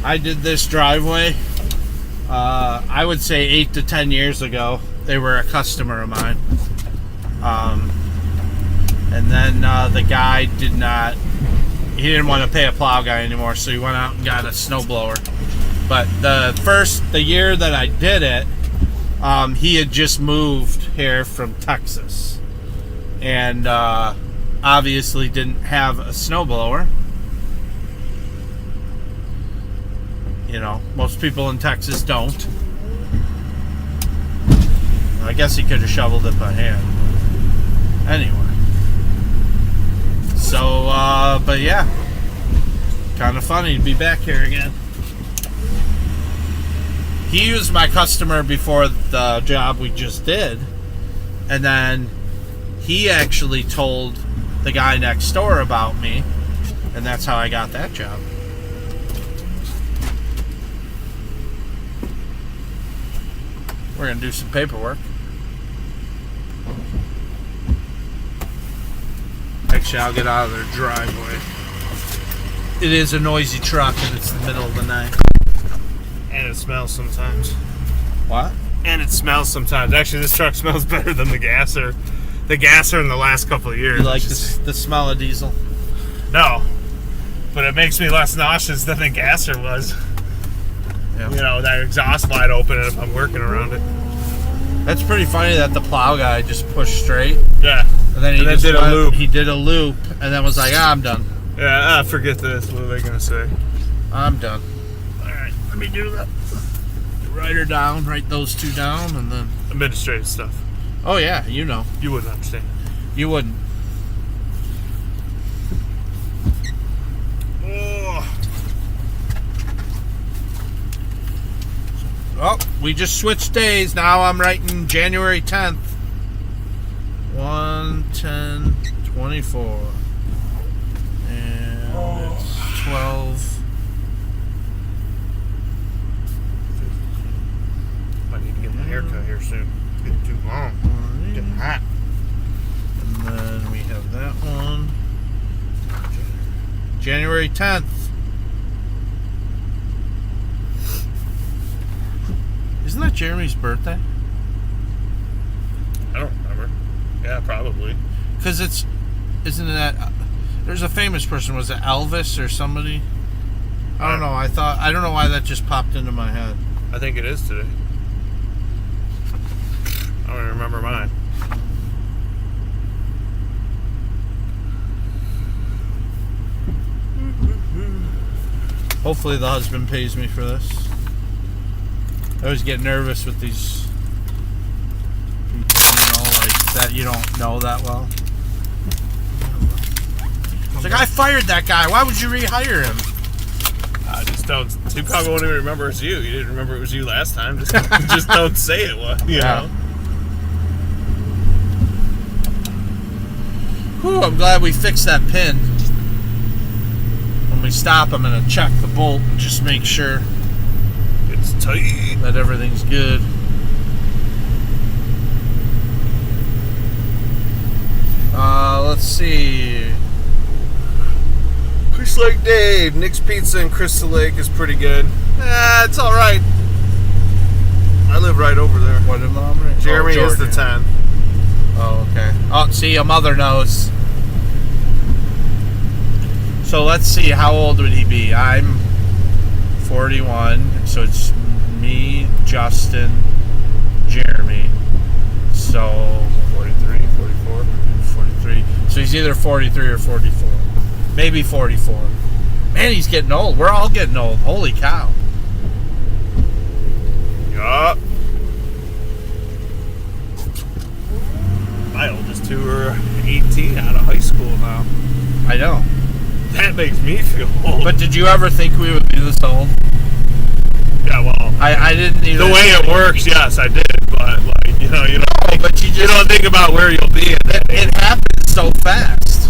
I did this driveway, I would say 8 to 10 years ago. They were a customer of mine. And then the guy he didn't want to pay a plow guy anymore, so he went out and got a snowblower. But the year that I did it, he had just moved here from Texas. And obviously didn't have a snowblower. You know, most people in Texas don't. I guess he could have shoveled it by hand. Anyway. So, but yeah. Kind of funny to be back here again. He was my customer before the job we just did. And then he actually told the guy next door about me. And that's how I got that job. We're going to do some paperwork. Actually, I'll get out of their driveway. It is a noisy truck and it's the middle of the night. And it smells sometimes. What? And it smells sometimes. Actually, this truck smells better than the gasser. The gasser in the last couple of years. You like the smell of diesel? No. But it makes me less nauseous than the gasser was. Yeah. You know, that exhaust wide open if I'm working around it. That's pretty funny that the plow guy just pushed straight. Yeah. And then he And then just did a went- loop. He did a loop and then was like, I'm done. Yeah, forget this. What are they going to say? I'm done. Alright, let me do that. Write her down, write those two down, and then... Administrative stuff. Oh yeah, you know. You wouldn't understand. You wouldn't. Oh, we just switched days. Now I'm writing January 10th. 1/10/24. And it's 12. I need to get my haircut here soon. It's getting too long. It's getting hot. And then we have that one. January 10th. Isn't that Jeremy's birthday? I don't remember. Yeah, probably. Because isn't that, there's a famous person, was it Elvis or somebody? I don't know, I don't know why that just popped into my head. I think it is today. I don't even remember mine. Hopefully the husband pays me for this. I always get nervous with these people, like that you don't know that well. It's like, I fired that guy. Why would you rehire him? I just don't. He probably won't even remember it's you. You didn't remember it was you last time. Just don't say it was. You know. Whew, I'm glad we fixed that pin. When we stop, I'm going to check the bolt and just make sure It's tight. that everything's good. Let's see. Chris Lake Dave, Nick's Pizza in Crystal Lake is pretty good. It's all right. I live right over there. What am I? Jeremy is the 10. Oh, okay. Oh, see, a mother knows. So let's see, how old would he be? I'm 41. So it's me, Justin, Jeremy. So 43, 44. 43. So he's either 43 or 44. Maybe 44. Man, he's getting old. We're all getting old. Holy cow. Yup. My oldest two are 18 out of high school now. I know. That makes me feel old. But did you ever think we would be this old? Yeah, well, I didn't either. the way it works, yes, I did. But like, you don't No, but you just think about where you'll be. it happens so fast.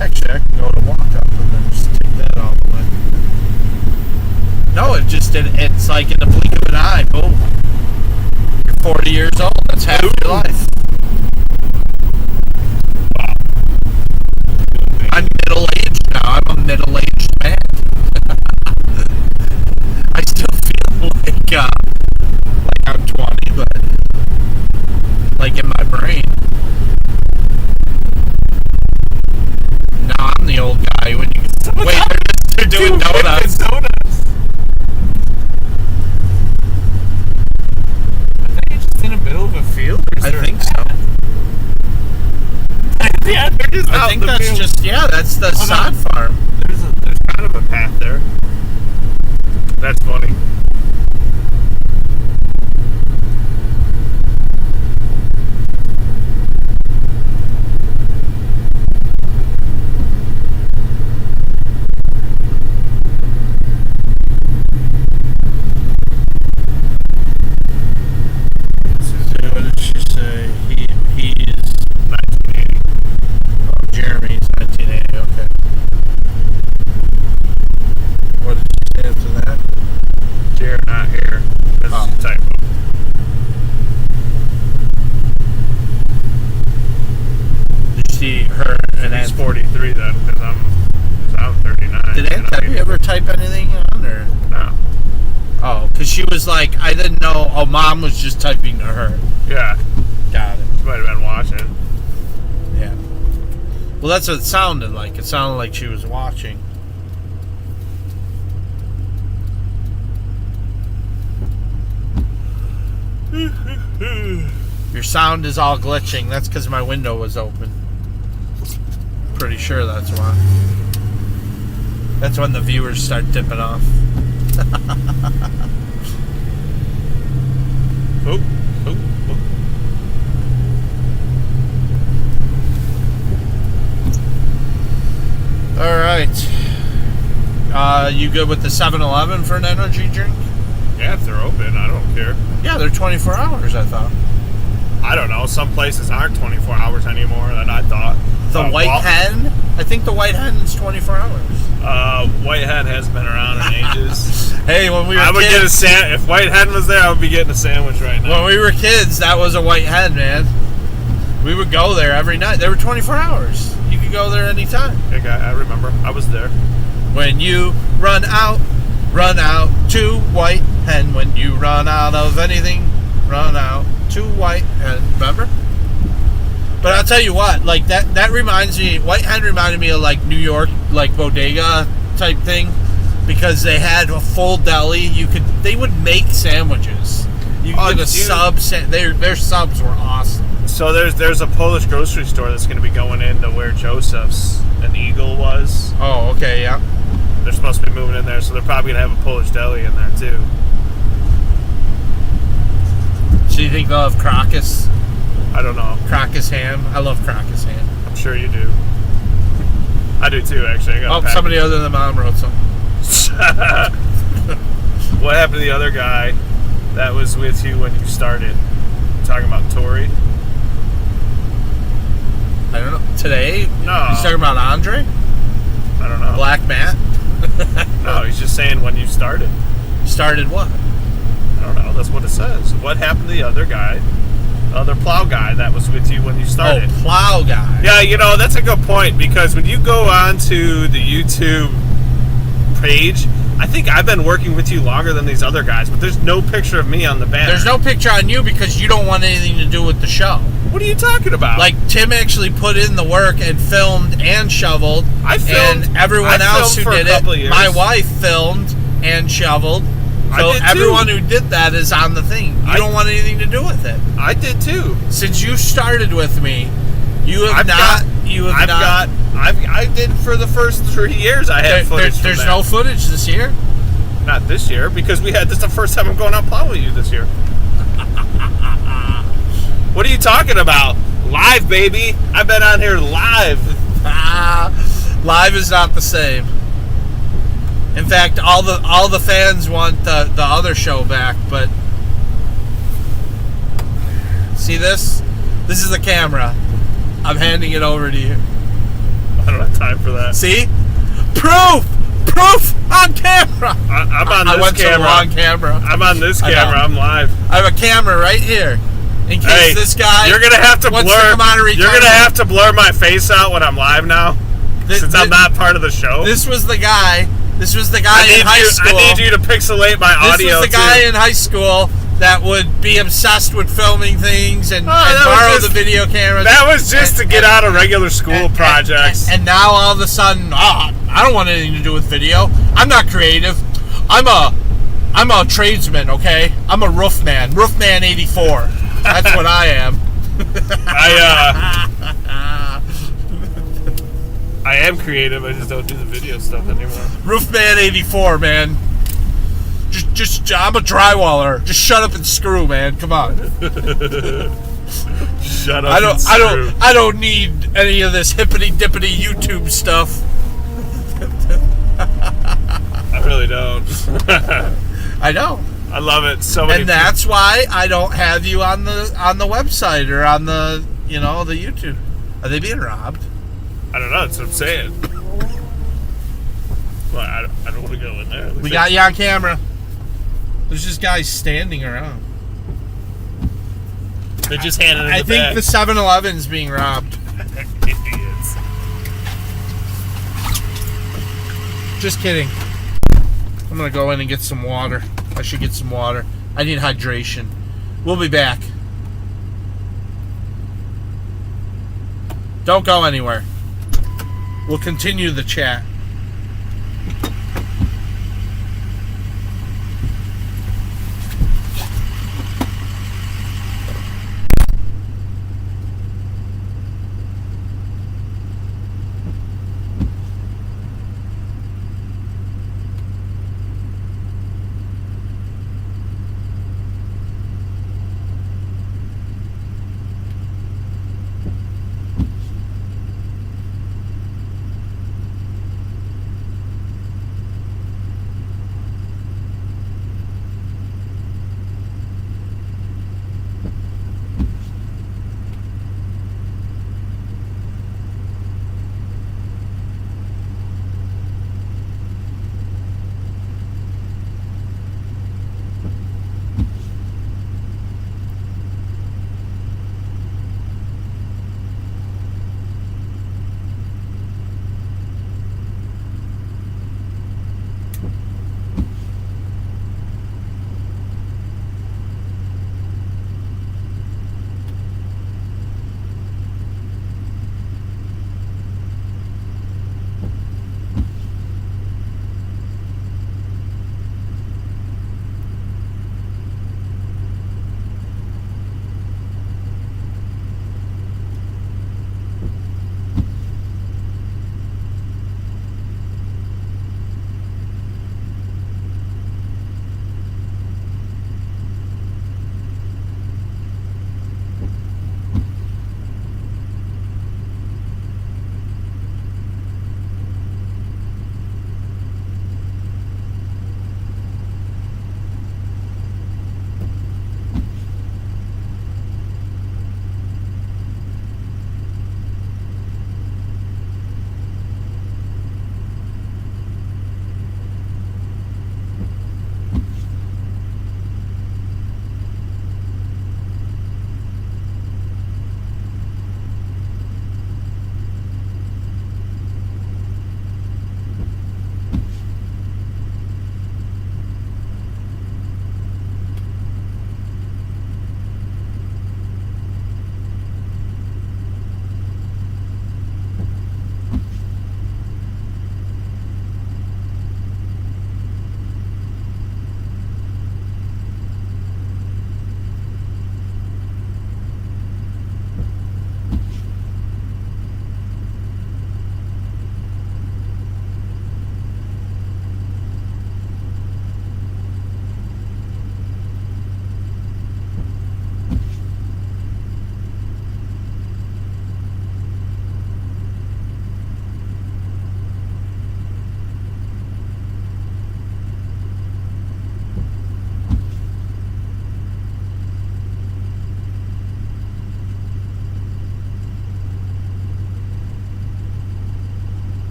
Actually, I can go to walk up and then just take that all the way. No, it's like in the blink of an eye. Boom. You're 40 years old. That's half your life. Wow. I'm middle-aged now. I'm a middle-aged man. I still feel like I'm 20, but like in my brain. Now I'm the old guy when you wait. They're doing donuts. I think you're just in the middle of a field. I think so. Yeah, they're just I out think in the that's field. just that's the sod farm. There's kind of a path there. That's funny. So what did she say? He's 1980. Jeremy's 1980. Okay. What did she say after that? Jared, not here. That's Oh. a typo. Did you see her and He's Aunt? 43 then, because I'm 39. Did Aunt Debbie ever type anything on or? No. Oh, because she was like, I didn't know. Oh, Mom was just typing to her. Yeah, Got it. she might have been watching. Yeah. Well, that's what it sounded like. It sounded like she was watching. Your sound is all glitching. That's because my window was open. Pretty sure that's why. That's when the viewers start dipping off. Oh, oh, oh. All right. You good with the 7-Eleven for an energy drink? Yeah, if they're open, I don't care. Yeah, they're 24 hours, I thought. I don't know. Some places aren't 24 hours anymore than I thought. The White Hen? I think the White Hen is 24 hours. White Hen has been around in ages. Hey, when we were I would get a kids, if White Hen was there, I would be getting a sandwich right now. when we were kids, that was a White Hen, man. We would go there every night. They were 24 hours. You could go there anytime. I remember. I was there. When you run out to White Hen. When you run out of anything, run out to White Hen. Remember? But I'll tell you what, like that reminds me, White Hen reminded me of like New York, like bodega type thing, because they had a full deli. They would make sandwiches. You could get a sub. Their subs were awesome. So there's a Polish grocery store that's going to be going into where Joseph's and Eagle was. Oh, okay, yeah. They're supposed to be moving in there, so they're probably going to have a Polish deli in there too. So you think they'll have Crocus? I don't know. Crocus ham? I love Crocus ham. I'm sure you do. I do too, actually. I got a Oh, package. somebody other than Mom wrote something. What happened to the other guy that was with you when you started? Talking about Tori? I don't know. Today? No. He's talking about Andre? I don't know. Black Matt? No, he's just saying when you started. Started what? I don't know. That's what it says. What happened to the other guy? The other plow guy that was with you when you started? Oh, plow guy. Yeah, that's a good point, because when you go on to the YouTube page, I think I've been working with you longer than these other guys, but there's no picture of me on the banner. There's no picture on you because you don't want anything to do with the show. What are you talking about? Like, Tim actually put in the work and filmed and shoveled. I filmed. And everyone I else who filmed for a did couple it, years. my wife filmed and shoveled. I So did too. everyone who did that is on the thing. You don't want anything to do with it. I did too. Since you started with me, you have I've not. I did for the first 3 years. I had footage. There's from no that. footage this year. Not this year because we had this the first time I'm going out plowing with you this year. What are you talking about? Live, baby. I've been on here live. Live is not the same. In fact, all the fans want the other show back, but see this? This is the camera. I'm handing it over to you. I don't have time for that. See? Proof on camera. I'm on I this went to the camera. wrong camera. I'm on this I know. camera. I'm live. I have a camera right here. In case Hey, this guy you're gonna have to wants blur. to come out of You're retirement. gonna have to blur my face out when I'm live now, since I'm not part of the show. This was the guy in high school. I need you to pixelate my audio. This was the guy in high school that would be obsessed with filming things and borrow the video cameras. That was just to get out of regular school projects. And now all of a sudden, I don't want anything to do with video. I'm not creative. I'm a tradesman, okay? I'm a roofman. Roofman 84. That's what I am. I am creative. I just don't do the video stuff anymore. Roofman 84, man. Just I'm a drywaller. Just shut up and screw, man. Come on. Shut up. I don't need any of this hippity dippity YouTube stuff. I really don't. I know. I love it so many. And that's why I don't have you on the website or on the the YouTube. Are they being robbed? I don't know. That's what I'm saying. Well, I don't want to go in there. We got you on camera. There's just guys standing around. They're just handing it I think the 7-Eleven's being robbed. Idiots. Just kidding. I'm gonna go in and get some water. I should get some water. I need hydration. We'll be back. Don't go anywhere. We'll continue the chat.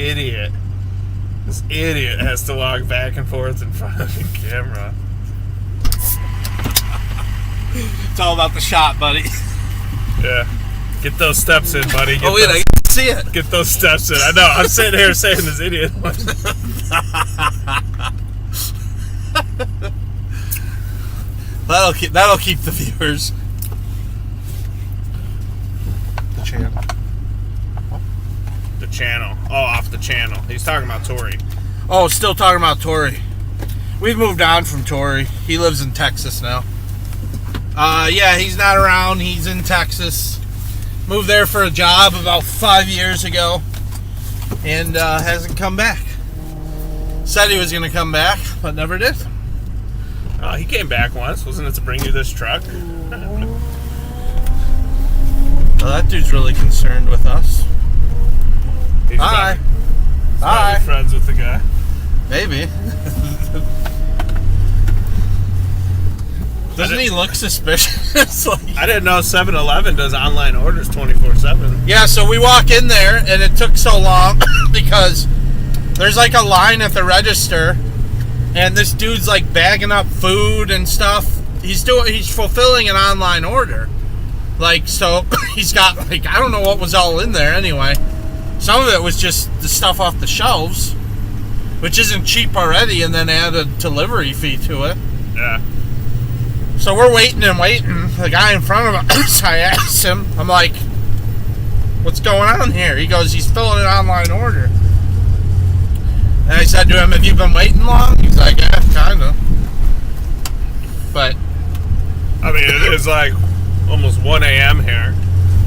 idiot. This idiot has to walk back and forth in front of the camera. It's all about the shot, buddy. Yeah. Get those steps in, buddy. Oh, wait, I can see it. Get those steps in. I know. I'm sitting here saying this idiot. That'll keep the viewers. The channel. The channel. Oh, off the channel. He's talking about Tori. Oh, still talking about Tori. We've moved on from Tori. He lives in Texas now. Yeah, he's not around. He's in Texas. Moved there for a job about 5 years ago. And hasn't come back. Said he was going to come back, but never did. He came back once. Wasn't it to bring you this truck? Well, that dude's really concerned with us. He's Hi. probably Hi. friends with the guy. Maybe. Doesn't he look suspicious? I didn't know 7-Eleven does online orders 24/7. Yeah, so we walk in there, and it took so long because there's like a line at the register, and this dude's like bagging up food and stuff. He's fulfilling an online order. Like, so he's got like, I don't know what was all in there anyway. Some of it was just the stuff off the shelves, which isn't cheap already, and then add a delivery fee to it. Yeah. So we're waiting and waiting. The guy in front of us, I asked him, I'm like, what's going on here? He goes, he's filling an online order. And I said to him, have you been waiting long? He's like, yeah, kind of. But I mean, it is like almost 1 a.m. here.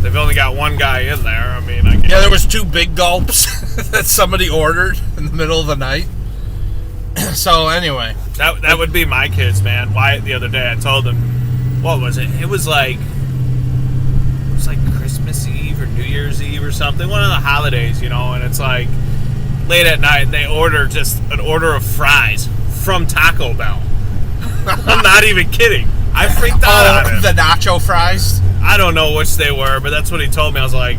They've only got one guy in there. I mean, I guess. yeah, there was 2 big gulps that somebody ordered in the middle of the night. So anyway. That would be my kids, man. Wyatt the other day, I told him, what was it? It was like Christmas Eve or New Year's Eve or something. One of the holidays, you know, and it's like late at night, and they order just an order of fries from Taco Bell. I'm not even kidding. I freaked out on him. The nacho fries? I don't know which they were, but that's what he told me. I was like,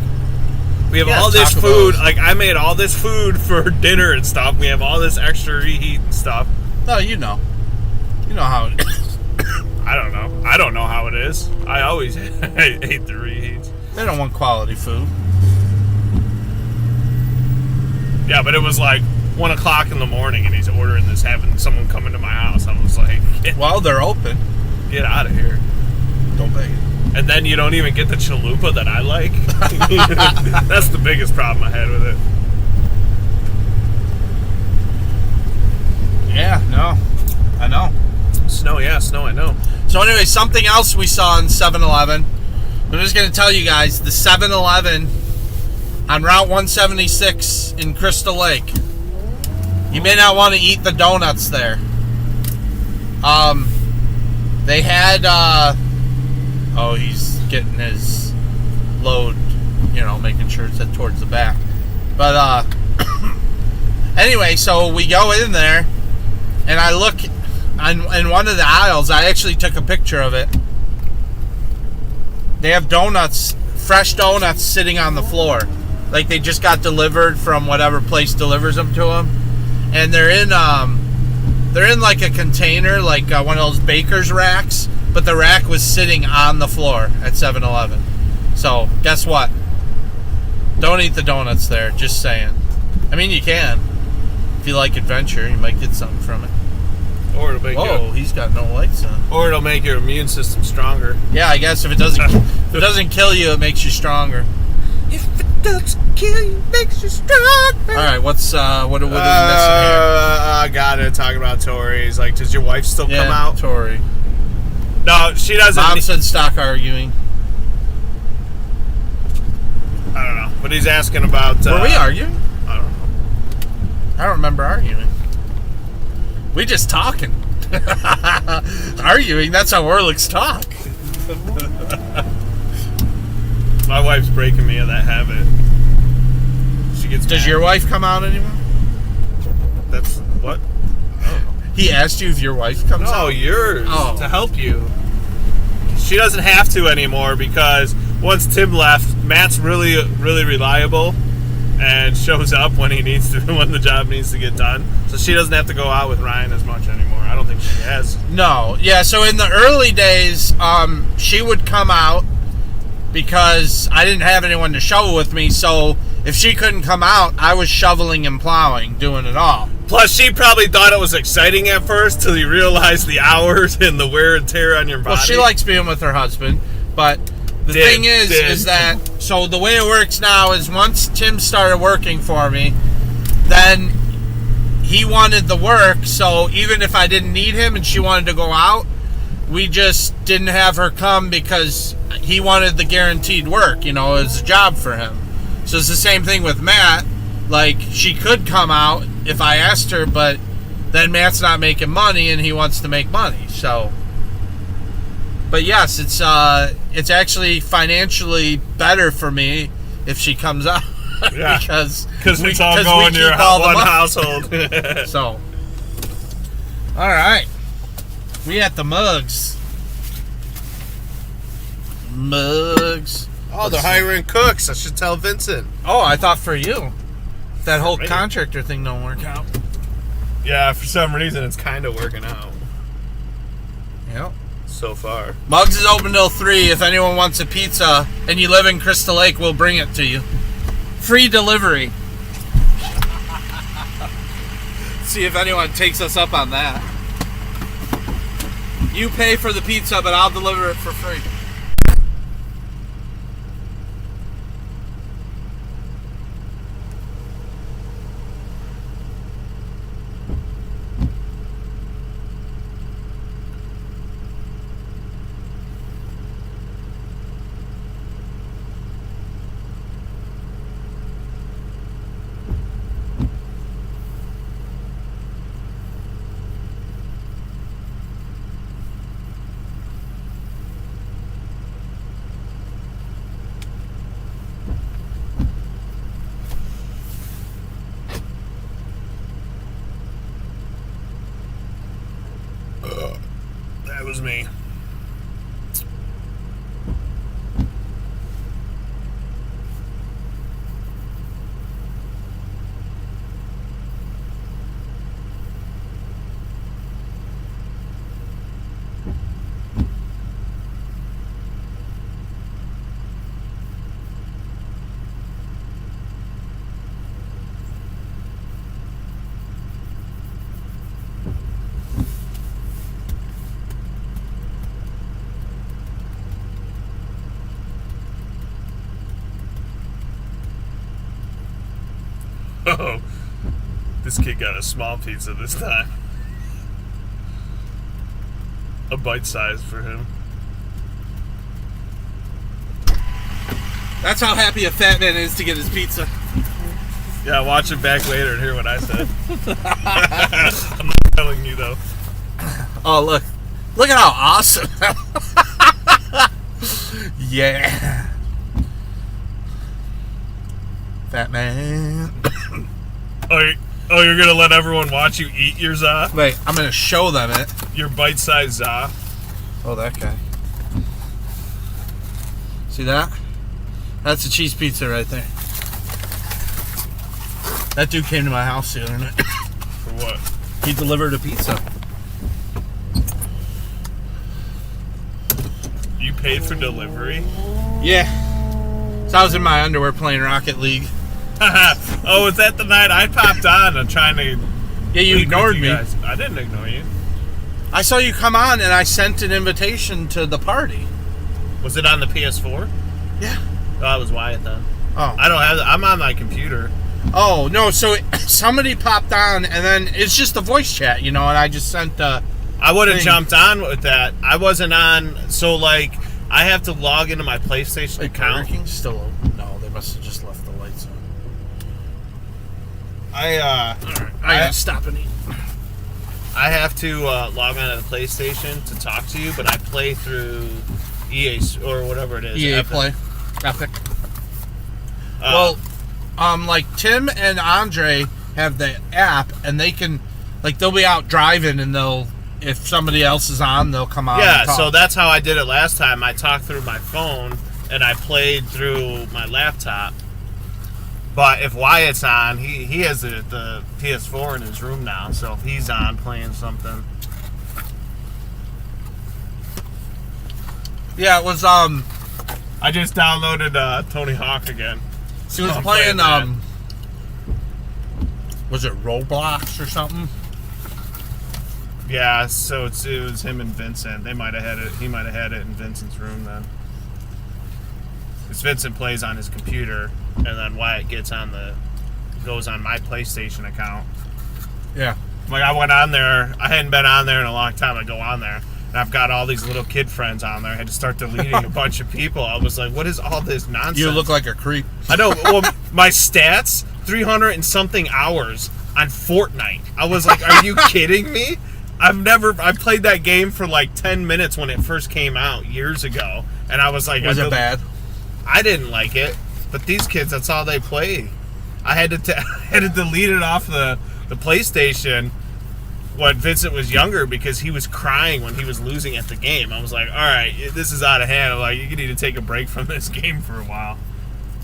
we have all this Taco food. Bells. Like, I made all this food for dinner and stuff. We have all this extra reheat and stuff. No, you know. You know how it is. I don't know. I don't know how it is. I always hate the reheats. They don't want quality food. Yeah, but it was like 1 o'clock in the morning, and he's ordering this, having someone come into my house. I was like, Well, they're open. get out of here. Don't beg it. And then you don't even get the chalupa that I like. That's the biggest problem I had with it. Yeah, no. I know. Snow, I know. So anyway, something else we saw in 7-Eleven. I'm just going to tell you guys, the 7-Eleven on Route 176 in Crystal Lake. You may not want to eat the donuts there. They had, oh, he's getting his load, you know, making sure it's towards the back. But, anyway, so we go in there, and I look in one of the aisles. I actually took a picture of it. They have donuts, fresh donuts sitting on the floor. Like they just got delivered from whatever place delivers them to them. And they're in like a container, like one of those baker's racks. But the rack was sitting on the floor at 7-Eleven. So, guess what? Don't eat the donuts there, just saying. I mean, you can. If you like adventure, you might get something from it. Or it'll make He's got no lights on. or it'll make your immune system stronger. Yeah, I guess if it doesn't kill you, it makes you stronger. If it doesn't kill you, it makes you stronger. All right, what are we missing here? I got it. Talking about Tori. He's like, does your wife still come out? Tori. No, she doesn't. Mom said stop arguing. I don't know, but he's asking about. Were we arguing? I don't know. I don't remember arguing. We just talking. Arguing, that's how Orlick's talk. My wife's breaking me of that habit. She gets. Does mad. your wife come out anymore? That's what? He asked you if your wife comes out? No, yours. Oh. To help you. She doesn't have to anymore because once Tim left, Matt's really, really reliable. and shows up when he needs to, when the job needs to get done. So she doesn't have to go out with Ryan as much anymore. I don't think she has. No. Yeah, so in the early days, she would come out because I didn't have anyone to shovel with me, so if she couldn't come out, I was shoveling and plowing, doing it all. Plus, she probably thought it was exciting at first till you realized the hours and the wear and tear on your body. Well, she likes being with her husband, but the thing is that, so the way it works now is once Tim started working for me, then he wanted the work, so even if I didn't need him and she wanted to go out, we just didn't have her come because he wanted the guaranteed work, it was a job for him. So it's the same thing with Matt. Like, she could come out if I asked her, but then Matt's not making money and he wants to make money, so. But yes, it's actually financially better for me if she comes out. Yeah, because it's all going to your one household. So, all right, we at the mugs. Oh, they're hiring cooks. I should tell Vincent. Oh, I thought for you. That whole contractor thing don't work out. Yeah, for some reason it's kind of working out. Yep. So far. Mugs is open till 3. If anyone wants a pizza and you live in Crystal Lake, we'll bring it to you. Free delivery. See if anyone takes us up on that. You pay for the pizza, but I'll deliver it for free. That was me. Oh, this kid got a small pizza this time. A bite size for him. That's how happy a fat man is to get his pizza. Yeah, watch it back later and hear what I said. I'm not telling you though. Oh, look. Look at how awesome. Yeah. Fat man. Oh, you're gonna let everyone watch you eat your za? Wait, I'm gonna show them it. Your bite-sized za? Oh, that guy. See that? That's a cheese pizza right there. That dude came to my house the other night. For what? He delivered a pizza. You paid for delivery? Yeah. So I was in my underwear playing Rocket League. Oh, was that the night I popped on? I'm trying to. Yeah, you ignored me. Guys. I didn't ignore you. I saw you come on, and I sent an invitation to the party. Was it on the PS4? Yeah. Oh, that was Wyatt then. Oh. I don't have. I'm on my computer. Oh no! So somebody popped on, and then it's just a voice chat, and I just sent. I would have jumped on with that. I wasn't on. So like, I have to log into my PlayStation account. Burger King's still open? No, they must have just left the lights on. I gotta stop and eat. I have to log on to the PlayStation to talk to you, but I play through EA or whatever it is. EA Epic. Play. Epic. Like Tim and Andre have the app, and they can, like, they'll be out driving, and if somebody else is on, they'll come out. Yeah, and talk. so that's how I did it last time. I talked through my phone, and I played through my laptop. But if Wyatt's on, he has the PS4 in his room now. So if he's on playing something, Yeah, it was I just downloaded Tony Hawk again. he was I'm playing that. was it Roblox or something? Yeah, so it was him and Vincent. They might have had it. He might have had it in Vincent's room then. Because Vincent plays on his computer, and then Wyatt goes on my PlayStation account. Yeah. Like I went on there. I hadn't been on there in a long time. I go on there, and I've got all these little kid friends on there. I had to start deleting a bunch of people. I was like, what is all this nonsense? You look like a creep. I know. Well, my stats, 300 and something hours on Fortnite. I was like, are you kidding me? I played that game for like 10 minutes when it first came out years ago, and I was like, Was it bad? I didn't like it, but these kids, that's all they play. I had to delete it off the PlayStation when Vincent was younger because he was crying when he was losing at the game. I was like, all right, this is out of hand. I'm like, you need to take a break from this game for a while.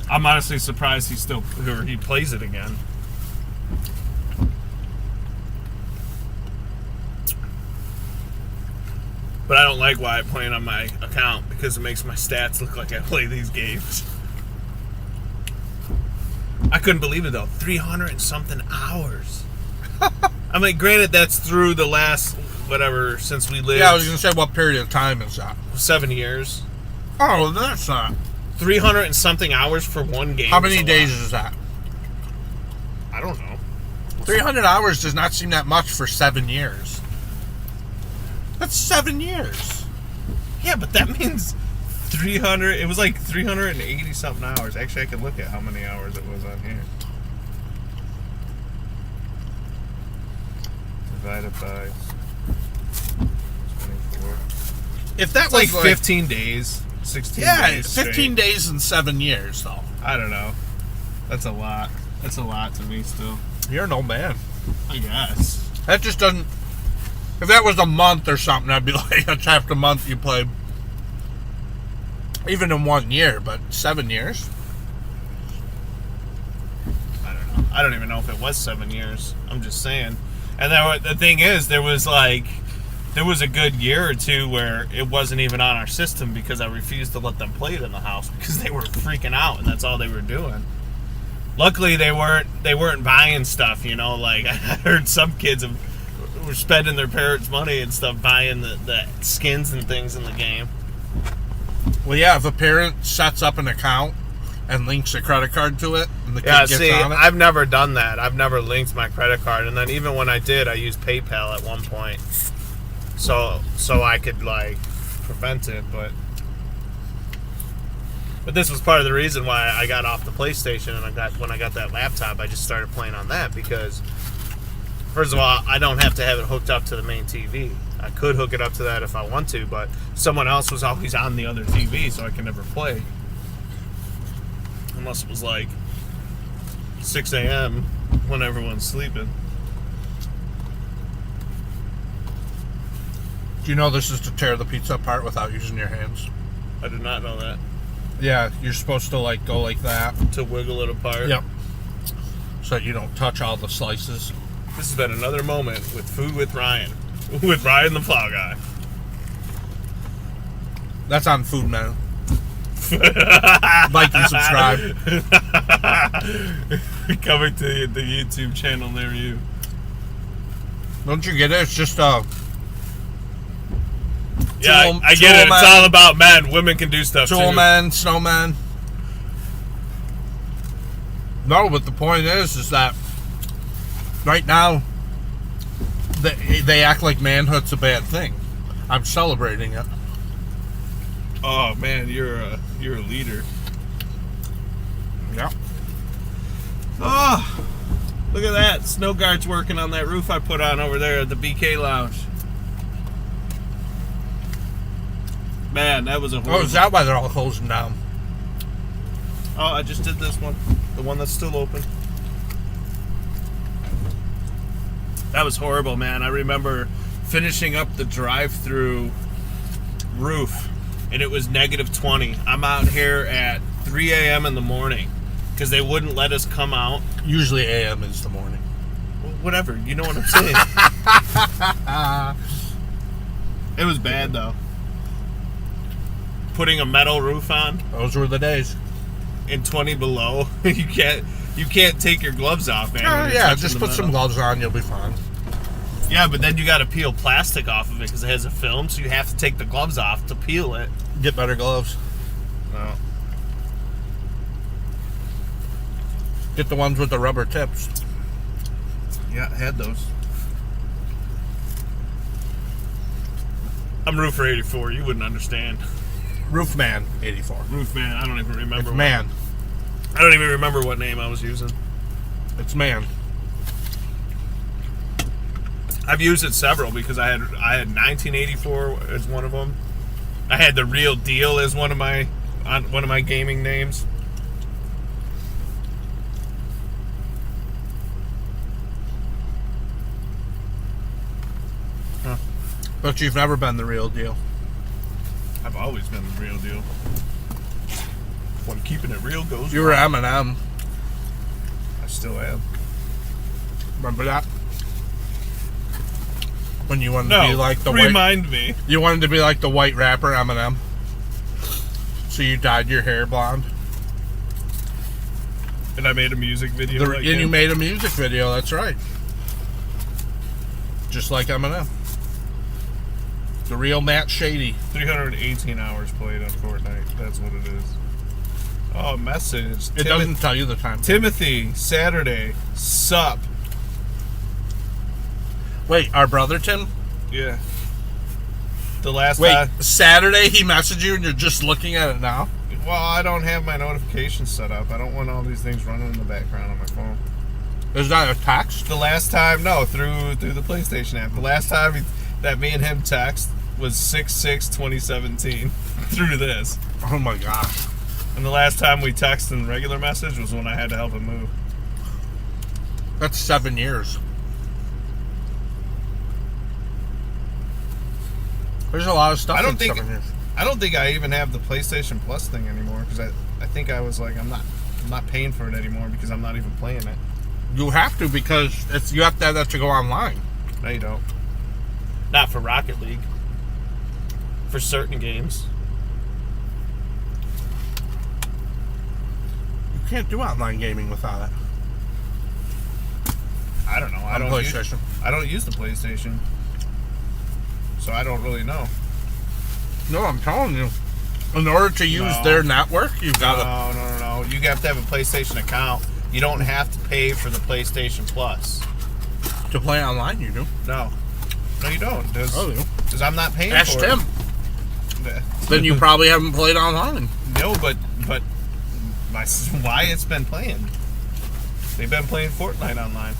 I'm honestly surprised he plays it again. But I don't like Wyatt playing on my account because it makes my stats look like I play these games. I couldn't believe it though. 300 and something hours. I mean, granted, that's through the last, whatever, since we lived. Yeah, I was going to say, what period of time is that? 7 years. Oh, that's not. 300 and something hours for one game. How many days is that? I don't know. 300 hours does not seem that much for 7 years. That's 7 years. Yeah, but that means 300. It was like 380 something hours. Actually, I can look at how many hours it was on here. Divided by 24. If that It's was like 15 days, 16 yeah, days. 15 straight. days in 7 years, though. I don't know. That's a lot. That's a lot to me still. You're an old man. I guess. That just doesn't. If that was a month or something, I'd be like, that's half the month you played. Even in 1 year, but 7 years? I don't know. I don't even know if it was 7 years. I'm just saying. And the thing is, there was a good year or two where it wasn't even on our system because I refused to let them play it in the house because they were freaking out and that's all they were doing. Luckily, they weren't buying stuff, you know. Like I heard some kids were spending their parents' money and stuff buying the skins and things in the game. Well, yeah, if a parent sets up an account and links a credit card to it, and the kid gets on it. I've never done that. I've never linked my credit card, and then even when I did, I used PayPal at one point, so I could like prevent it. But this was part of the reason why I got off the PlayStation, and when I got that laptop, I just started playing on that because, first of all, I don't have to have it hooked up to the main TV. I could hook it up to that if I want to, but someone else was always on the other TV, so I can never play. Unless it was like 6 a.m. when everyone's sleeping. Do you know this is to tear the pizza apart without using your hands? I did not know that. Yeah, you're supposed to like go like that. To wiggle it apart. Yep. So you don't touch all the slices. This has been another moment with Food with Ryan. With Ryan the Plow Guy. That's on Food Man. Like and subscribe. Coming to the YouTube channel near you. Don't you get it? It's just Yeah, I get it. It's all about men. Women can do stuff too. Toolman, snowman. No, but the point is that right now they act like manhood's a bad thing. I'm celebrating it. Oh man, you're a leader. Yeah. Oh, look at that. Snow guard's working on that roof I put on over there at the BK Lounge. Man, that was a horrible... Oh, is that why they're all closing down? Oh, I just did this one. The one that's still open. That was horrible, man. I remember finishing up the drive-through roof, and it was -20. I'm out here at 3 a.m. in the morning, because they wouldn't let us come out. Usually AM is the morning. Well, whatever, you know what I'm saying. It was bad though. Putting a metal roof on Those were the days. in 20 below, you can't take your gloves off, man. when you're Yeah, touching just the put some metal. gloves on, you'll be fine. Yeah, but then you got to peel plastic off of it because it has a film, so you have to take the gloves off to peel it. Get better gloves. No. Get the ones with the rubber tips. Yeah, I had those. I'm Roofer 84. You wouldn't understand. Roofman 84. Roof man. I don't even remember. It's man. I don't even remember what name I was using. It's man. I've used it several because I had 1984 as one of them. I had the Real Deal as one of my gaming names. But you've never been the real deal. I've always been the real deal. When keeping it real goes You were Eminem. I still am. Remember that? When you wanted to be like the remind me. You wanted to be like the white rapper Eminem. So you dyed your hair blonde. And I made a music video. And you made a music video, that's right. Just like Eminem. The real Matt Shady. 318 hours played on Fortnite. That's what it is. Oh, message. It doesn't tell you the time. Timothy, Saturday, sup. Wait, our brother Tim? Yeah. The last Wait, time. Saturday he messaged you and you're just looking at it now? Well, I don't have my notifications set up. I don't want all these things running in the background on my phone. Is that a text? The last time, no, through the PlayStation app. The last time that me and him text was 6/6/2017 through this. Oh my gosh. And the last time we texted in regular message was when I had to help him move. That's 7 years. There's a lot of stuff I don't in think 7 years. I don't think I even have the PlayStation Plus thing anymore because I think I was like I'm not paying for it anymore because I'm not even playing it. You have to because you have to have that to go online. No, you don't. Not for Rocket League. For certain games. You can't do online gaming without it. I don't know. I On PlayStation. I don't use the PlayStation, so I don't really know. No, I'm telling you. In order to use their network, you've got to... No. You have to have a PlayStation account. You don't have to pay for the PlayStation Plus. To play online, you do. No, you don't. Oh, Because I'm not paying Ask for Tim. it. Then you probably haven't played online. No, but why it's been playing? They've been playing Fortnite online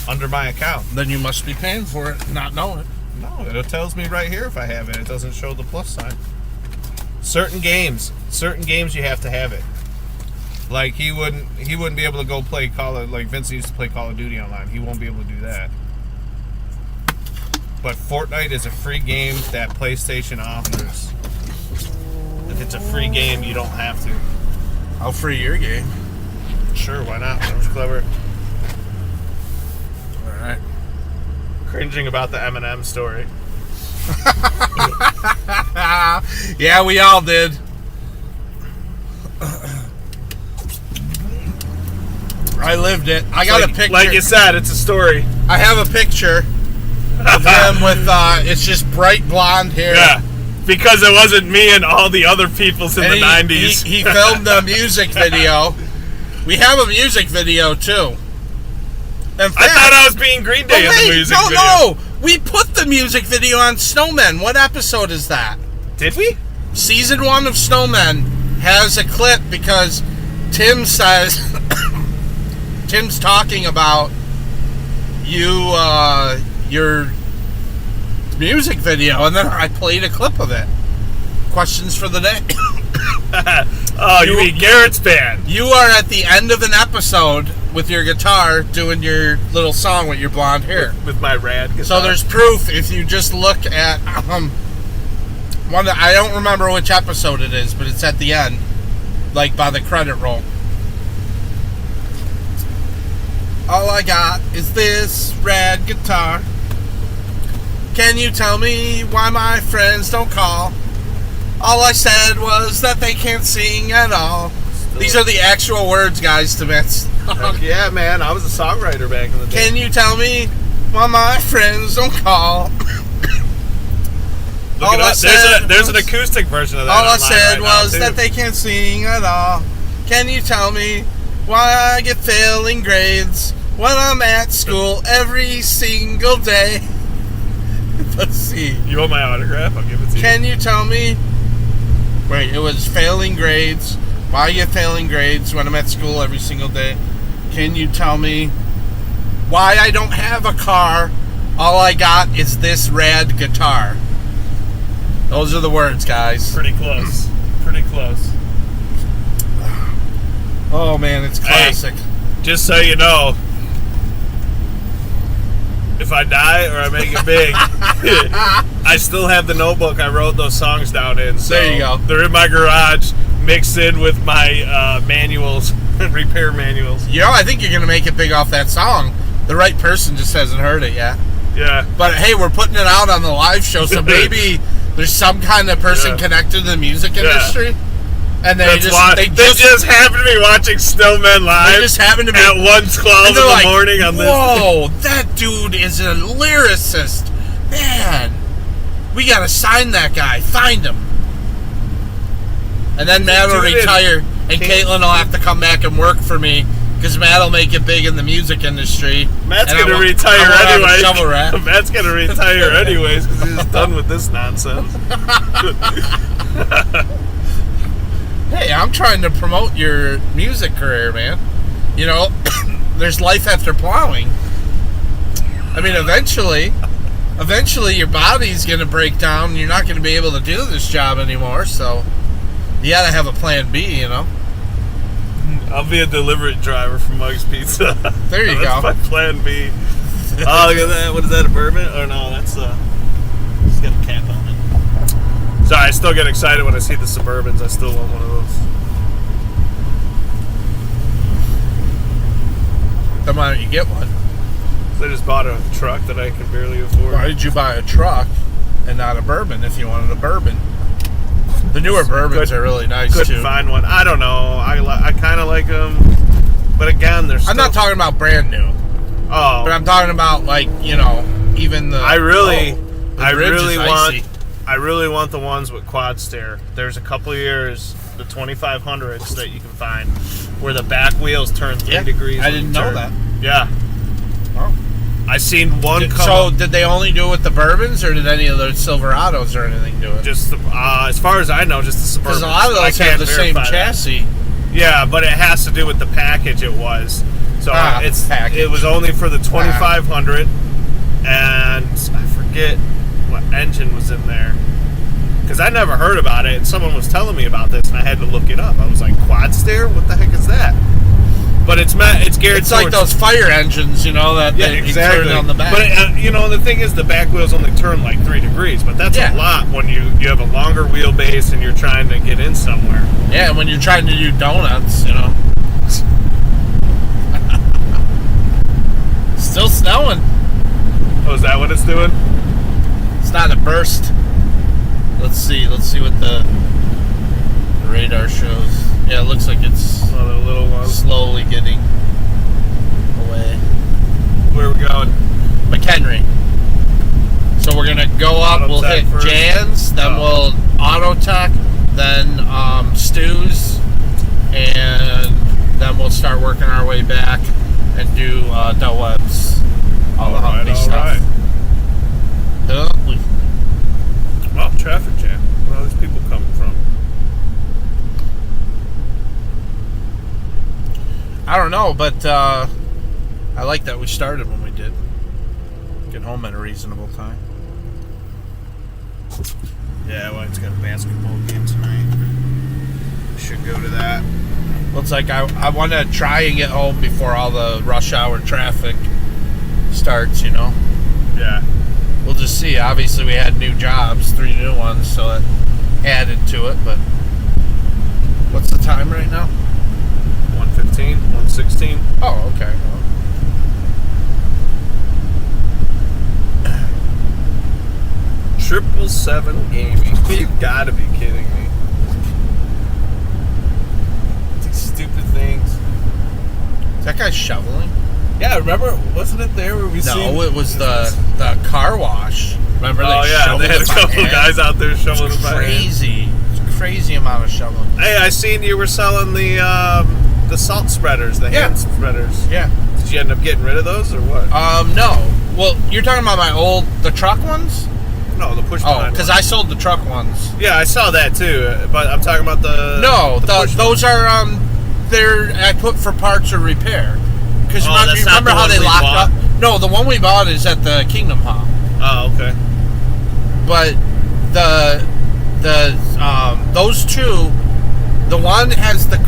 under my account. Then you must be paying for it, not know it. No, it tells me right here if I have it. It doesn't show the plus sign. Certain games you have to have it. Like he wouldn't be able to go play like Vince used to play Call of Duty online. He won't be able to do that. But Fortnite is a free game that PlayStation offers. If it's a free game, you don't have to. I'll free your game. Sure, why not? That was clever. Alright. Cringing about the Eminem story. Yeah, we all did. I lived it. I got a picture. Like you said, it's a story. I have a picture of him with, it's just bright blonde hair. Yeah. Because it wasn't me and all the other peoples in the 90s. He filmed a music video. We have a music video, too. In fact, I thought I was being Green Day in the music video. No. We put the music video on Snowmen. What episode is that? Did we? Season 1 of Snowmen has a clip because Tim says... Tim's talking about your music video, and then I played a clip of it. Questions for the day. Oh, you mean Garrett's band? You are at the end of an episode with your guitar doing your little song with your blonde hair. With my rad guitar. So there's proof if you just look at one. I don't remember which episode it is, but it's at the end, like by the credit roll. All I got is this rad guitar. Can you tell me why my friends don't call? All I said was that they can't sing at all. These are the actual words, guys, to Matt's song. Heck yeah, man. I was a songwriter back in the day. Can you tell me why my friends don't call? Look it up. There's an acoustic version of that. All I said right was that they can't sing at all. Can you tell me why I get failing grades when I'm at school every single day? Let's see. You want my autograph? I'll give it to you. Can you tell me? Wait, it was failing grades. Why I get failing grades when I'm at school every single day? Can you tell me why I don't have a car? All I got is this rad guitar. Those are the words, guys. Pretty close. Pretty close. Oh man, it's classic. Hey, just so you know, if I die or I make it big, I still have the notebook I wrote those songs down in. So there you go. They're in my garage, mixed in with my manuals, repair manuals. You know, I think you're gonna make it big off that song. The right person just hasn't heard it yet. Yeah. But hey, we're putting it out on the live show, so maybe there's some kind of person connected to the music industry, and they just happen to be watching Snowmen live. They just happen to be at 1:12 in the morning on this. Whoa, that dude is a lyricist, man. We gotta sign that guy. Find him. And then Matt will retire, and Caitlin will have to come back and work for me. Because Matt will make it big in the music industry. Matt's going to retire anyways. Matt's going to retire anyways because he's done with this nonsense. Hey, I'm trying to promote your music career, man. You know, there's life after plowing. I mean, eventually your body's going to break down and you're not going to be able to do this job anymore. So you got to have a plan B, you know. I'll be a delivery driver for Mug's Pizza. There you go. That's my plan B. Oh, look at that. What is that, a bourbon? Oh, no, that's it's got a cap on it. Sorry, I still get excited when I see the Suburbans. I still want one of those. Then why don't you get one? I just bought a truck that I can barely afford. Why did you buy a truck and not a bourbon if you wanted a bourbon? The newer bourbons are really nice, couldn't too. Find one. I don't know. I kind of like them. But again, they're still... I'm not talking about brand new. Oh. But I'm talking about, like, you know, even the... I really want the ones with quad steer. There's a couple years, the 2500s that you can find, where the back wheels turn 3 degrees. I didn't know that. Yeah. Oh. I seen one So did they only do it with the bourbons, or did any of those Silverados or anything do it? Just as far as I know, just the Suburbans. Because a lot of those have the same chassis. Yeah, but it has to do with the package it was. So it was only for the 2500, and I forget what engine was in there. Because I never heard about it, and someone was telling me about this, and I had to look it up. I was like, quad steer? What the heck is that? But it's geared. It's like those fire engines, you know, that you turn on the back. But you know, the thing is, the back wheels only turn like 3 degrees, but that's a lot when you have a longer wheelbase and you're trying to get in somewhere. Yeah, and when you're trying to do donuts, you know. Still snowing. Oh, is that what it's doing? It's not a burst. Let's see what the radar shows. Yeah, it looks like it's slowly getting away. Where are we going? McHenry. So we're gonna go up. We'll hit first. Jan's, then we'll Auto Tech, then Stu's, and then we'll start working our way back and do Del Webb's, all the Humvee stuff. Well, traffic jam. Where are all these people coming from? I don't know, but I like that we started when we did. Get home at a reasonable time. Yeah, well, it's got a basketball game tonight. Should go to that. Looks like I want to try and get home before all the rush hour traffic starts, you know? Yeah. We'll just see. Obviously, we had new jobs, 3 new ones, so it added to it, but what's the time right now? 1:15, 1:16. Oh, okay. Well, 777 gaming. You've got to be kidding me. These stupid things. Is that guy shoveling? Yeah, remember? Wasn't it there where we seen? No, it was the car wash. Remember? Oh yeah, they had a couple guys out there shoveling it by hand. Crazy. It's crazy amount of shoveling. Hey, I seen you were selling the salt spreaders, the hand spreaders. Yeah. Did you end up getting rid of those or what? No. Well, you're talking about the truck ones? No, the push. Oh, because I sold the truck ones. Yeah, I saw that too. But I'm talking about the. No, those are I put for parts or repair. Because remember how they locked up? No, the one we bought is at the Kingdom Hall. Oh, okay. But those two, the one has the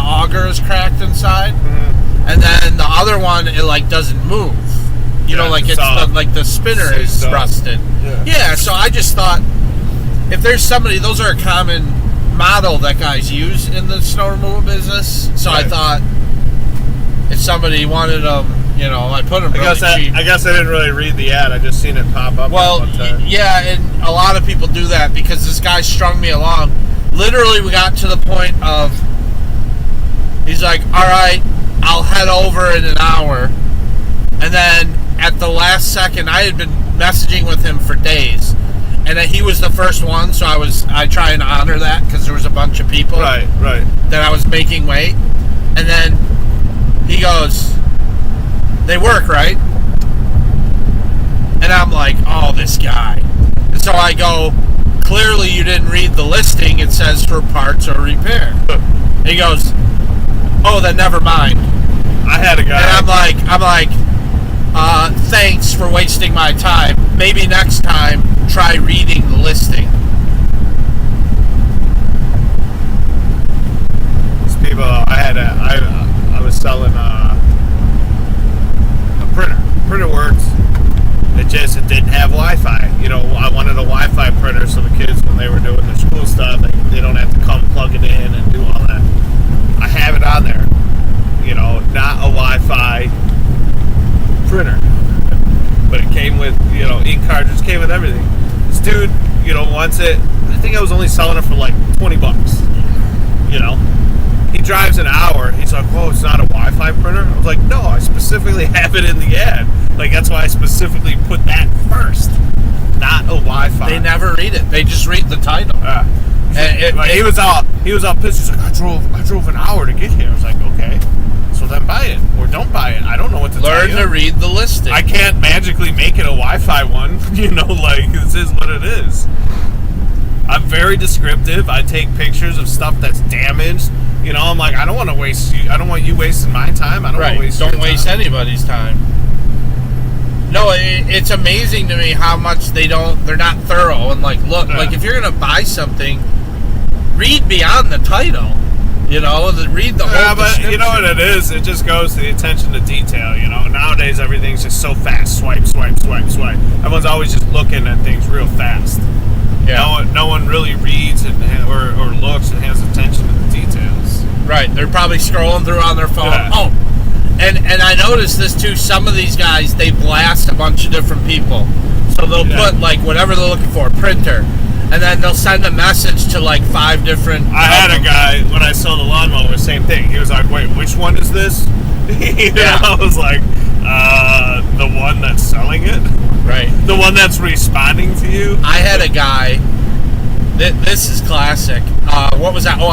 auger is cracked inside, and then the other one it like doesn't move. You know, like it's the spinner is rusted. Yeah. So I just thought, if there's somebody, those are a common model that guys use in the snow removal business. So I thought, if somebody wanted them, I put them really cheap. I guess I didn't really read the ad. I just seen it pop up. Well, yeah, and a lot of people do that because this guy strung me along. Literally, we got to the point of, he's like, all right, I'll head over in an hour. And then at the last second, I had been messaging with him for days. And he was the first one, so I try and honor that because there was a bunch of people right. that I was making wait. And then he goes, they work, right? And I'm like, oh, this guy. And so I go, clearly you didn't read the listing. It says for parts or repair. And he goes, oh, then never mind. I had a guy. And I'm like, thanks for wasting my time. Maybe next time, try reading the listing. These people, I was selling a printer. Printer works. It didn't have Wi-Fi. I wanted a Wi-Fi printer so the kids, when they were doing their school stuff, they don't have to come plug it in and do all that. I have it on there. Not a Wi-Fi printer. But it came with, ink cartridges, came with everything. This dude, wants it. I think I was only selling it for like $20. He drives an hour. He's like, "Whoa, it's not a Wi-Fi printer?" I was like, "No, I specifically have it in the ad. Like that's why I specifically put that first, not a Wi-Fi." They never read it. They just read the title. He was all pissed. He's like, "I drove an hour to get here." I was like, "Okay, so then buy it or don't buy it. I don't know what to tell you." Learn to read the listing. I can't magically make it a Wi-Fi one. Like this is what it is. I'm very descriptive. I take pictures of stuff that's damaged. I'm like, I don't want to waste you. I don't want you wasting my time. I don't want to waste. Don't waste anybody's time. No, it's amazing to me how much they're not thorough and look, like if you're gonna buy something, read beyond the title. Read the whole but description. You know what it is? It just goes to the attention to detail. Nowadays everything's just so fast. Swipe. Everyone's always just looking at things real fast. Yeah. No one really reads or looks and has attention to the details. Right. They're probably scrolling through on their phone. Yeah. Oh, and I noticed this too. Some of these guys, they blast a bunch of different people. So they'll put whatever they're looking for, printer. And then they'll send a message to 5 different. I had a guy when I sold the lawnmower, same thing. He was like, "Wait, which one is this?" I was like, "The one that's selling it, right? The one that's responding to you." I had a guy. This is classic. What was that? Oh,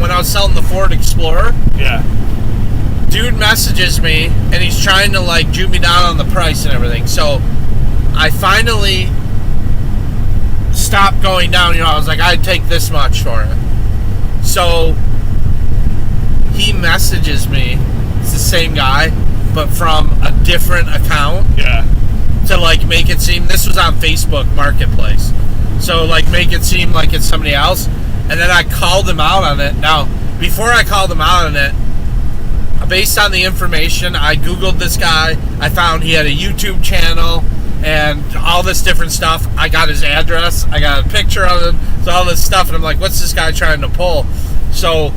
when I was selling the Ford Explorer. Yeah. Dude messages me and he's trying to Jew me down on the price and everything. So I finally stopped going down. I was like, I'd take this much for it. So he messages me. It's the same guy, but from a different account. Yeah. To make it seem, this was on Facebook Marketplace. So make it seem like it's somebody else. And then I called him out on it. Now, before I called him out on it, based on the information, I Googled this guy. I found he had a YouTube channel and all this different stuff. I got his address. I got a picture of him. So all this stuff. And I'm like, what's this guy trying to pull? So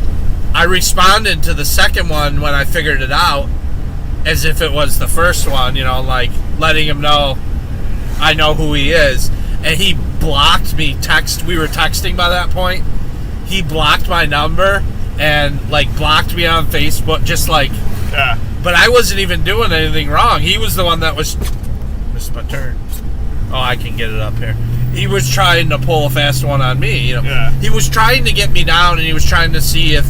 I responded to the second one when I figured it out as if it was the first one, letting him know I know who he is. And he blocked me. We were texting by that point. He blocked my number and like blocked me on Facebook, just like. Yeah. But I wasn't even doing anything wrong. He was the one that was. Missed my turn. Oh, I can get it up here. He was trying to pull a fast one on me. You know. Yeah. He was trying to get me down, and he was trying to see if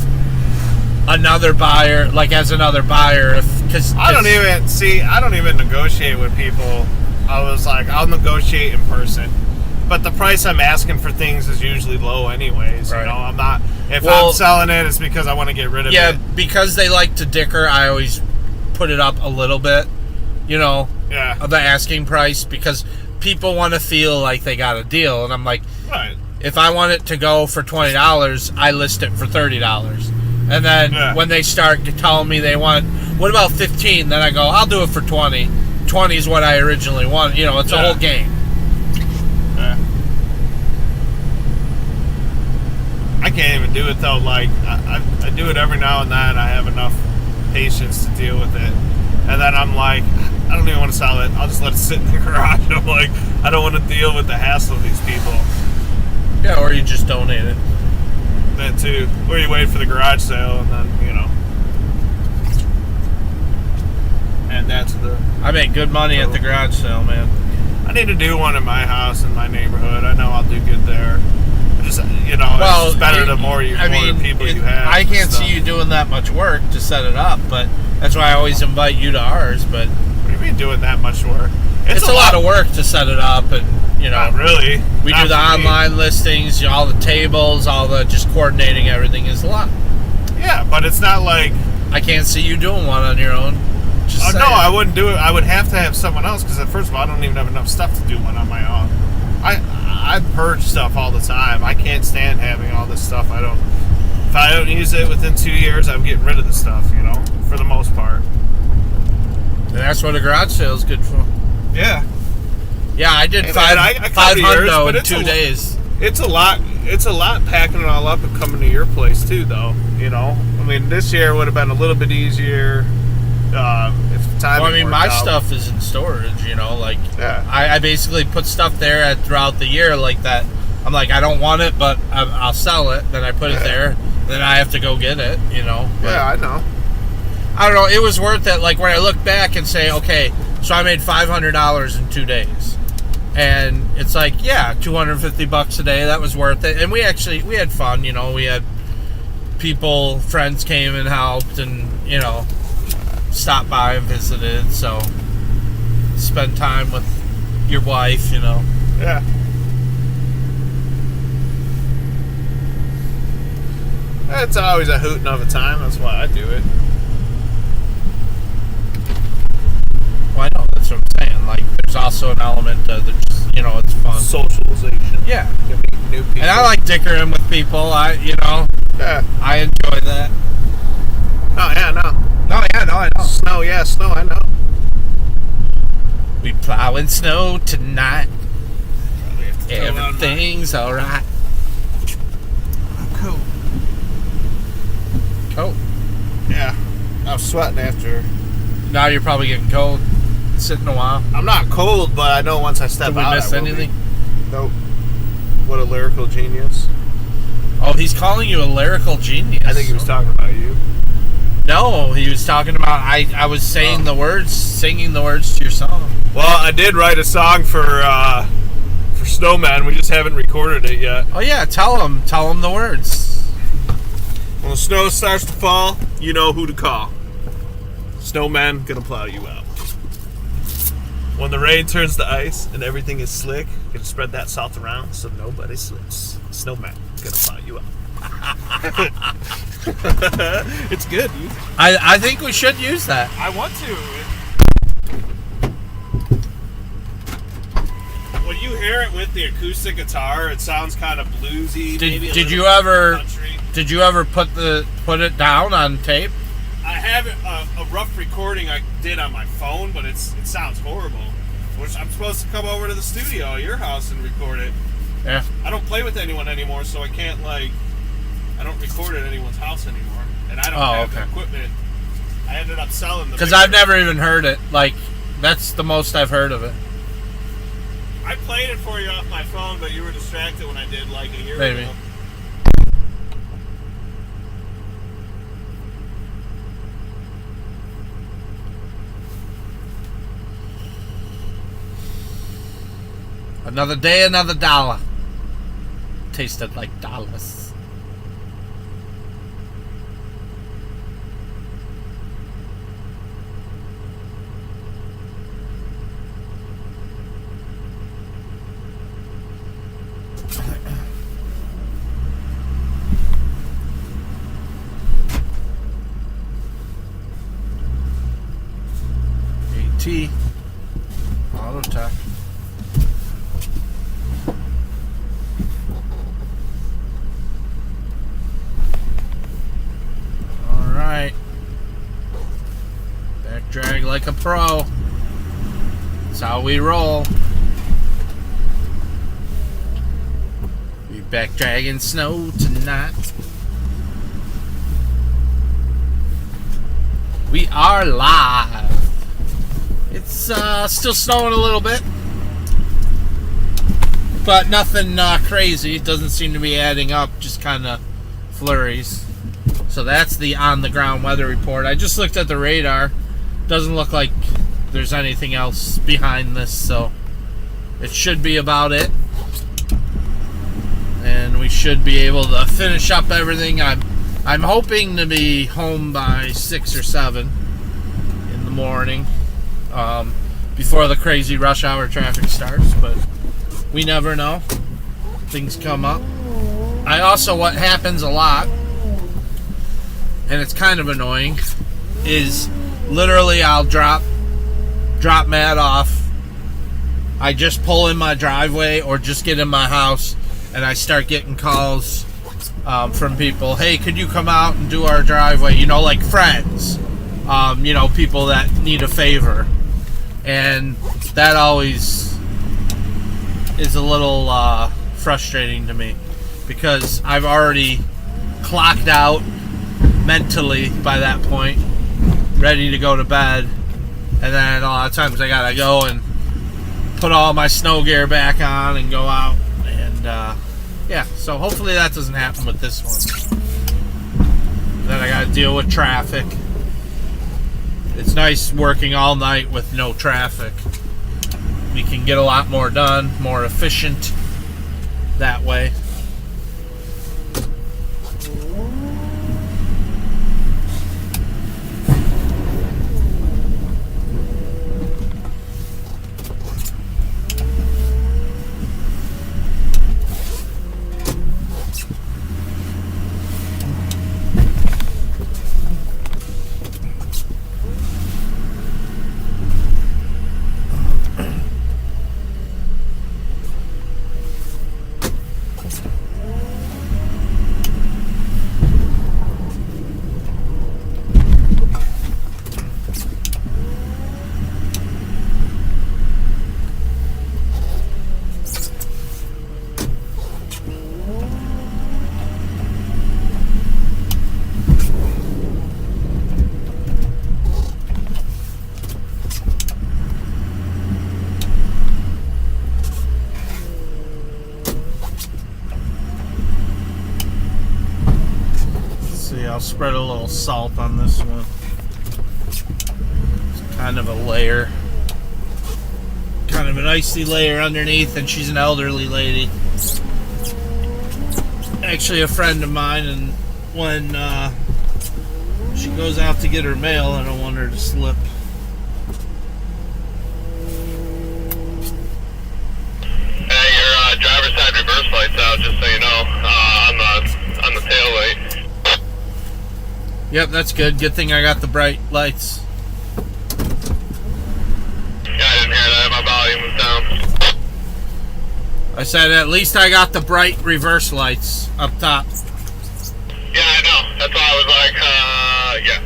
another buyer, like as another buyer, because I don't even negotiate with people. I was like, I'll negotiate in person. But the price I'm asking for things is usually low anyways. Right. You know, I'm not. If Well, I'm selling it, it's because I want to get rid of it. Yeah, because they like to dicker, I always put it up a little bit, you know, Yeah. of the asking price, because people want to feel like they got a deal. And I'm like, Right. if I want it to go for $20, I list it for $30. And then when they start telling me they want, what about 15? Then I go, I'll do it for 20. 20 is what I originally wanted. You know, it's a whole game. Yeah. I can't even do it though. Like I do it every now and then. I have enough patience to deal with it, and then I'm like, I don't even want to sell it. I'll just let it sit in the garage. I'm like, I don't want to deal with the hassle of these people. Yeah, or you just donate it. That too. Or you wait for the garage sale and then, you know. And that's I make good money at the garage sale, man. I need to do one in my house in my neighborhood. I know I'll do good there. Just, you know, Well, it's just better the more people you have. I can't stuff. see you doing that much work to set it up, but that's why I always invite you to ours. But What do you mean doing that much work? it's a lot of work to set it up, and you know, Not really. we Not do the for me. online listings, you know, all the tables, all the just coordinating everything is a lot. Yeah, but it's not like. I can't see you doing one on your own. Just Oh no, saying. I wouldn't do it. I would have to have someone else because first of all, I don't even have enough stuff to do one on my own. I purge stuff all the time. I can't stand having all this stuff. If I don't use it within 2 years, I'm getting rid of the stuff. You know, for the most part. And that's what a garage sale is good for. Yeah, Yeah, I did And five I cover yours, hundo but in it's 2 days. it's a lot. It's a lot packing it all up and coming to your place too, though. You know, I mean, this year would have been a little bit easier if the time. Well, I mean, my stuff is in storage, you know, like Yeah. I basically put stuff there throughout the year like that. I'm like, I don't want it, but I'll sell it. Then I put it there. Then I have to go get it, you know. But Yeah, I know. I don't know. It was worth it. Like when I look back and say, okay, so I made $500 in 2 days, and it's like, yeah, $250 a day. That was worth it. And we had fun, you know. We had friends came and helped, and you know, stopped by and visited. So spend time with your wife, you know. Yeah. It's always a hooting of a time. That's why I do it. Well, I know, that's what I'm saying. Like, there's also an element of the, just, you know, it's fun. Socialization. Yeah. You meet new people. And I like dickering with people. Yeah. I enjoy that. Oh, yeah, no. No, yeah, no, I know. Snow, yeah, snow, I know. We plowing snow tonight. Probably have to throw it on Everything's alright. my coat. Cold. Yeah. I was sweating after. Now you're probably getting cold. Sitting a while. I'm not cold, but I know once I step Did we out, miss I will anything? be. Nope. What a lyrical genius. Oh, he's calling you a lyrical genius. I think he was talking about you. No, he was talking about I was saying the words, singing the words to your song. Well, I did write a song for Snowman. We just haven't recorded it yet. Oh yeah, tell him the words. When the snow starts to fall, you know who to call. Snowman gonna plow you out. When the rain turns to ice and everything is slick, gonna spread that salt around so nobody slips. Snowman gonna plow you out. It's good, dude. I think we should use that. I want to. When you hear it with the acoustic guitar, it sounds kind of bluesy. Did you ever put it down on tape? I have a rough recording I did on my phone, but it sounds horrible. Which I'm supposed to come over to the studio at your house and record it. Yeah. I don't play with anyone anymore, so I can't I don't record at anyone's house anymore, and I don't have the equipment. I ended up selling the. Because I've never even heard it. Like, that's the most I've heard of it. I played it for you off my phone, but you were distracted when I did like a year Maybe. ago. Another day, another dollar. Tasted like dollars. AT Auto Tech. Alright. Back drag like a pro. That's how we roll. We back dragging snow tonight. We are live. It's still snowing a little bit, but nothing crazy. It doesn't seem to be adding up, just kind of flurries. So that's the on-the-ground weather report. I just looked at the radar. Doesn't look like there's anything else behind this, so it should be about it. And we should be able to finish up everything. I'm hoping to be home by 6 or 7 in the morning, before the crazy rush hour traffic starts, but we never know. Things come up. What happens a lot, and it's kind of annoying, is literally I'll drop Matt off. I just pull in my driveway or just get in my house, and I start getting calls from people. Hey, could you come out and do our driveway? You know, like friends. People that need a favor. And that always is a little frustrating to me, because I've already clocked out mentally by that point, ready to go to bed, and then a lot of times I gotta go and put all my snow gear back on and go out, and so hopefully that doesn't happen with this one. Then I gotta deal with traffic. It's nice working all night with no traffic. We can get a lot more done, more efficient that way. I'll spread a little salt on this one. It's kind of a layer. Kind of an icy layer underneath, and she's an elderly lady. Actually a friend of mine, and when she goes out to get her mail, I don't want her to slip. Hey, your driver's side reverse light's out, just so you know, on the tail light. Yep, that's good. Good thing I got the bright lights. Yeah, I didn't hear that. My volume was down. I said at least I got the bright reverse lights up top. Yeah, I know. That's why I was like, yeah.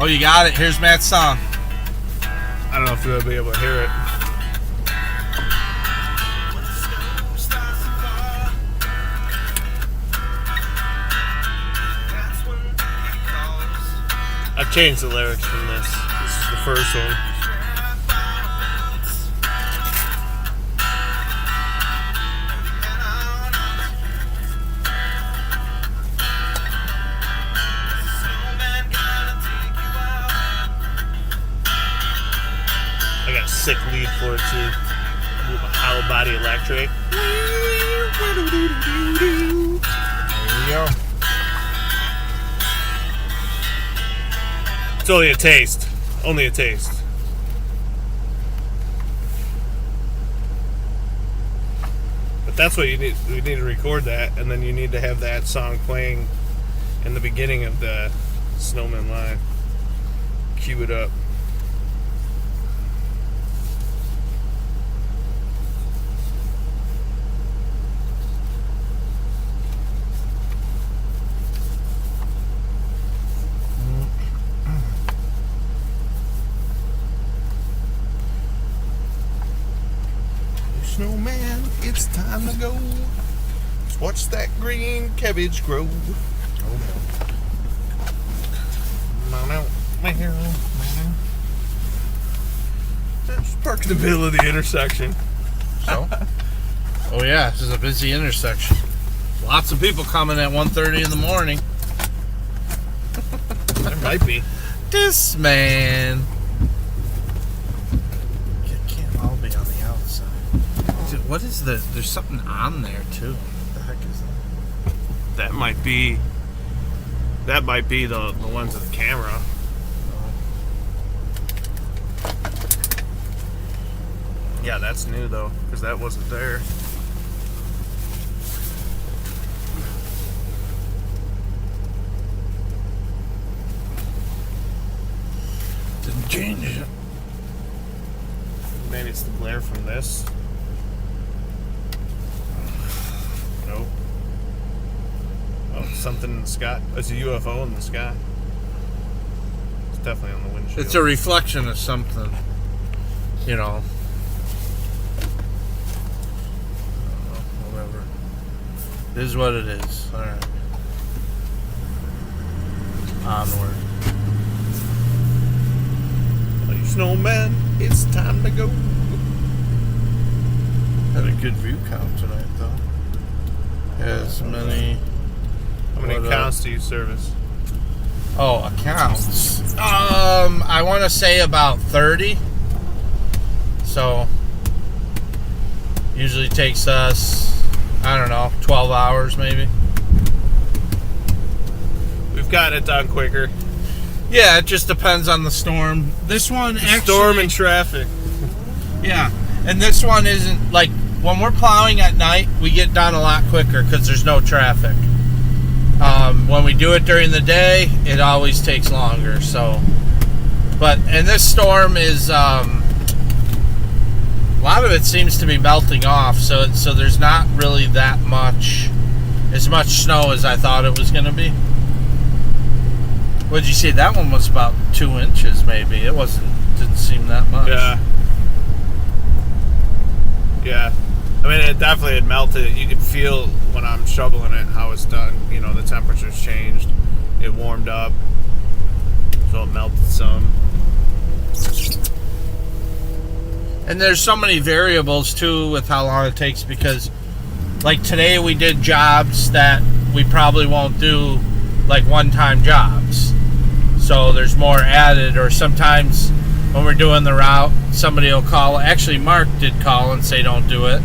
Oh, you got it. Here's Matt's song. I don't know if you'll be able to hear it. I've changed the lyrics from this. This is the first one. I got a sick lead for it too. Hollow body electric. There you go. It's only a taste. Only a taste. But that's what you need. We need to record that, and then you need to have that song playing in the beginning of the Snowman line. Cue it up. Snowman, it's time to go. Let's watch that green cabbage grow. Just park in the middle of the intersection. So? Oh, yeah. This is a busy intersection. Lots of people coming at 1:30 in the morning. There might be. This man. Can't all be on the outside. Dude, what is the... There's something on there, too. What the heck is that? That might be. That might be the lens of the camera. Yeah, that's new though, because that wasn't there. Didn't change it. Maybe it's the glare from this. Nope. Oh, something in the sky. It's a UFO in the sky. It's definitely on the windshield. It's a reflection of something. You know. Whatever. It is what it is. Alright. Onward. Hey, snowman, it's time to go. Had a good view count tonight, though. As many. How many accounts do you service? Oh, accounts. I want to say about 30. So, usually takes us, I don't know, 12 hours maybe. We've gotten it done quicker. Yeah, it just depends on the storm. This one actually... Storm and traffic. Yeah, and this one isn't, like, when we're plowing at night, we get done a lot quicker because there's no traffic. When we do it during the day, it always takes longer, so... But, and this storm is, a lot of it seems to be melting off, so there's not really that much, as much snow as I thought it was going to be. What'd you say? That one was about 2 inches, maybe. It didn't seem that much. Yeah. Yeah. I mean, it definitely had melted. You could feel when I'm shoveling it how it's done. You know, the temperature's changed. It warmed up. So it melted some. And there's so many variables, too, with how long it takes, because, like, today we did jobs that we probably won't do, like, one-time jobs. So there's more added, or sometimes when we're doing the route, somebody will call. Actually, Mark did call and say don't do it.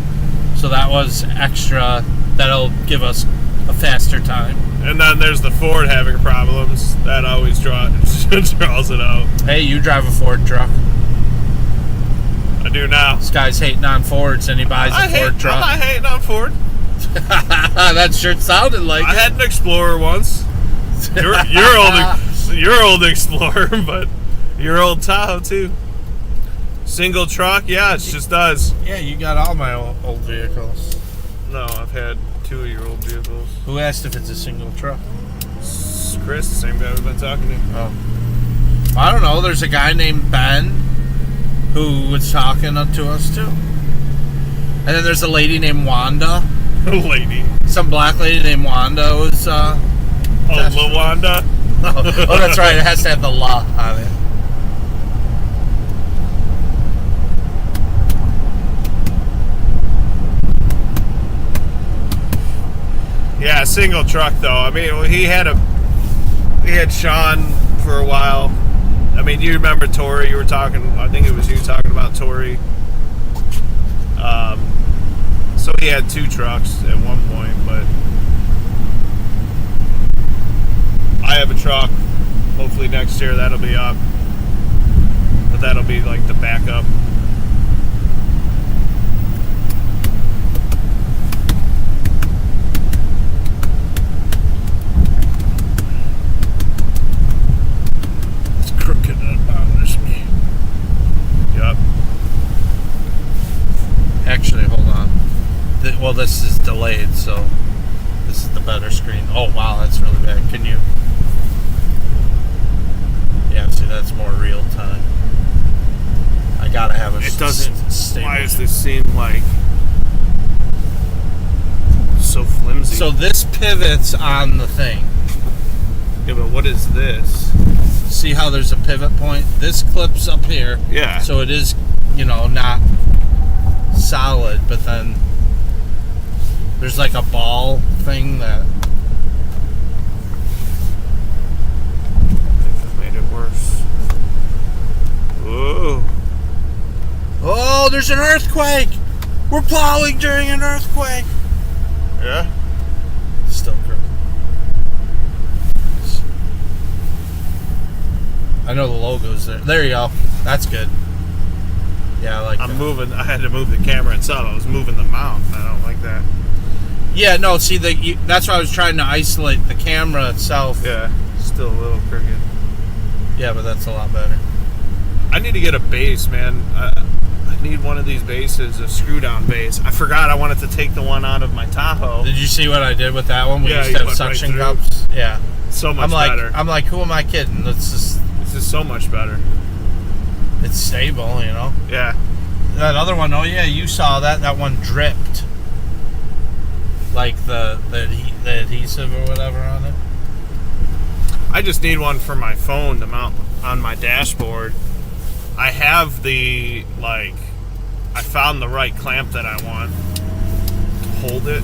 So that was extra. That'll give us a faster time. And then there's the Ford having problems. That always draws it out. Hey, you drive a Ford truck. I do now. This guy's hating on Fords and he buys a Ford truck. I'm not hating on Ford. That sure sounded like I had an Explorer once. Your old Explorer, but your old Tahoe too. Single truck, yeah, it just does. Yeah, you got all my old vehicles. No, I've had 2 of your old vehicles. Who asked if it's a single truck? It's Chris, the same guy we've been talking to. Oh. I don't know. There's a guy named Ben who was talking to us too. And then there's a lady named Wanda. A lady. Some black lady named Wanda was. Oh, LaWanda? Oh, that's right. It has to have the la on it. Yeah, single truck though. I mean, he had Sean for a while. I mean, you remember Tori? You were talking. I think it was you talking about Tori. So he had 2 trucks at one point, but I have a truck. Hopefully next year that'll be up, but that'll be like the backup. Crooked that bothers me. Yep. Actually, hold on. Well, this is delayed, so this is the better screen. Oh, wow, that's really bad. Can you? Yeah, see, that's more real time. I gotta have a. It doesn't. Stable. Why does this seem like so flimsy? So this pivots on the thing. yeah, but what is this? See how there's a pivot point? This clips up here. Yeah. So it is, not solid, but then there's like a ball thing that. I think I made it worse. Whoa. Oh, there's an earthquake! We're plowing during an earthquake! Yeah. Still crooked. I know the logo's there. There you go. That's good. Yeah, I like that. I had to move the camera itself. I was moving the mount. I don't like that. Yeah, no, see, that's why I was trying to isolate the camera itself. Yeah. Still a little crooked. Yeah, but that's a lot better. I need to get a base, man. I need one of these bases, a screw down base. I forgot I wanted to take the one out of my Tahoe. Did you see what I did with that one? We Yeah, used you to have went suction right through. cups. Yeah. So much better. I'm like, who am I kidding? This This is so much better. it's stable, Yeah. That other one, oh yeah, you saw that. That one dripped. Like the adhesive or whatever on it. I just need one for my phone to mount on my dashboard. I have I found the right clamp that I want to hold it.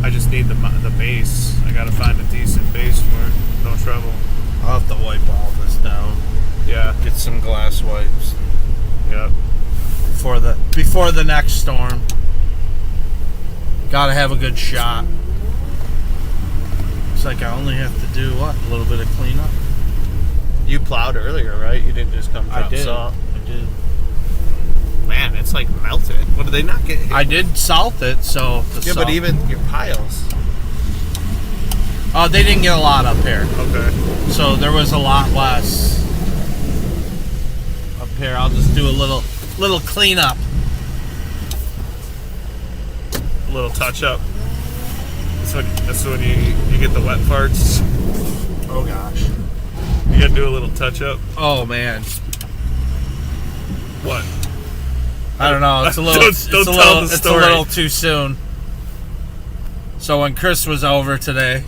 I just need the base. I gotta find a decent base for it. No trouble. I'll have to wipe all this down. Yeah. Get some glass wipes Yep. before the next storm. Gotta have a good shot. It's like I only have to do what? A little bit of cleanup. You plowed earlier, right? You didn't just come drop salt. I did. Man, it's like melted. What did they not get hit? I did salt it, so the Yeah, salt. but even your piles. Oh, they didn't get a lot up here, Okay. so there was a lot less up here. I'll just do a little cleanup. A little touch up. That's when you get the wet parts. Oh gosh. You gotta do a little touch up. Oh man. What? I don't know. It's a little. It's a little too soon. So when Chris was over today,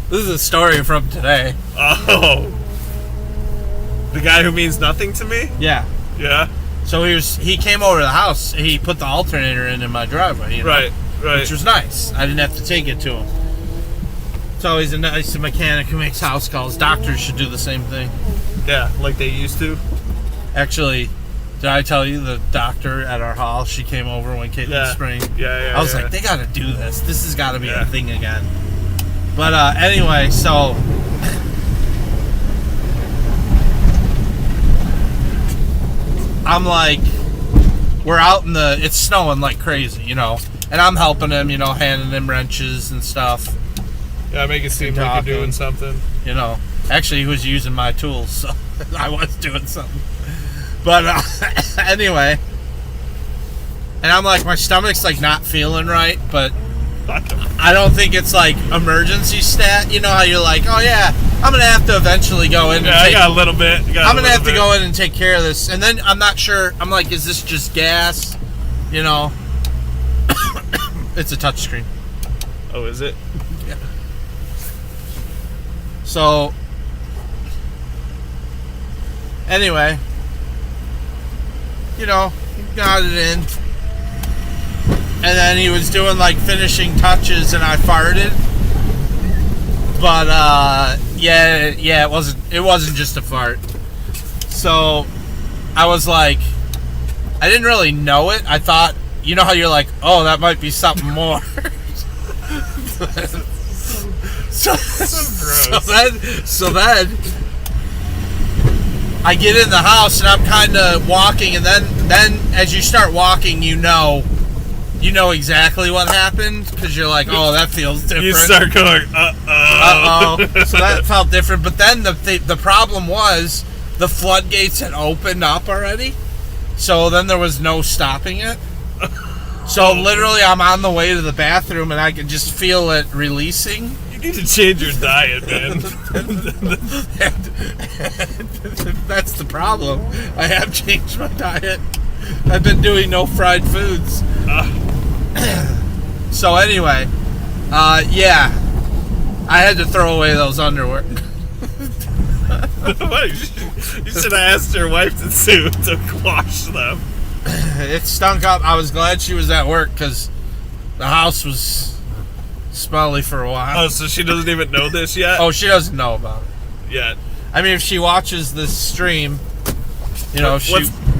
this is a story from today. Oh. The guy who means nothing to me? Yeah. Yeah. So he came over to the house. He put the alternator in my driveway. Right. Which was nice. I didn't have to take it to him. It's always a nice mechanic who makes house calls. Doctors should do the same thing. Yeah, like they used to. Actually, did I tell you the doctor at our hall? She came over when Caitlin Spring. Yeah. I was like, they got to do this. This has got to be Yeah. a thing again. But anyway, so I'm like, we're out in it's snowing like crazy, and I'm helping him, handing him wrenches and stuff, Yeah, make it seem like you're doing something. Actually, he was using my tools, so I was doing something. But anyway, and I'm like, my stomach's like not feeling right, but I don't think it's like emergency stat. You know how you're like, oh yeah, I'm gonna have to eventually go in. Yeah, I got a little bit. I'm gonna have to go in and take care of this, and then I'm not sure. I'm like, is this just gas? You know, it's a touchscreen. Oh, is it? Yeah. So, anyway, you know, he got it in. And then he was doing like finishing touches and I farted. But, yeah, it wasn't just a fart. So, I was like, I didn't really know it. I thought, you know how you're like, oh, that might be something more. So then I get in the house and I'm kind of walking, and then as you start walking, you know exactly what happened because you're like, oh, that feels different. You start going, uh-oh. So that felt different. But then the problem was the floodgates had opened up already, so then there was no stopping it. So literally, I'm on the way to the bathroom and I could just feel it releasing. You need to change your diet, man. That's the problem. I have changed my diet. I've been doing no fried foods. So anyway, yeah, I had to throw away those underwear. You should have asked your wife to wash them. It stunk up. I was glad she was at work because the house was smelly for a while. Oh, so she doesn't even know this yet? Oh, she doesn't know about it yet. I mean, if she watches this stream, you know,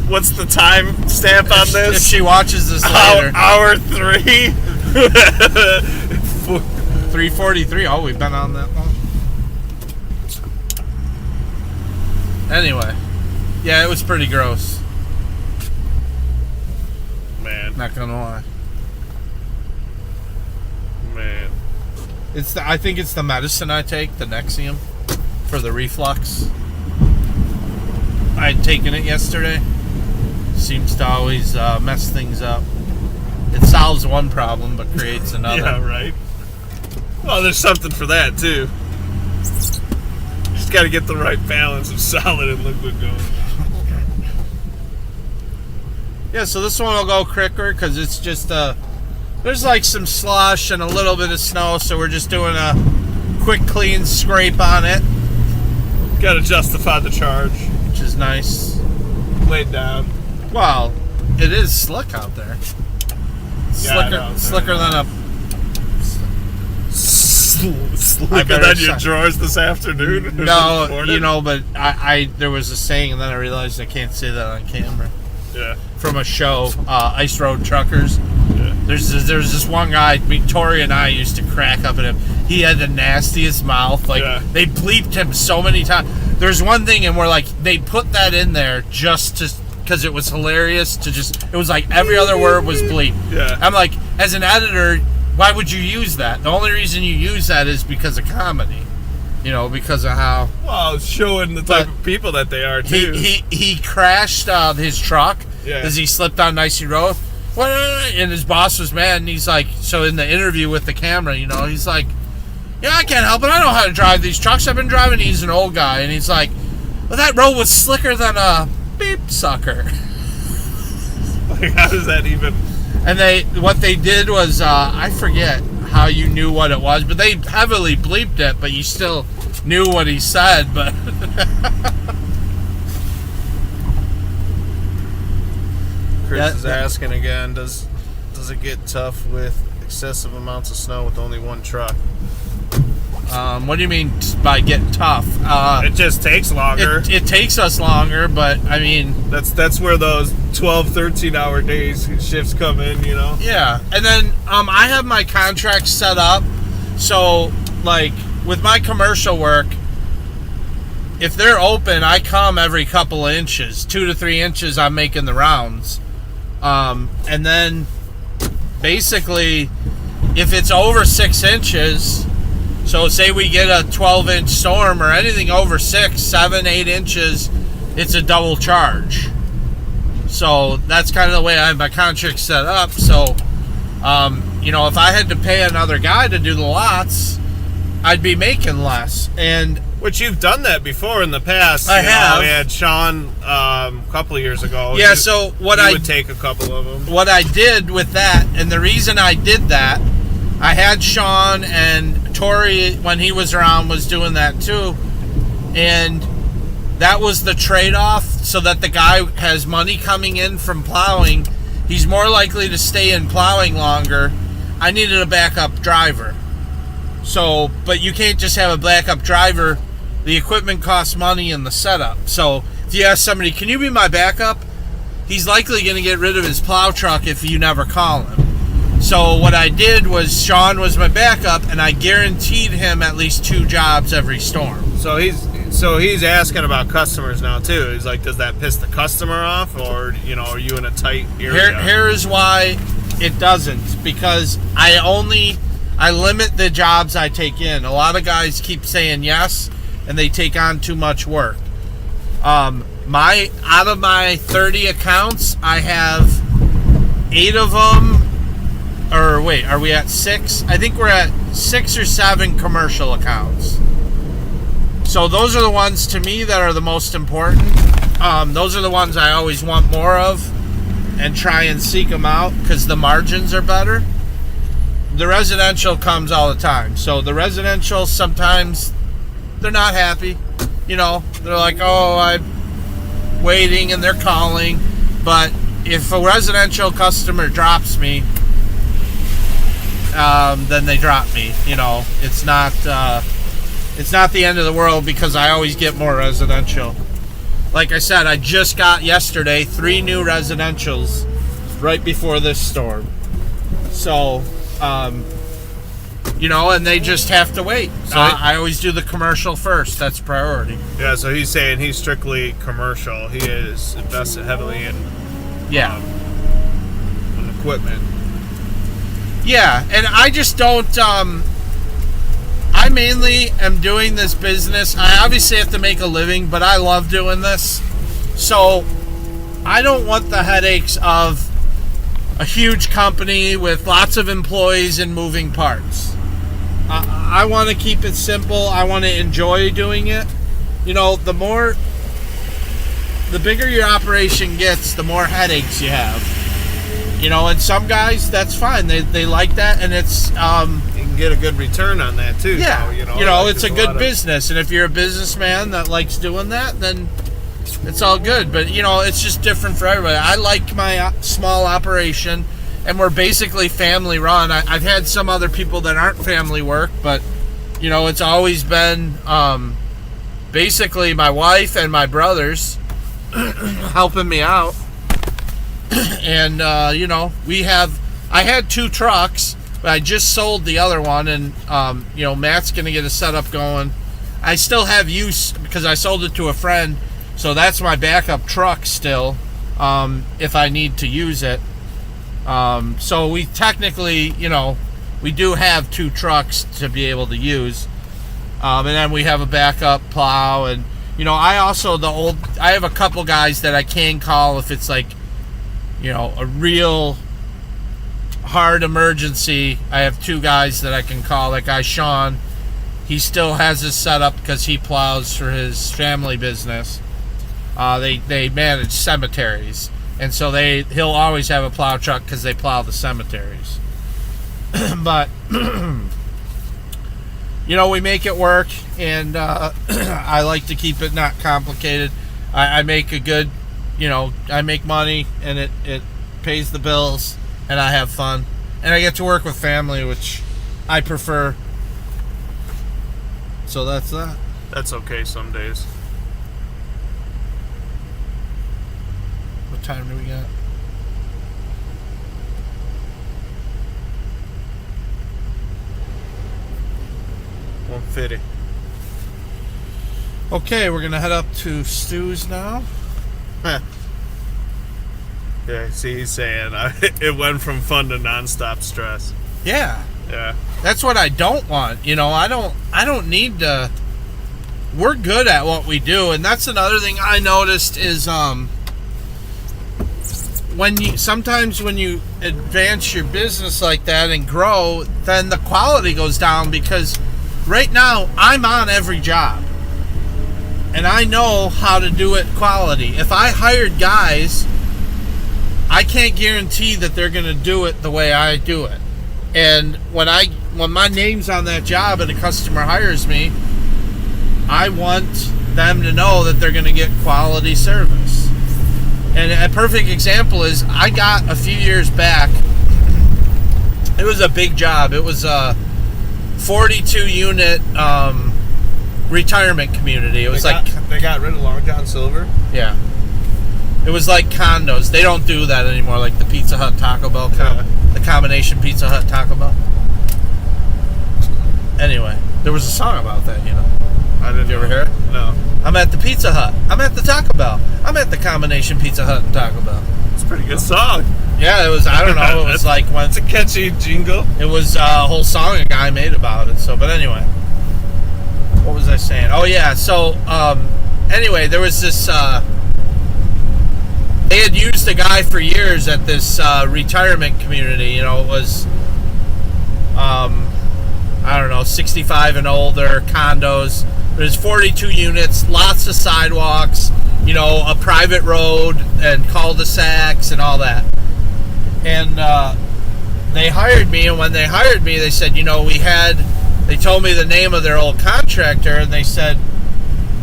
what's the time stamp on this? If she watches this later, hour 3, 3:43. Oh, we've been on that long. Anyway, yeah, it was pretty gross. Man, Not gonna lie. man. I think it's the medicine I take, the Nexium, for the reflux. I had taken it yesterday. Seems to always mess things up. It solves one problem but creates another. Yeah, right. Well, there's something for that too. Just got to get the right balance of solid and liquid going. Yeah, so this one will go quicker because it's just there's like some slush and a little bit of snow, so we're just doing a quick clean scrape on it. Got to justify the charge. Which is nice. Laid down. Well, it is slick out there. Slicker than a... Slicker than your drawers this afternoon? No, you know, but I there was a saying and then I realized I can't say that on camera. Yeah. From a show, Ice Road Truckers. Yeah. There's this one guy, Victoria and I used to crack up at him. He had the nastiest mouth. Like, they bleeped him so many times. There's one thing, and we're like, they put that in there just to, because it was hilarious to just, it was like every other word was bleep. Yeah. I'm like, as an editor, why would you use that? The only reason you use that is because of comedy. You know, because of how... Well, showing the type of people that they are, too. He crashed his truck as he slipped on an icy road. And his boss was mad, and he's like... So in the interview with the camera, you know, he's like, yeah, I can't help it. I know how to drive these trucks. I've been driving. He's an old guy. And he's like, well, that road was slicker than a beep sucker. Like, how does that even... And what they did was, I forget how you knew what it was, but they heavily bleeped it, but you still knew what he said, but... Chris is asking again, does it get tough with excessive amounts of snow with only one truck? What do you mean by getting tough? It just takes longer. It takes us longer, but I mean... That's where those 12, 13-hour days shifts come in, you know? Yeah, and then I have my contract set up, so, like, with my commercial work, if they're open, I come every couple of inches. 2 to 3 inches, I'm making the rounds. And then, basically, if it's over 6 inches... So say we get a 12-inch storm or anything over 6, 7, 8 inches, it's a double charge. So that's kind of the way I have my contract set up. So if I had to pay another guy to do the lots, I'd be making less. And which you've done that before in the past. I have. We had Sean a couple of years ago. Yeah, so what I I would take a couple of them. What I did with that, and the reason I did that, I had Sean and Tori when he was around was doing that too, and that was the trade-off, so that the guy has money coming in from plowing. He's more likely to stay in plowing longer. I needed a backup driver. So, but you can't just have a backup driver. The equipment costs money in the setup. So, if you ask somebody, can you be my backup? He's likely going to get rid of his plow truck if you never call him. So, what I did was Sean was my backup, and I guaranteed him at least 2 jobs every storm. So he's asking about customers now too. He's like, does that piss the customer off, or are you in a tight area? Here is why it doesn't, because I limit the jobs I take in. A lot of guys keep saying yes, and they take on too much work. Out of my 30 accounts, I have 8 of them. Or wait, are we at 6? I think we're at 6 or 7 commercial accounts. So those are the ones to me that are the most important. Those are the ones I always want more of and try and seek them out because the margins are better. The residential comes all the time. So the residential, sometimes they're not happy. They're like, oh, I'm waiting, and they're calling. But if a residential customer drops me, then they drop me. It's not the end of the world because I always get more residential. Like I said, I just got yesterday 3 new residentials right before this storm. So, and they just have to wait. So I always do the commercial first. That's priority. Yeah, so he's saying he's strictly commercial. He is invested heavily in in equipment. Yeah, and I just don't. I mainly am doing this business. I obviously have to make a living, but I love doing this. So I don't want the headaches of a huge company with lots of employees and moving parts. I want to keep it simple. I want to enjoy doing it. The bigger your operation gets, the more headaches you have. And some guys, that's fine. They like that, and it's you can get a good return on that too. Yeah, so, it's a good business, and if you're a businessman that likes doing that, then it's all good. But it's just different for everybody. I like my small operation, and we're basically family run. I've had some other people that aren't family work, but it's always been basically my wife and my brothers helping me out. And I had 2 trucks, but I just sold the other one, and Matt's gonna get a setup going. I still have use because I sold it to a friend, so that's my backup truck still, if I need to use it. So we technically, we do have 2 trucks to be able to use, and then we have a backup plow, and I also I have a couple guys that I can call if it's like a real hard emergency. I have 2 guys that I can call. That guy Sean, he still has his setup because he plows for his family business. They manage cemeteries, and so he'll always have a plow truck because they plow the cemeteries. But we make it work, and I like to keep it not complicated. I make a good I make money, and it pays the bills, and I have fun, and I get to work with family, which I prefer. So that's that. That's okay some days. What time do we got? $150. Okay, we're gonna head up to Stu's now. Yeah, see, he's saying it went from fun to nonstop stress. Yeah, Yeah. that's what I don't want. I don't need to. We're good at what we do, and that's another thing I noticed is sometimes when you advance your business like that and grow, then the quality goes down, because right now I'm on every job and I know how to do it quality. If I hired guys, I can't guarantee that they're going to do it the way I do it. And when my name's on that job and a customer hires me, I want them to know that they're going to get quality service. And a perfect example is, I got a few years back, it was a big job. It was a 42 unit retirement community. It was they got rid of Long John Silver. Yeah. It was like condos. They don't do that anymore, like the Pizza Hut Taco Bell, the combination Pizza Hut Taco Bell. Anyway, there was a song about that, you know. Did you ever hear it? No. I'm at the Pizza Hut. I'm at the Taco Bell. I'm at the combination Pizza Hut and Taco Bell. It's a pretty good song. Yeah, it was, I don't know, it was like when... It's a catchy jingle. It was a whole song a guy made about it, so, but anyway. What was I saying? Oh, yeah, so, anyway, there was this, they had used a guy for years at this retirement community. You know, it was, I don't know, 65 and older, condos. There's 42 units, lots of sidewalks, you know, a private road and cul-de-sacs and all that. And they hired me, and when they hired me, they said, you know, they told me the name of their old contractor, and they said,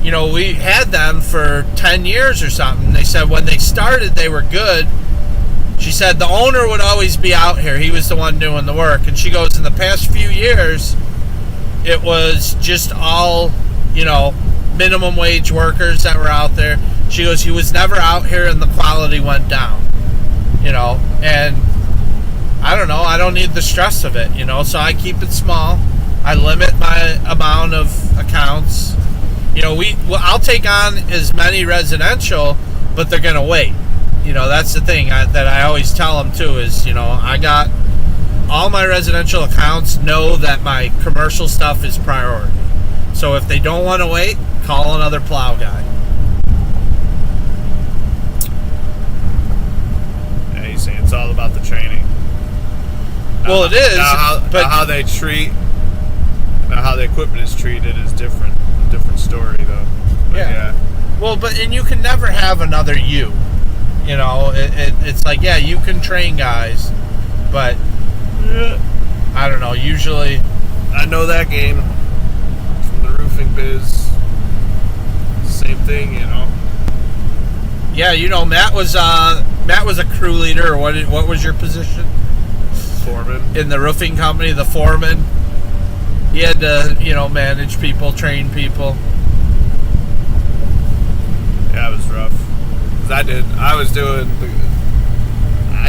you know, we had them for 10 years or something. They said when they started, they were good. She said the owner would always be out here. He was the one doing the work. And she goes, in the past few years, it was just all, you know, minimum wage workers that were out there. She goes, he was never out here and the quality went down, you know. And I don't know, I don't need the stress of it, you know. So I keep it small. I limit my amount of accounts. You know, I'll take on as many residential, but they're going to wait. You know, that's the thing that I always tell them too is, you know, I got all my residential accounts know that my commercial stuff is priority. So if they don't want to wait, call another plow guy. Yeah, you say it's all about the training. Well, it is. But how they treat, how the equipment is treated is different. A different story, though. But yeah. Well, and you can never have another you. You know, it's like, yeah, you can train guys, but I don't know. Usually, I know that game from the roofing biz. Same thing, you know. Yeah, you know, Matt was a crew leader, or what was your position? Foreman in the roofing company, the foreman. He had to, you know, manage people, train people. Yeah, it was rough. I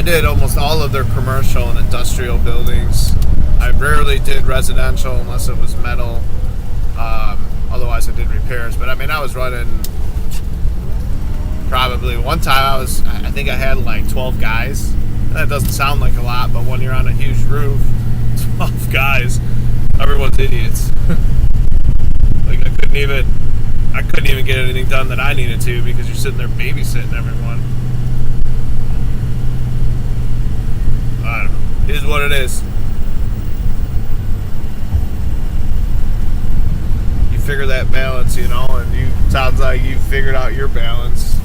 did almost all of their commercial and industrial buildings. I rarely did residential unless it was metal. Otherwise, I did repairs. But I mean, I was running probably one time. I think I had like 12 guys. That doesn't sound like a lot, but when you're on a huge roof, 12 guys, everyone's idiots. Like I couldn't even get anything done that I needed to because you're sitting there babysitting everyone. I don't know. It is what it is. You figure that balance, you know, and sounds like you figured out your balance.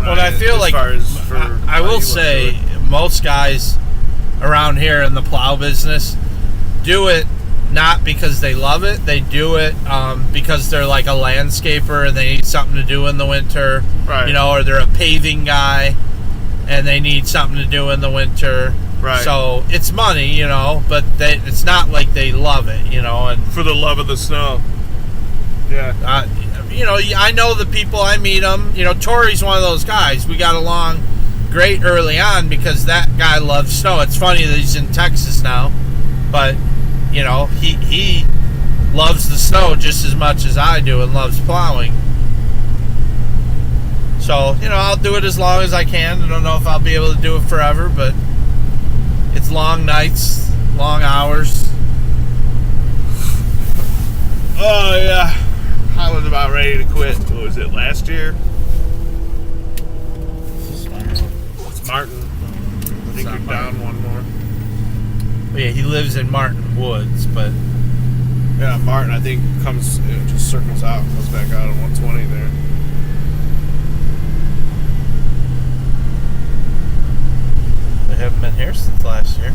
Well, I feel like I will say most guys around here in the plow business do it not because they love it. They do it because they're like a landscaper and they need something to do in the winter. Right. You know, or they're a paving guy and they need something to do in the winter. Right. So it's money, you know, but it's not like they love it, you know. And for the love of the snow. Yeah. You know, I know the people, I meet them. You know, Tori's one of those guys. We got along great early on because that guy loves snow. It's funny that he's in Texas now, but you know, he loves the snow just as much as I do and loves plowing. So, you know, I'll do it as long as I can. I don't know if I'll be able to do it forever, but it's long nights, long hours. Oh, yeah. I was about ready to quit. What was it, last year? Martin. I think not you're down one more. But yeah, he lives in Martin Woods, but Yeah, Martin, I think, just circles out and goes back out on 120 there. they haven't been here since last year.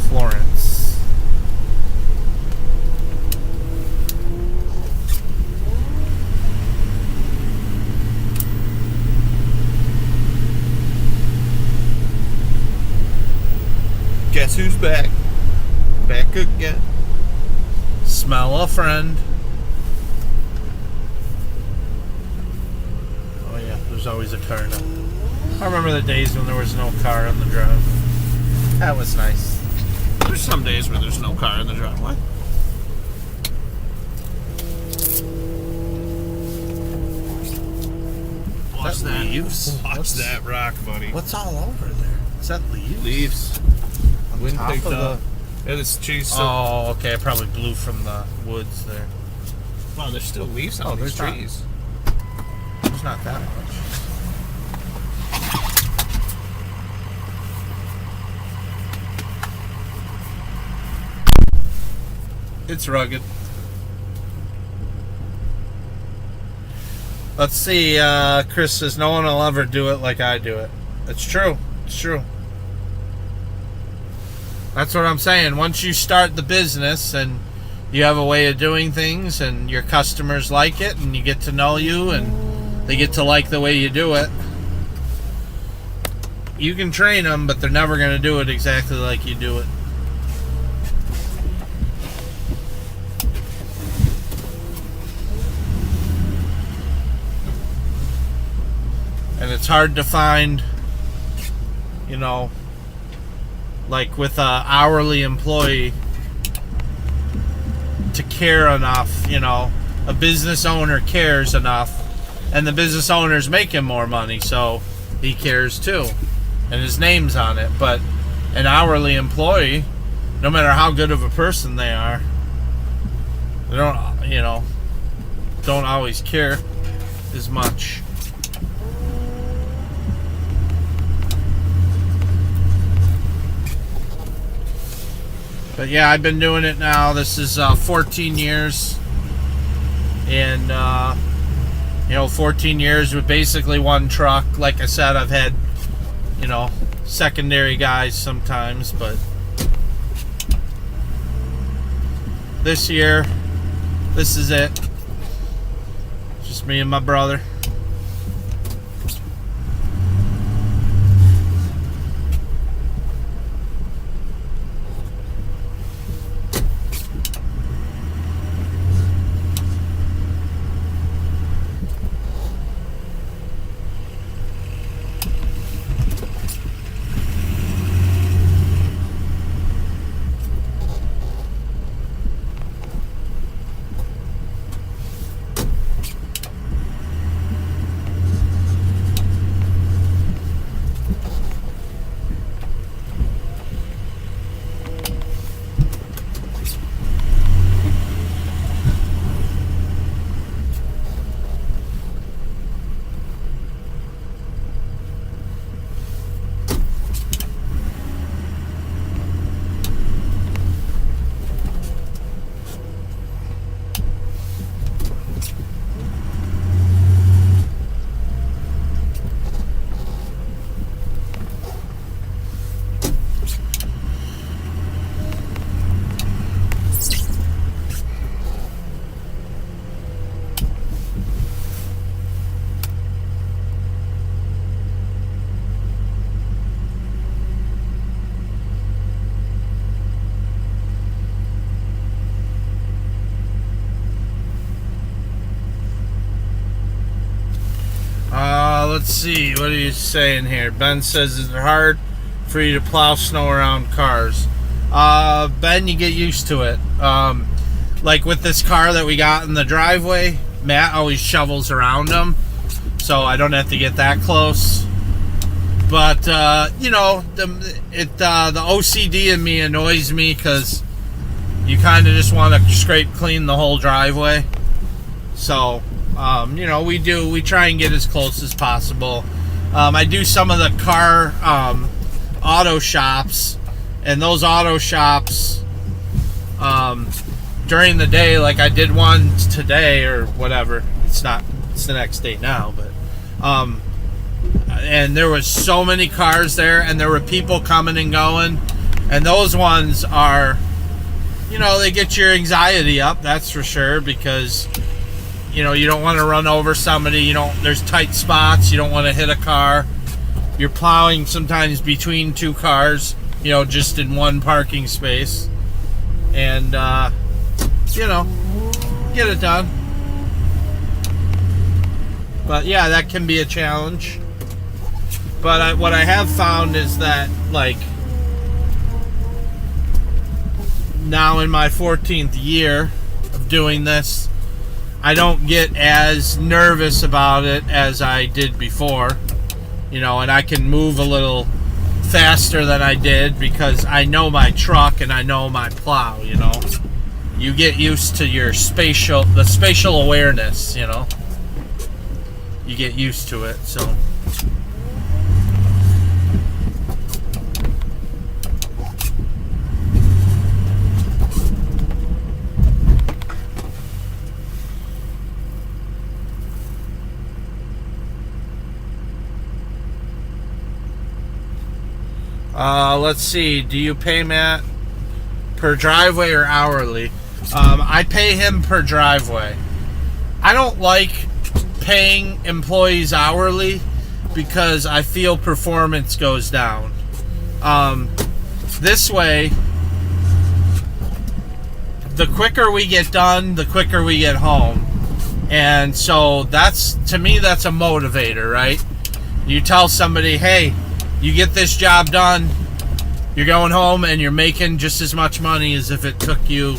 Florence. Guess who's back? Back again. Smell a friend. Oh yeah, there's always a car now. I remember the days when there was no car on the drive. That was nice. There's some days where there's no car in the driveway. Watch that. Leaves? Watch that rock, buddy. What's all over there? Is that leaves? Leaves. On Wind top picked of up. Yeah, this tree's still. Oh, okay. It probably blew from the woods there. Wow, there's still leaves on these there's not. trees. There's not that much. It's rugged. Let's see. Chris says no one will ever do it like I do it. It's true. It's true. That's what I'm saying. Once you start the business and you have a way of doing things and your customers like it and you get to know you and they get to like the way you do it, you can train them, but they're never going to do it exactly like you do it. And it's hard to find, you know, like with an hourly employee to care enough, you know, a business owner cares enough, and the business owner's making more money, so he cares too, and his name's on it. But an hourly employee, no matter how good of a person they are, they don't, you know, don't always care as much. But yeah, I've been doing it now. This is 14 years. And, you know, 14 years with basically one truck. Like I said, I've had, you know, secondary guys sometimes. But this year, this is it. Just me and my brother. Let's see, what are you saying here? Ben says it's hard for you to plow snow around cars. Ben, you get used to it. Like with this car that we got in the driveway, Matt always shovels around them, so I don't have to get that close. But you know, the OCD in me annoys me because you kind of just want to scrape clean the whole driveway. So we try and get as close as possible. I do some of the car auto shops, and those auto shops during the day, like I did one today or whatever. It's the next day now, but and there was so many cars there, and there were people coming and going, and those ones are, they get your anxiety up, that's for sure, because you don't want to run over somebody. There's tight spots. You don't want to hit a car. You're plowing sometimes between two cars, just in one parking space, and get it done. But yeah, that can be a challenge. But what I have found is that, like, now in my 14th year of doing this, I don't get as nervous about it as I did before, and I can move a little faster than I did because I know my truck and I know my plow. You get used to the spatial awareness. You get used to it, so. Let's see. Do you pay Matt per driveway or hourly? I pay him per driveway. I don't like paying employees hourly because I feel performance goes down. This way, the quicker we get done, the quicker we get home. And so to me, that's a motivator, right? You tell somebody, hey, you get this job done, you're going home and you're making just as much money as if it took you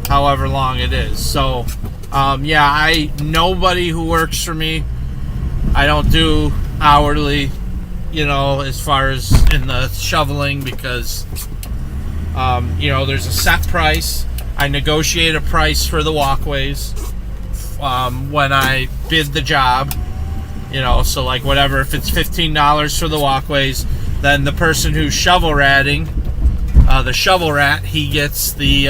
however long it is. So, nobody who works for me, I don't do hourly, as far as in the shoveling, because, there's a set price. I negotiate a price for the walkways when I bid the job. So like whatever, if it's $15 for the walkways, then the person who's shovel ratting, the shovel rat, he gets the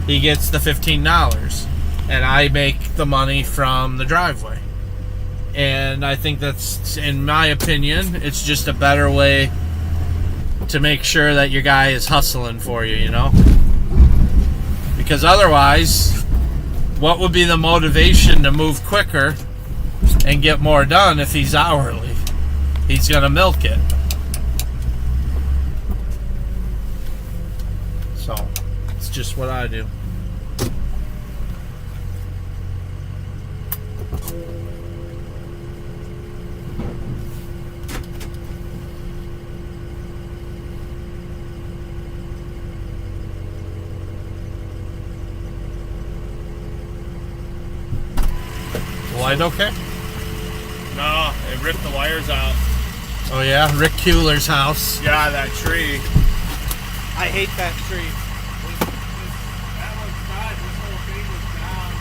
$15, and I make the money from the driveway. And I think that's, in my opinion, it's just a better way to make sure that your guy is hustling for you, because otherwise, what would be the motivation to move quicker and get more done if he's hourly? He's gonna milk it. So it's just what I do. Light okay? No, it ripped the wires out. Oh yeah, Rick Kuehler's house. Yeah, that tree. I hate that tree. That one's died. This whole thing was down.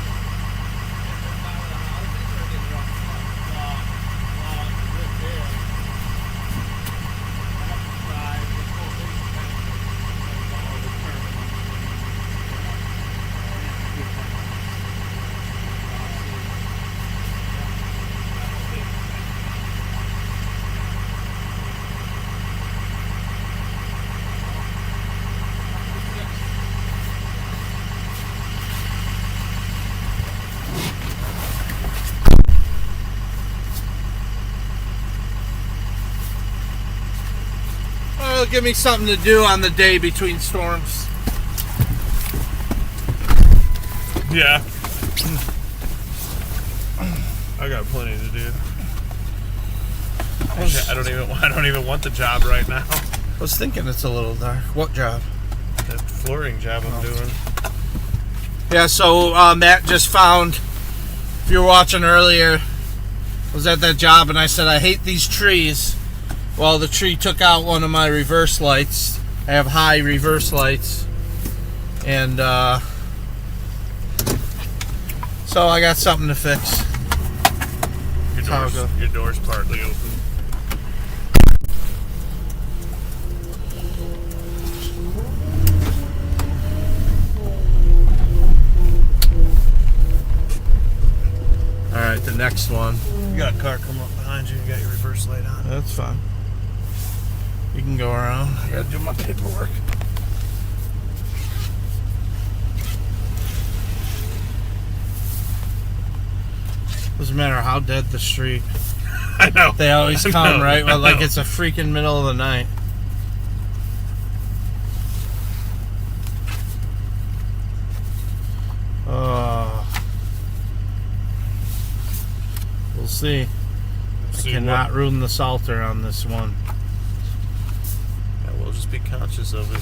It'll give me something to do on the day between storms. Yeah. I got plenty to do. Actually, I don't even want the job right now. I was thinking it's a little dark. What job? That flooring job I'm doing. Yeah, so Matt just found, if you were watching earlier, I was at that job and I said, I hate these trees. Well, the tree took out one of my reverse lights. I have high reverse lights. And So I got something to fix. how it goes. Your door's partly open. Alright, the next one. You got a car come up behind you. You got your reverse light on. That's fine. You can go around. I gotta do my paperwork. Doesn't matter how dead the street. I know. They always I come, know, right? I Well, like know. it's a freaking middle of the night. We'll see. See I cannot ruin the Salter on this one. Yeah, we'll just be conscious of it.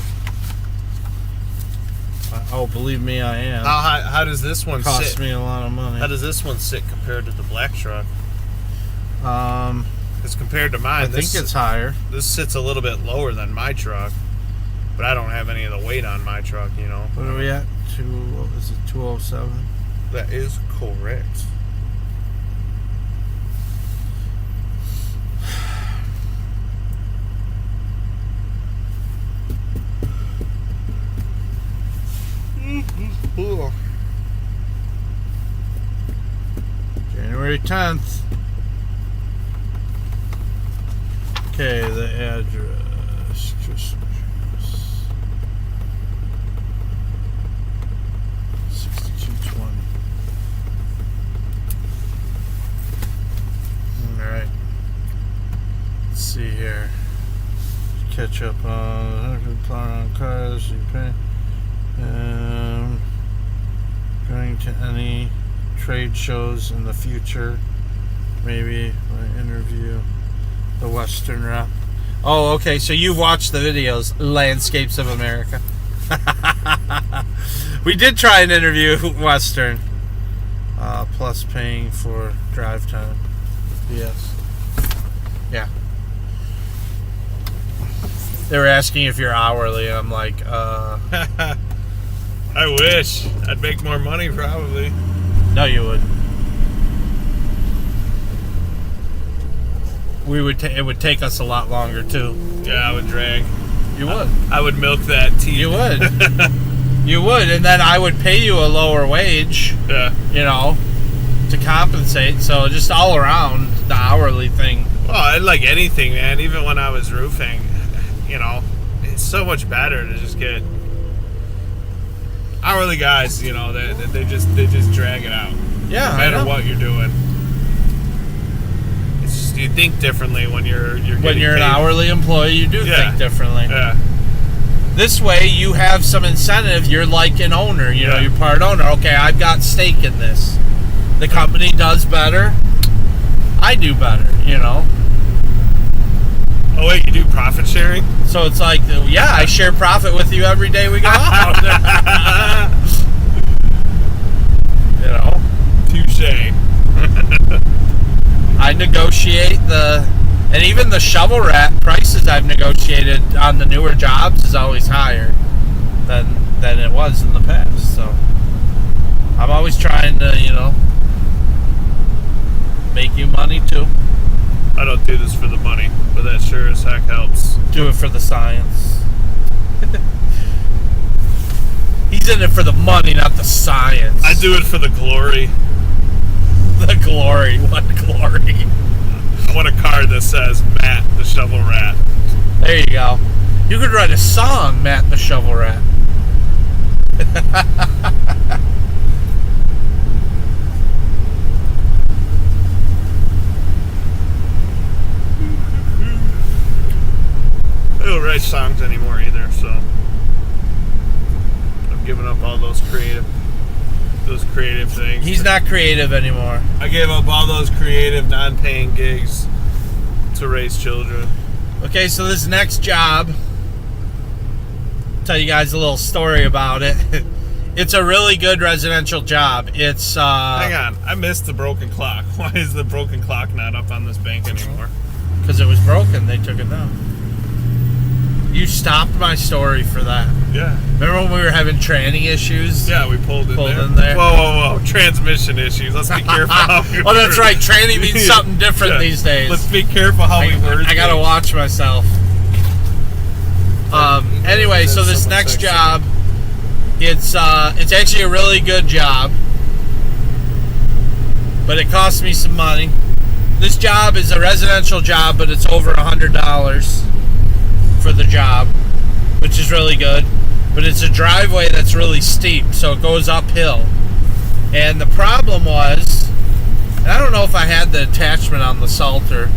Oh, believe me, I am. How does this one Cost sit? me a lot of money. How does this one sit compared to the black truck? I Because compared to mine, think it's higher. this sits a little bit lower than my truck, but I don't have any of the weight on my truck, you know. What are we at? What is it? 207. That is correct. January 10th. Okay, the address. Just 6220. Alright. Let's see here. Catch up on plowing on cars. You pay. Going to any trade shows in the future. Maybe I interview the Western rep. Oh, okay. So you've watched the videos, Landscapes of America. We did try and interview Western. Plus paying for drive time. Yes. Yeah. They were asking if you're hourly. I'm like, I wish. I'd make more money probably. no, you wouldn't. It would take us a lot longer too. Yeah, I would drag. You would. I would milk that teeth. You would. You would, and then I would pay you a lower wage, Yeah. you know, to compensate. So just all around the hourly thing. Well, like anything, man. Even when I was roofing, you know, it's so much better to just get hourly guys. You know, they just drag it out. Yeah, No matter what you're doing. It's just, you think differently when you're When getting you're an paid. hourly employee, you do Yeah. think differently. Yeah. This way, you have some incentive. You're like an owner. You know, Yeah. you're part owner. Okay, I've got stake in this. The company does better. I do better. You know. Oh wait, you do profit sharing? So it's like, yeah, I share profit with you every day we go out. You know, Touche. I negotiate and even the shovel rat prices I've negotiated on the newer jobs is always higher than it was in the past. So I'm always trying to, you know, make you money too. I don't do this for the money, but that sure as heck helps. Do it for the science. He's in it for the money, not the science. I do it for the glory. The glory. What glory? I want a card that says Matt the Shovel Rat. There you go. You could write a song, Matt the Shovel Rat. I don't write songs anymore either, so I'm giving up all those creative things. He's not creative anymore. I gave up all those creative, non-paying gigs to raise children. Okay, so this next job, tell you guys a little story about it. It's a really good residential job. It's Hang on, I missed the broken clock. Why is the broken clock not up on this bank anymore? because it was broken. They took it down. You stopped my story for that. Yeah. Remember when we were having tranny issues? Yeah, we pulled in there. Whoa. Transmission issues. Let's be careful how we Well, that's word. right. Tranny means something different these days. Let's be careful how we word I gotta things. watch myself. Anyway, so this next job, it's actually a really good job, but it costs me some money. This job is a residential job, but it's over $100 for the job, which is really good. But it's a driveway that's really steep, so it goes uphill. And the problem was, and I don't know if I had the attachment on the Salter,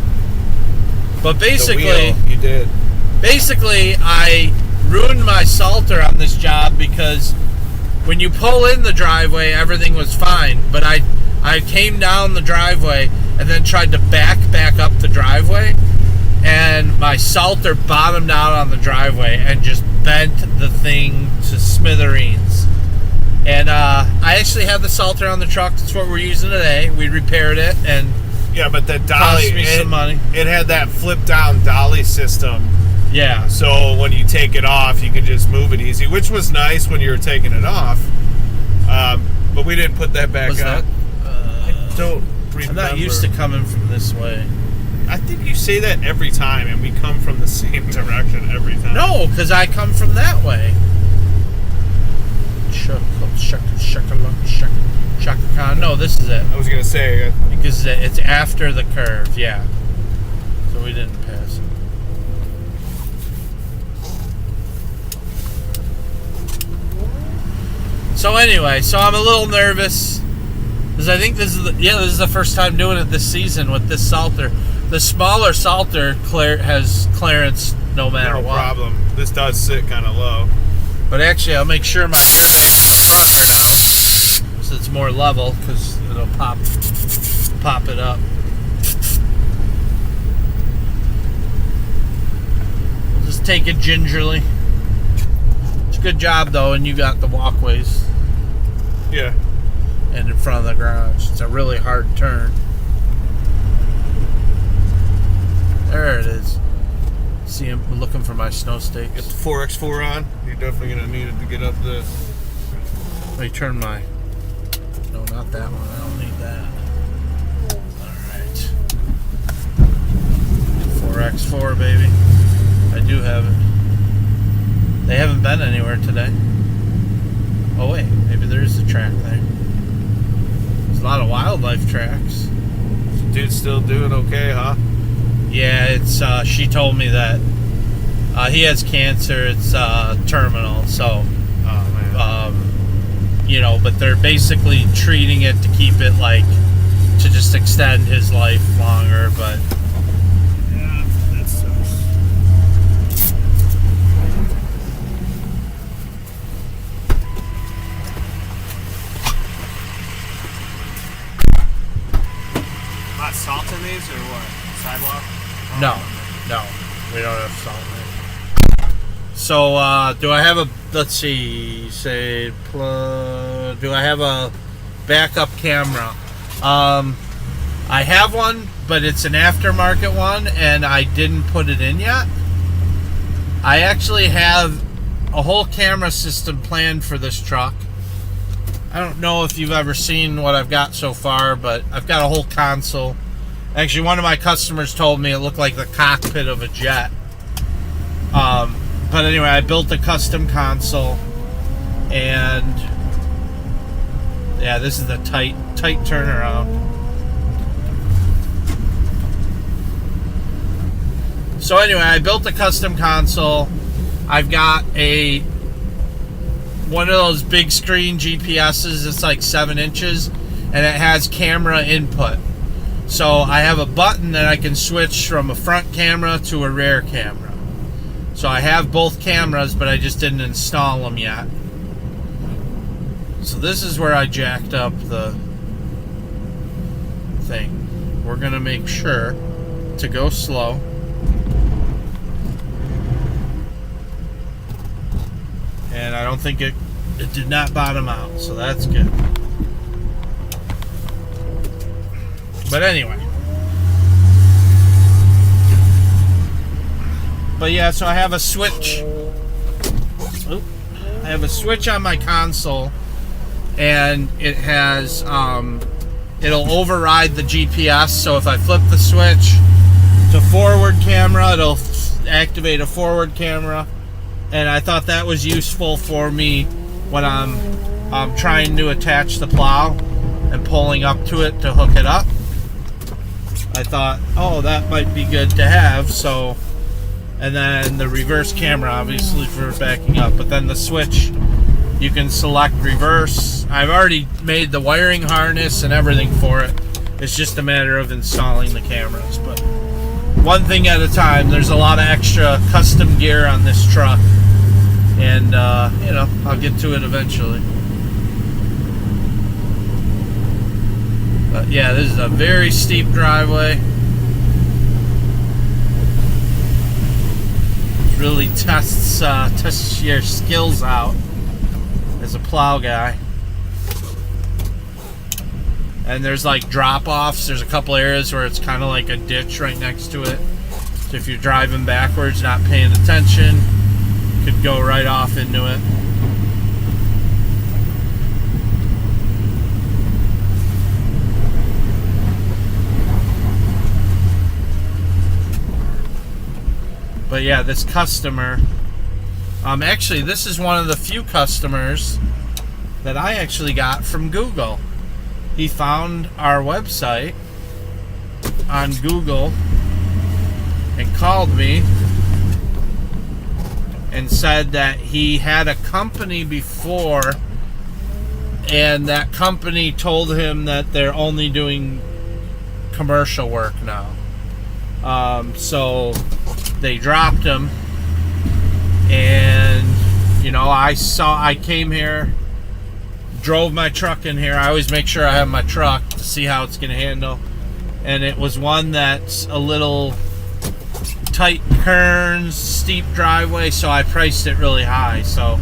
but basically, The wheel, you did. basically I ruined my Salter on this job because when you pull in the driveway, everything was fine. But I came down the driveway and then tried to back up the driveway, and my Salter bottomed out on the driveway and just bent the thing to smithereens. And I actually have the Salter on the truck. That's what we're using today. We repaired it, and Yeah, but the cost dolly, me some money. it had that flip down dolly system. Yeah. So when you take it off, you can just move it easy, which was nice when you were taking it off. But we didn't put that back Was on. that? Don't I'm remember. not used to coming from this way. I think you say that every time, and we come from the same direction every time. No, because I come from that way. Shaka Khan. No, this is it. I was gonna say, Because it's after the curve, yeah. So we didn't pass it. So anyway, so I'm a little nervous because I think this is the first time doing it this season with this Salter. The smaller Salter has clearance no matter no what. problem. This does sit kind of low. But actually, I'll make sure my airbags in the front are down so it's more level because it'll pop it up. We'll just take it gingerly. It's a good job though, and you got the walkways Yeah. and in front of the garage. It's a really hard turn. There it is. See, I'm looking for my snow Get stakes. the 4x4 on. You're definitely gonna need it to get up this. Let me turn my... No, not that one. I don't need that. Alright. 4x4, baby. I do have it. They haven't been anywhere today. Oh, wait. Maybe there is a track there. There's a lot of wildlife tracks. Dude's still doing okay, huh? Yeah, it's... she told me that he has cancer. It's terminal, so... Oh, man. You know, but they're basically treating it to keep it like to just extend his life longer, but Yeah, that sucks. Not salt in these or what? Sidewalk? no, we don't have salt in it. So do I have a, let's see, do I have a backup camera? I have one, but it's an aftermarket one, and I didn't put it in yet. I actually have a whole camera system planned for this truck. I don't know if you've ever seen what I've got so far, but I've got a whole console. Actually, one of my customers told me it looked like the cockpit of a jet. But anyway, I built a custom console, and yeah, this is a tight turnaround. So anyway, I built a custom console. I've got one of those big screen GPSs. It's like 7 inches, and it has camera input. So I have a button that I can switch from a front camera to a rear camera. So I have both cameras, but I just didn't install them yet. So this is where I jacked up the thing. We're gonna make sure to go slow. And I don't think it did not bottom out, so that's good. But anyway. But yeah, so I have a switch. Oop. I have a switch on my console, and it has it'll override the GPS. So if I flip the switch to forward camera, it'll activate a forward camera. And I thought that was useful for me when I'm trying to attach the plow and pulling up to it to hook it up. I thought, oh, that might be good to have. So, and then the reverse camera, obviously, for backing up. But then the switch, you can select reverse. I've already made the wiring harness and everything for it. It's just a matter of installing the cameras. But one thing at a time. There's a lot of extra custom gear on this truck. And, you know, I'll get to it eventually. But yeah, this is a very steep driveway. It really tests your skills out as a plow guy. And there's like drop-offs. There's a couple areas where it's kind of like a ditch right next to it. So if you're driving backwards, not paying attention, could go right off into it. But yeah, this customer, actually this is one of the few customers that I actually got from Google. He found our website on Google and called me and said that he had a company before, and that company told him that they're only doing commercial work now. So they dropped him, and you know, I came here, drove my truck in here. I always make sure I have my truck to see how it's gonna handle, and it was one that's a little tight turns, steep driveway, so I priced it really high. So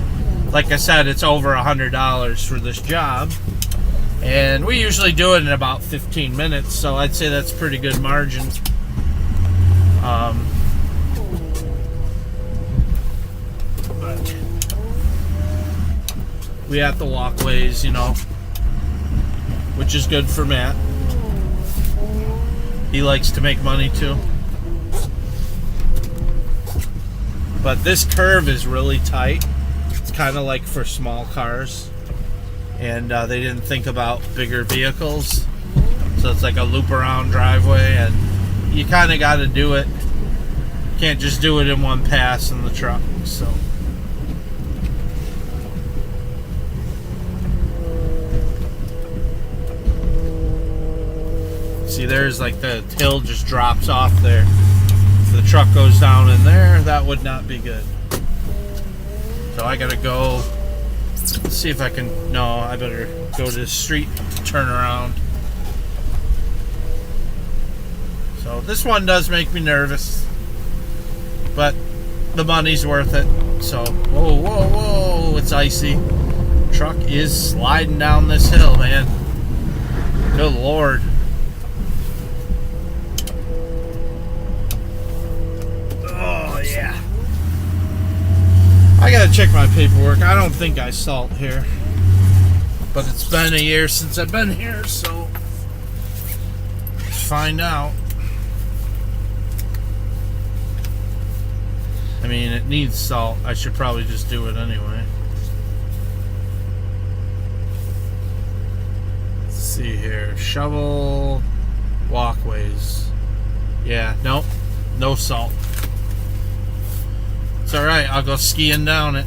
like I said, it's over $100 for this job, and we usually do it in about 15 minutes, so I'd say that's pretty good margin. But we have the walkways, you know, which is good for Matt. He likes to make money too. But this curve is really tight. It's kind of like for small cars, and they didn't think about bigger vehicles, so it's like a loop around driveway, and you kind of got to do it. You can't just do it in one pass in the truck. So see, there's like the hill just drops off there. If the truck goes down in there, that would not be good. So I gotta go see if I can. No, I better go to the street, turn around. So this one does make me nervous, but the money's worth it. So whoa, whoa, whoa! It's icy. Truck is sliding down this hill, man. Good Lord. I gotta check my paperwork. I don't think I salt here, but it's been a year since I've been here, so let's find out. I mean, it needs salt. I should probably just do it anyway. Let's see here. Shovel walkways. Yeah, nope. No salt. It's alright, I'll go skiing down it.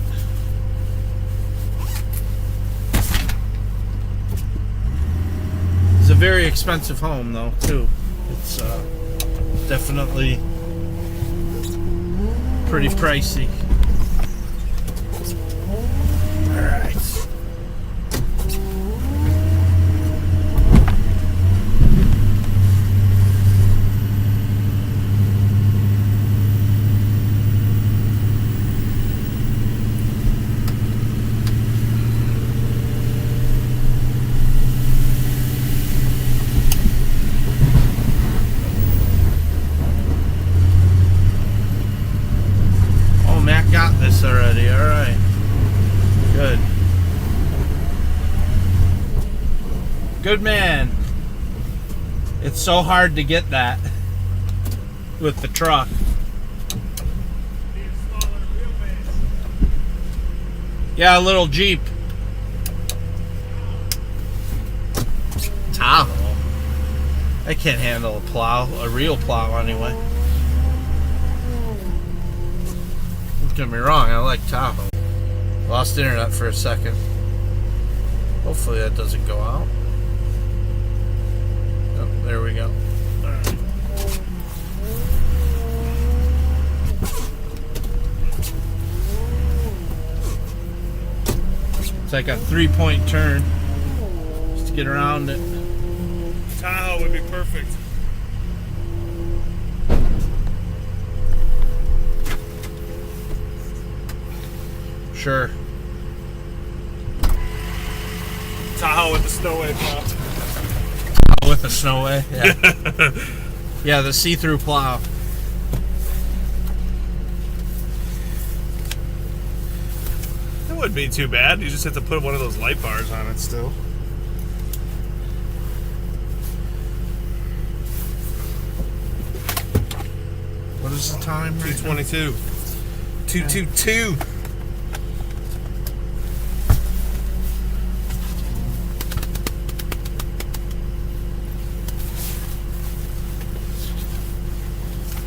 It's a very expensive home though, too. It's definitely pretty pricey. Alright. Good man. It's so hard to get that with the truck. Yeah, a little Jeep. Tahoe. I can't handle a plow, a real plow anyway. Don't get me wrong, I like Tahoe. Lost internet for a second. Hopefully that doesn't go out. Oh, there we go. All right. It's like a 3-point turn just to get around it. Tahoe would be perfect. Sure. Tahoe with the snowway plow. With the snowway, yeah. Yeah, the see-through plow. That wouldn't be too bad. You just have to put one of those light bars on it still. What is the time? 2:22. 222.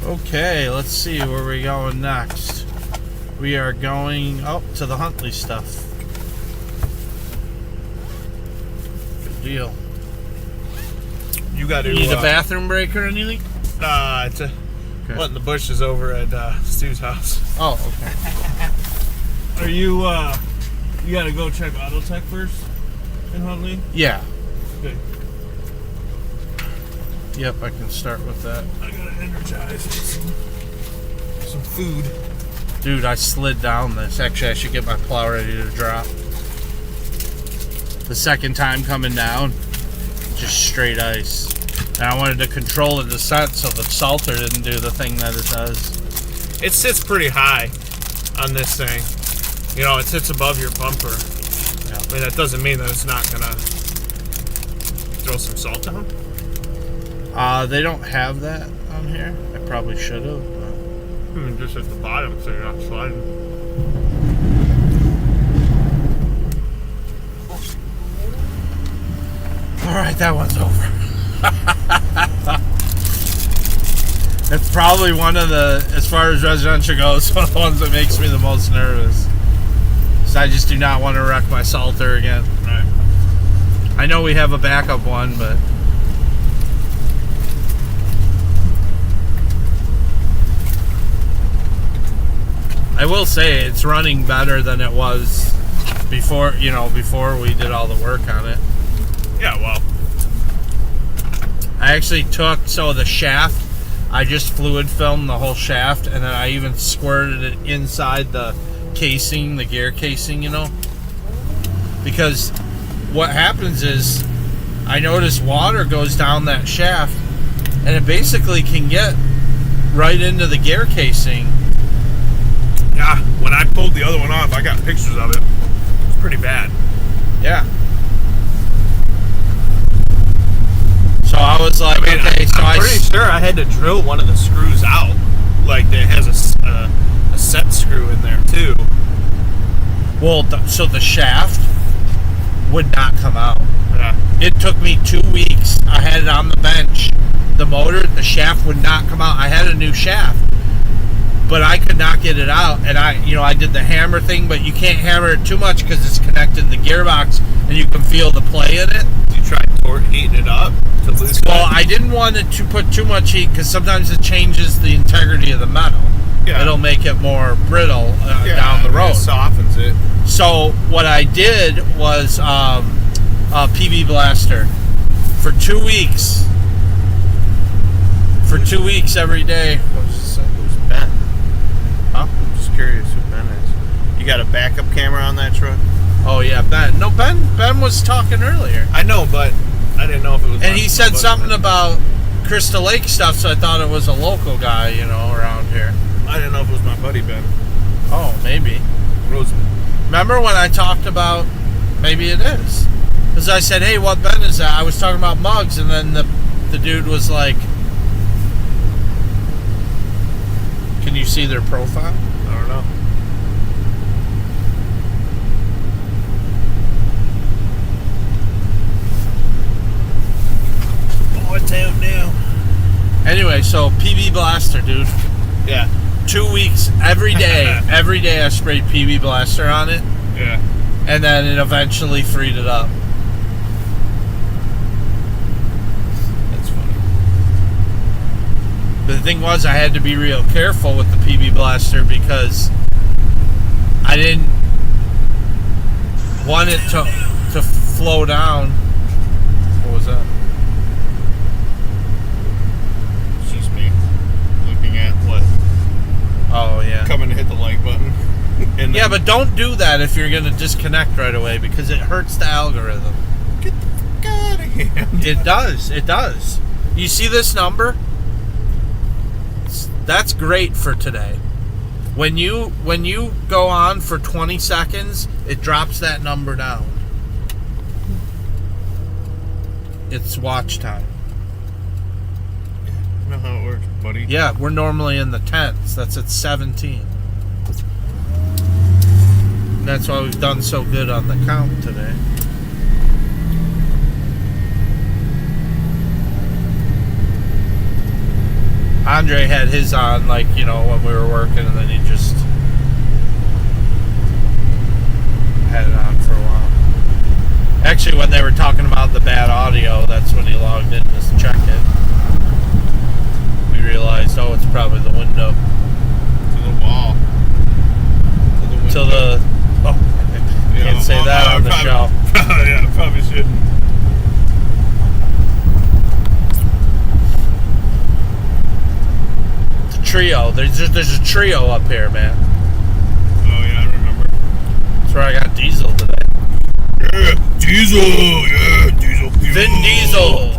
Okay, let's see where we're going next. We are going to the Huntley stuff. Good deal. You got to You need a bathroom break or anything? It's a what in the bushes over at Stu's house. Oh, okay. Are you you gotta go check Auto Tech first in Huntley? Yeah. Okay. Yep, I can start with that. I gotta energize some food. Dude, I slid down this. Actually, I should get my plow ready to drop. The second time coming down, just straight ice. And I wanted to control the descent so the salter didn't do the thing that it does. It sits pretty high on this thing. You know, it sits above your bumper. Yeah. I mean, that doesn't mean that it's not gonna throw some salt down. They don't have that on here. I probably should have. Just at the bottom so you're not sliding. Alright, that one's over. It's probably one of the, as far as residential goes, one of the ones that makes me the most nervous. So I just do not want to wreck my salter again. Right. I know we have a backup one, but I will say it's running better than it was before, before we did all the work on it. Yeah, well. I actually took, the shaft, I just fluid filmed the whole shaft, and then I even squirted it inside the casing, the gear casing, because what happens is I notice water goes down that shaft, and it basically can get right into the gear casing. Yeah, when I pulled the other one off, I got pictures of it. It's pretty bad. Yeah. So I was like, okay, so I'm pretty sure I had to drill one of the screws out. Like, it has a set screw in there, too. Well, so the shaft would not come out. Yeah. It took me 2 weeks. I had it on the bench. The motor, the shaft would not come out. I had a new shaft, but I could not get it out. And I did the hammer thing, but you can't hammer it too much because it's connected to the gearbox, and you can feel the play in it. You tried heating it up to loosen it? Well, I didn't want it to put too much heat because sometimes it changes the integrity of the metal. Yeah. It'll make it more brittle down the road. It softens it. So what I did was a PV blaster for 2 weeks. For 2 weeks every day. Who's Ben? Huh? I'm just curious who Ben is. You got a backup camera on that truck? Oh yeah, Ben. No, Ben was talking earlier. I know, but I didn't know if it was. And he said something about Crystal Lake stuff, so I thought it was a local guy, around here. I didn't know if it was my buddy Ben. Oh, maybe. Roseman. Remember when I talked about maybe it is? Because I said, hey, what bin is that? I was talking about mugs, and then the dude was like, can you see their profile? I don't know. Oh, it's out now. Anyway, so PB Blaster, dude. Yeah. 2 weeks, every day. Every day I sprayed PB Blaster on it. Yeah. And then it eventually freed it up. That's funny. But the thing was, I had to be real careful with the PB Blaster because I didn't want it to flow down. What was that? It's just me looking at what Oh, yeah. coming to hit the like button. And Yeah, but don't do that if you're going to disconnect right away because it hurts the algorithm. get the fuck out of here. It does. It does. You see this number? That's great for today. When you go on for 20 seconds, it drops that number down. It's watch time. You know how it works, buddy. Yeah, we're normally in the 10s. That's at 17. And that's why we've done so good on the count today. Andre had his on, like, you know, when we were working, and then he just had it on for a while. Actually, when they were talking about the bad audio, that's when he logged in to check it. We realized, oh, it's probably the window. To the wall. To the... Oh, I can't say that on the show. Yeah, probably shouldn't. Trio. There's a trio up here, man. Oh, yeah, I remember. That's where I got Diesel today. Yeah, Diesel. Yeah, Diesel. Vin Diesel.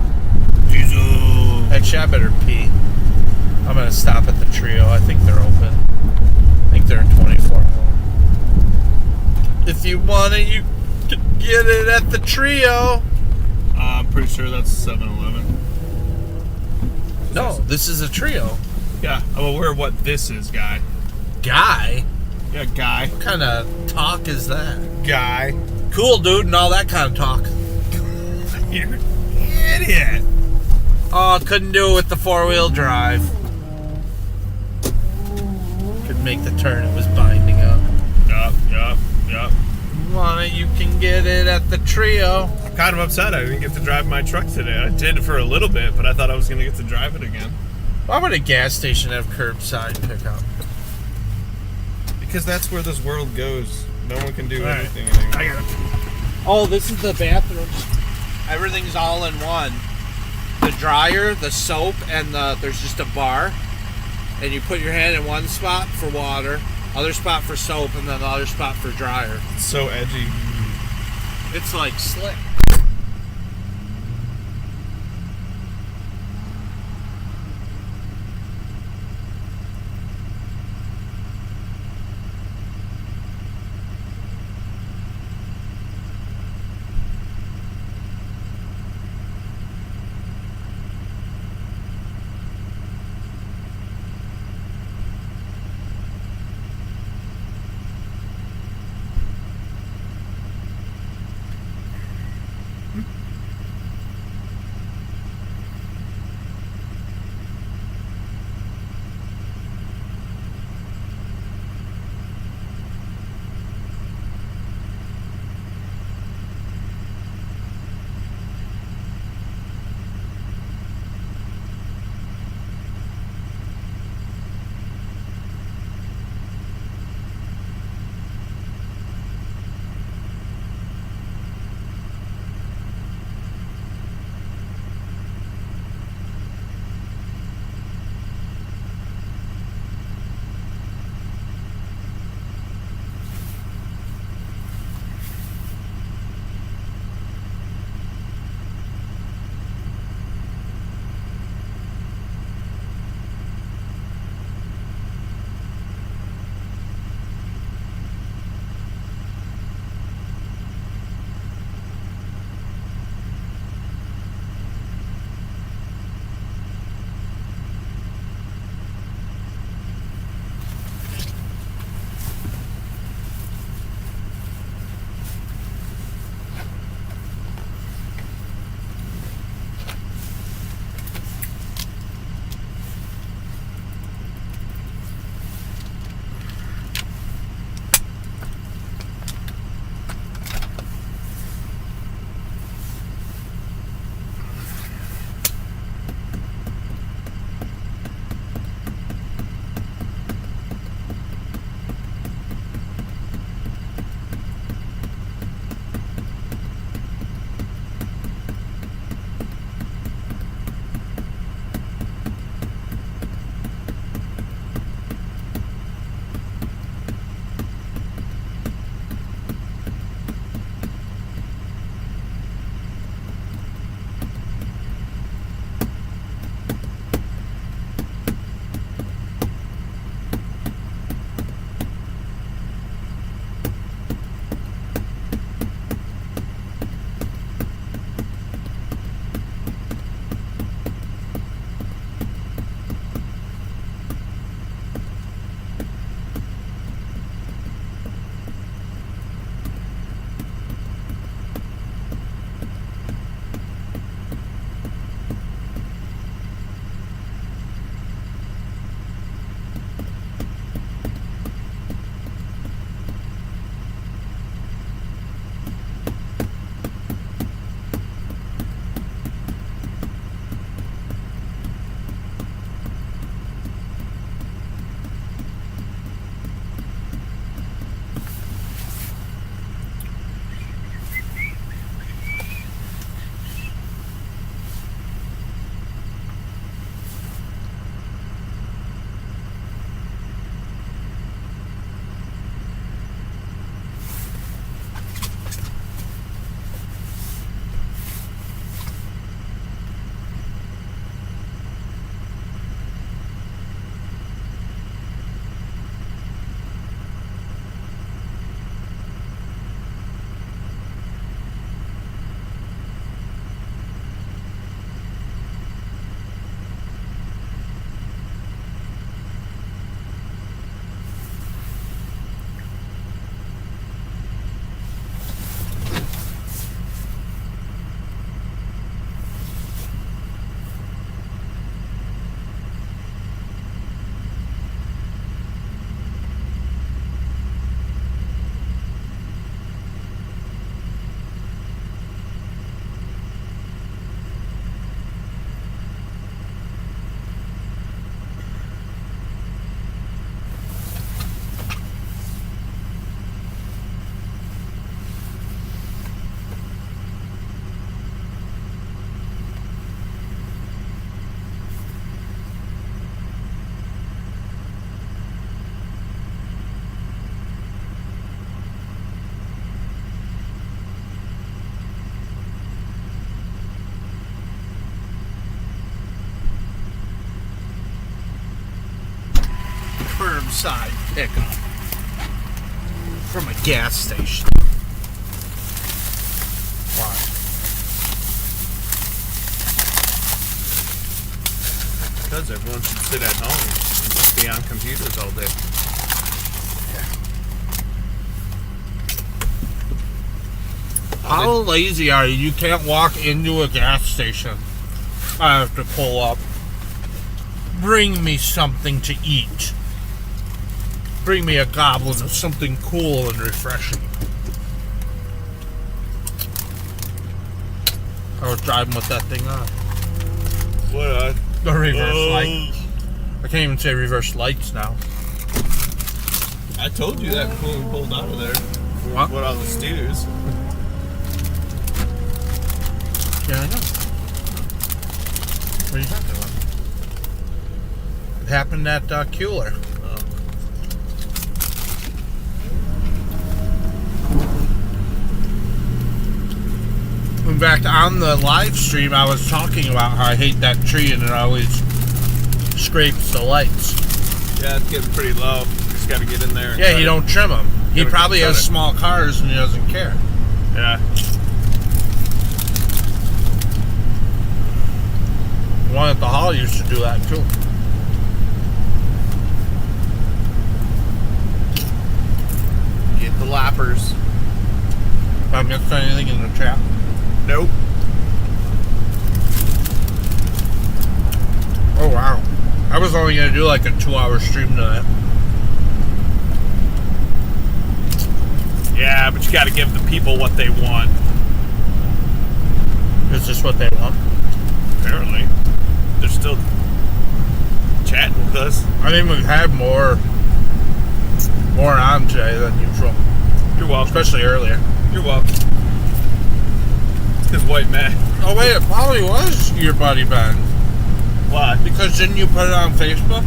Diesel. Actually, I better pee. I'm going to stop at the trio. I think they're open. I think they're 24 hours. If you want it, you can get it at the trio. I'm pretty sure that's 7-Eleven. No, this is a trio. Yeah, I'm aware of what this is, guy. Guy? Yeah, guy. What kind of talk is that? Guy. Cool, dude, and all that kind of talk. You're an idiot. Oh, couldn't do it with the four-wheel drive. Could make the turn it was binding up. Yup. You want it, you can get it at the trio. I'm kind of upset I didn't get to drive my truck today. I did for a little bit, but I thought I was going to get to drive it again. Why would a gas station have curbside pickup? Because that's where this world goes. No one can do All right. anything anymore. I got it. Oh, this is the bathrooms. Everything's all in one. The dryer, the soap, and there's just a bar. And you put your hand in one spot for water, other spot for soap, and then the other spot for dryer. It's so edgy. It's like slick. roadside pickup from a gas station. Why? Because everyone should sit at home and just be on computers all day. How lazy are you? You can't walk into a gas station. I have to pull up. Bring me something to eat. Bring me a goblet of something cool and refreshing. I was driving with that thing on. What? The reverse light. I can't even say reverse lights now. I told you that before we pulled out of there. What? What all the steers? Yeah, I know. What are you talking about? It happened at Keeler. In fact, on the live stream, I was talking about how I hate that tree and it always scrapes the lights. Yeah, it's getting pretty low. You just got to get in there. And Yeah, he don't trim them. He Gotta probably cut has it. small cars and he doesn't care. Yeah. The one at the hall used to do that too. Get the lappers. If I missed anything in the chat. Nope. Oh wow. I was only going to do like a 2-hour stream tonight. Yeah, but you got to give the people what they want. Is this what they want? Apparently. They're still chatting with us. I think we've had more on today than usual. You're welcome. Especially earlier. You're welcome. It's because White Man. Oh wait, it probably was your buddy Ben. Why? Because didn't you put it on Facebook?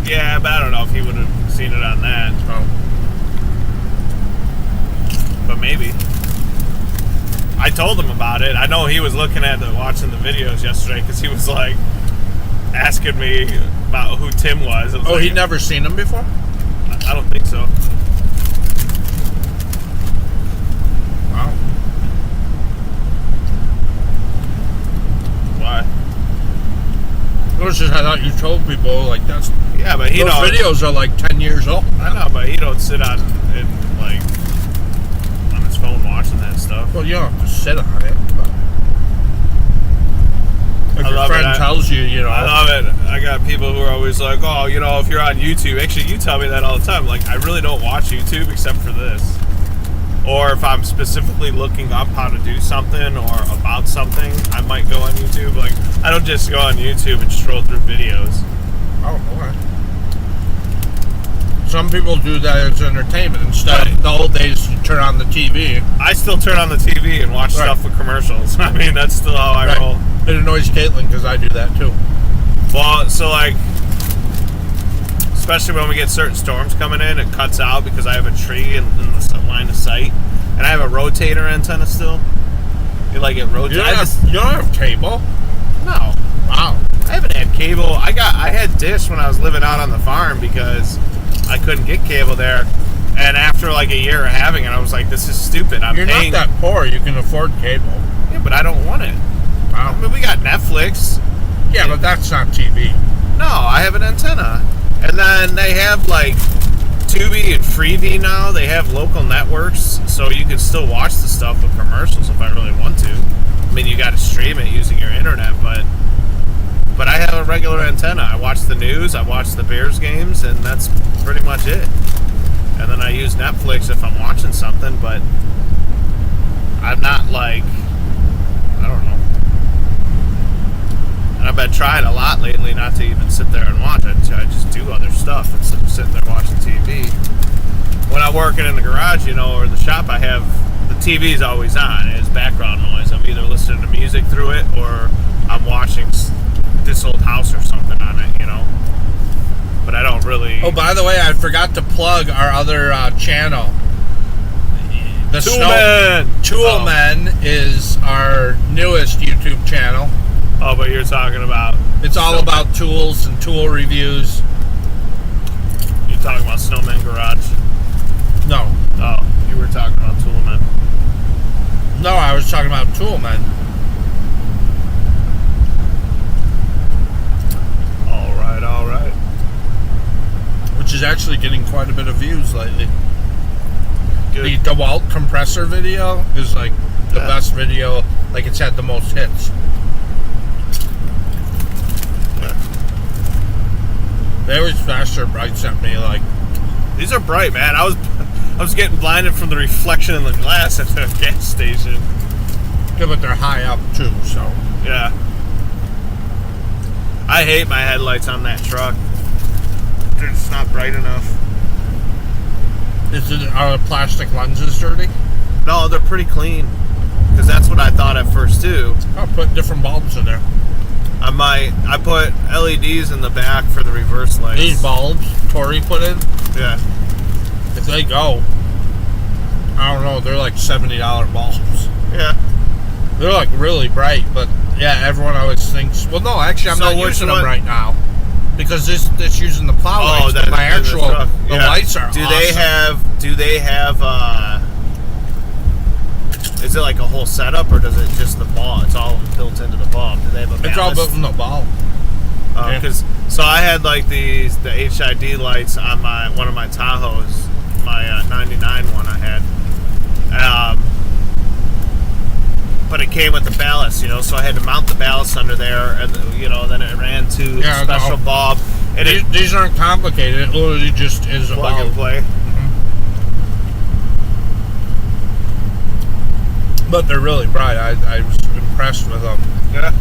Yeah, but I don't know if he would have seen it on that. Oh. But maybe. I told him about it. I know he was looking at watching the videos yesterday because he was like asking me about who Tim was. I was Oh, like, he'd never seen him before? I don't think so. Wow. Why? It was just I thought you told people like that's Yeah, but he those don't. videos are like 10 years old. I know, but he don't sit on and like on his phone watching that stuff. Well, you don't have to sit on it. But if I your love friend it. tells you, you know. I love it. I got people who are always like, oh, you know, if you're on YouTube, actually, you tell me that all the time. Like, I really don't watch YouTube except for this. Or if I'm specifically looking up how to do something or about something, I might go on YouTube. Like, I don't just go on YouTube and stroll through videos. Oh, okay. Some people do that as entertainment instead of the old days. You turn on the TV. I still turn on the TV and watch stuff with commercials. I mean, that's still how I roll. It annoys Caitlin because I do that too. Well, so like, especially when we get certain storms coming in, it cuts out because I have a tree in the line of sight, and I have a rotator antenna still. You like it rotates? You don't have cable? No. Wow. I haven't had cable. I had Dish when I was living out on the farm because I couldn't get cable there. And after like a year of having it, I was like, this is stupid. You're paying. not that poor. You can afford cable. Yeah, but I don't want it. Wow. I mean, we got Netflix. Yeah, but that's not TV. No, I have an antenna. And then they have like Tubi and Freevee now. They have local networks, so you can still watch the stuff with commercials if I really want to. I mean, you got to stream it using your internet, but I have a regular antenna. I watch the news, I watch the Bears games, and that's pretty much it. And then I use Netflix if I'm watching something, but I'm not like, I don't know. And I've been trying a lot lately not to even sit there and watch it. I just do other stuff instead of sitting there watching TV. When I'm working in the garage, you know, or the shop, I have the TV's always on. It's background noise. I'm either listening to music through it or I'm watching This Old House or something on it, you know. But I don't really. Oh, by the way, I forgot to plug our other channel. The Toolmen is our newest YouTube channel. Oh, but you're talking about. It's all about tools and tool reviews. You talking about Snowman Garage? No. Oh, you were talking about Toolman. No, I was talking about Toolman. All right. Which is actually getting quite a bit of views lately. Good. The DeWalt compressor video is like the best video. Like it's had the most hits. They always flash their brights at me like. These are bright, man. I was getting blinded from the reflection in the glass at the gas station. Yeah, but they're high up too, so. Yeah. I hate my headlights on that truck. They're just not bright enough. Are the plastic lenses dirty? No, they're pretty clean. Because that's what I thought at first too. I'll put different bulbs in there. I put LEDs in the back for the reverse lights. These bulbs Tori put in, Yeah. if they go, I don't know, they're like $70 bulbs. Yeah. They're like really bright, but yeah, everyone always thinks. Well, no, actually, I'm So not which using them one- right now because this using the plow lights. that But my in the actual truck. the Yeah. lights are. Do awesome. they have is it like a whole setup or does it just the bulb? It's all built into the bulb. Do they have a It's all ballast? built in the bulb. Yeah. So I had like the HID lights on one of my Tahoes, my 99 one I had. But it came with the ballast, so I had to mount the ballast under there, and then it ran to Yeah, a special no. bulb. And These aren't complicated. It literally just is a plug bulb. and play. But they're really bright. I was impressed with them. Yeah.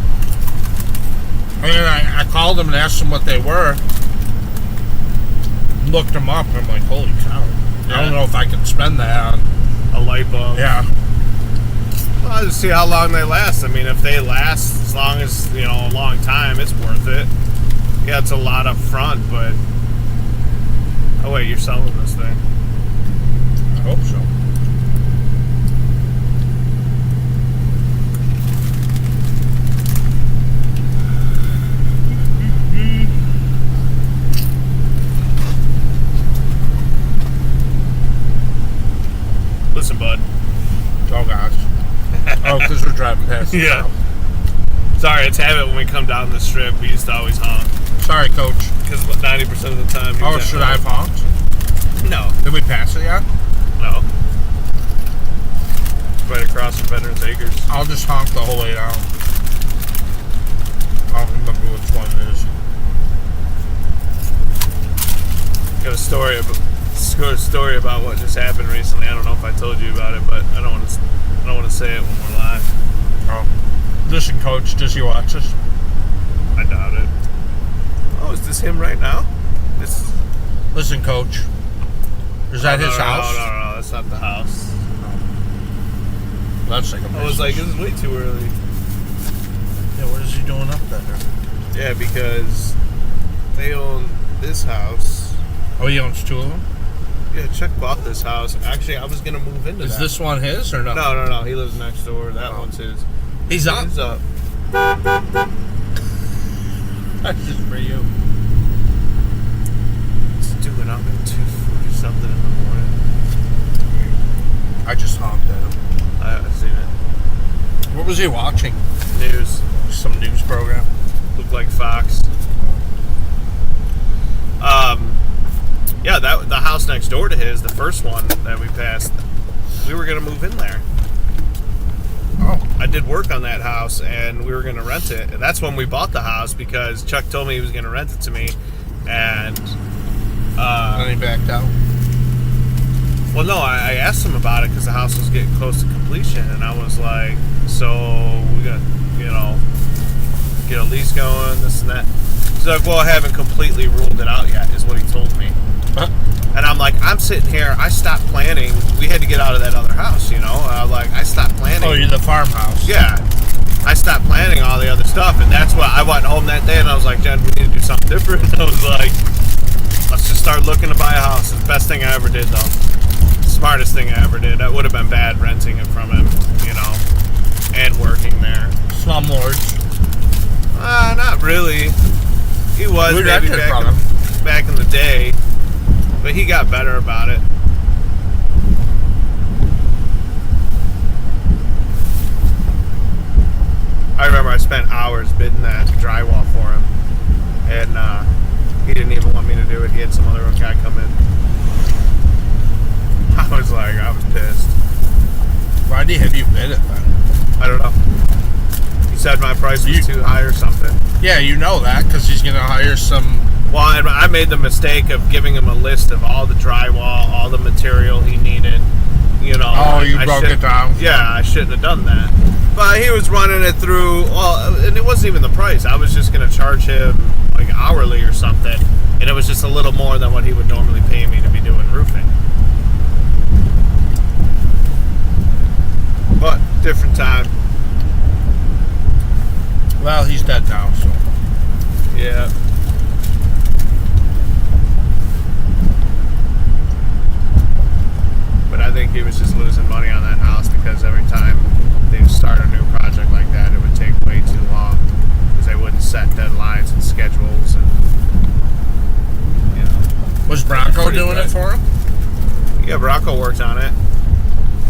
I mean, I called them and asked them what they were. Looked them up, and I'm like, holy cow. I don't know if I can spend that on. A light bulb. Yeah. Well, I'll just see how long they last. I mean, if they last as long as, a long time, it's worth it. Yeah, it's a lot up front, but... Oh, wait, you're selling this thing. I hope so. Listen, bud. Oh, gosh. Oh, because we're driving past the Yeah. shop. Sorry, it's habit when we come down the strip. We used to always honk. Sorry, Coach. Because 90% of the time... Oh, should I have honked? No. Did we pass it yet? No. Right across from Veterans Acres. I'll just honk the whole way down. I don't remember which one it is. Got a story about what just happened recently. I don't know if I told you about it, but I don't want to say it when we're live. Oh. Listen, Coach, does he watch us? I doubt it. Oh, is this him right now? Listen, Coach. Is that his no, house? No, that's not the house. That's like a I was like, this is way too early. yeah, what is he doing up there? Yeah, because they own this house. Oh, he owns two of them? Yeah, Chuck bought this house. Actually, I was going to move into Is that. this one his or no? No. He lives next door. That Oh. one's his. He's up. He's up. That's just for you. It's doing up at 2:40 something in the morning. I just honked at him. I've seen it. What was he watching? News. Some news program? Looked like Fox. Yeah, the house next door to his, the first one that we passed, we were going to move in there. Oh. I did work on that house, and we were going to rent it. And that's when we bought the house, because Chuck told me he was going to rent it to me. And, And he backed out? well, no, I asked him about it because the house was getting close to completion. And I was like, so we got, get a lease going, this and that. He's like, well, I haven't completely ruled it out yet, is what he told me. Huh? And I'm like, I'm sitting here, I stopped planning. We had to get out of that other house, I'm like, I stopped planning. Oh, you're the farmhouse. Yeah. I stopped planning all the other stuff, and that's why I went home that day, and I was like, Jen, we need to do something different. And I was like, let's just start looking to buy a house. It's the best thing I ever did, though. Smartest thing I ever did. That would have been bad renting it from him, and working there. Slumlords. Not really. He was We maybe rented from him. back in the day. But he got better about it. I remember I spent hours bidding that drywall for him, and he didn't even want me to do it. He had some other guy come in. I was pissed. Why did he have you bid it then? I don't know. He said my price was too high or something. Yeah, you know that because he's gonna hire some. Well, I made the mistake of giving him a list of all the drywall, all the material he needed. You know. Oh, you broke it down. Yeah, I shouldn't have done that. But he was running it through. Well, and it wasn't even the price. I was just gonna charge him like hourly or something, and it was just a little more than what he would normally pay me to be doing roofing. But different time. Well, he's dead now, so. Yeah. But I think he was just losing money on that house because every time they start a new project like that, it would take way too long because they wouldn't set deadlines and schedules and, you know. Was Bronco doing it for him? Yeah, Bronco worked on it.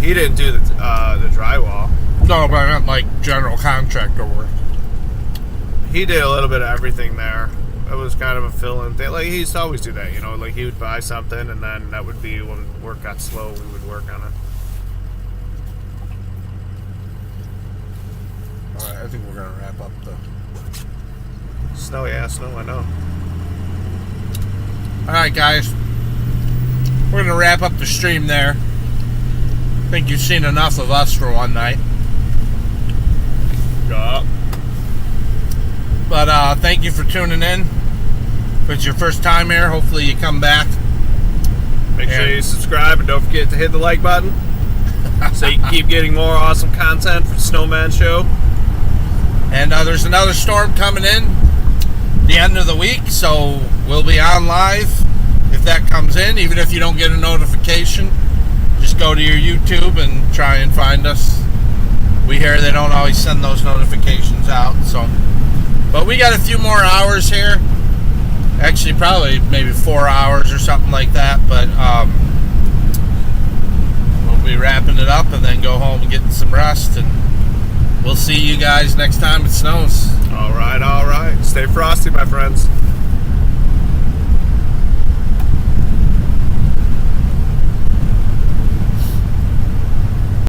He didn't do the drywall. No, but I meant like general contractor work. He did a little bit of everything there. It was kind of a fill-in thing. Like, he used to always do that, you know. Like, he would buy something, and then that would be when work got slow, we would work on it. All right, I think we're gonna wrap up the. Snow, I know. All right, guys. We're gonna wrap up the stream there. I think you've seen enough of us for one night. Yeah. But thank you for tuning in. If it's your first time here, hopefully you come back. Make sure you subscribe and don't forget to hit the like button so you can keep getting more awesome content for the Snowman Show. And there's another storm coming in the end of the week, so we'll be on live if that comes in. Even if you don't get a notification, just go to your YouTube and try and find us. We hear they don't always send those notifications out, so. But we got a few more hours here. Actually, probably maybe 4 hours or something like that. But we'll be wrapping it up and then go home and getting some rest. And we'll see you guys next time it snows. All right. Stay frosty, my friends.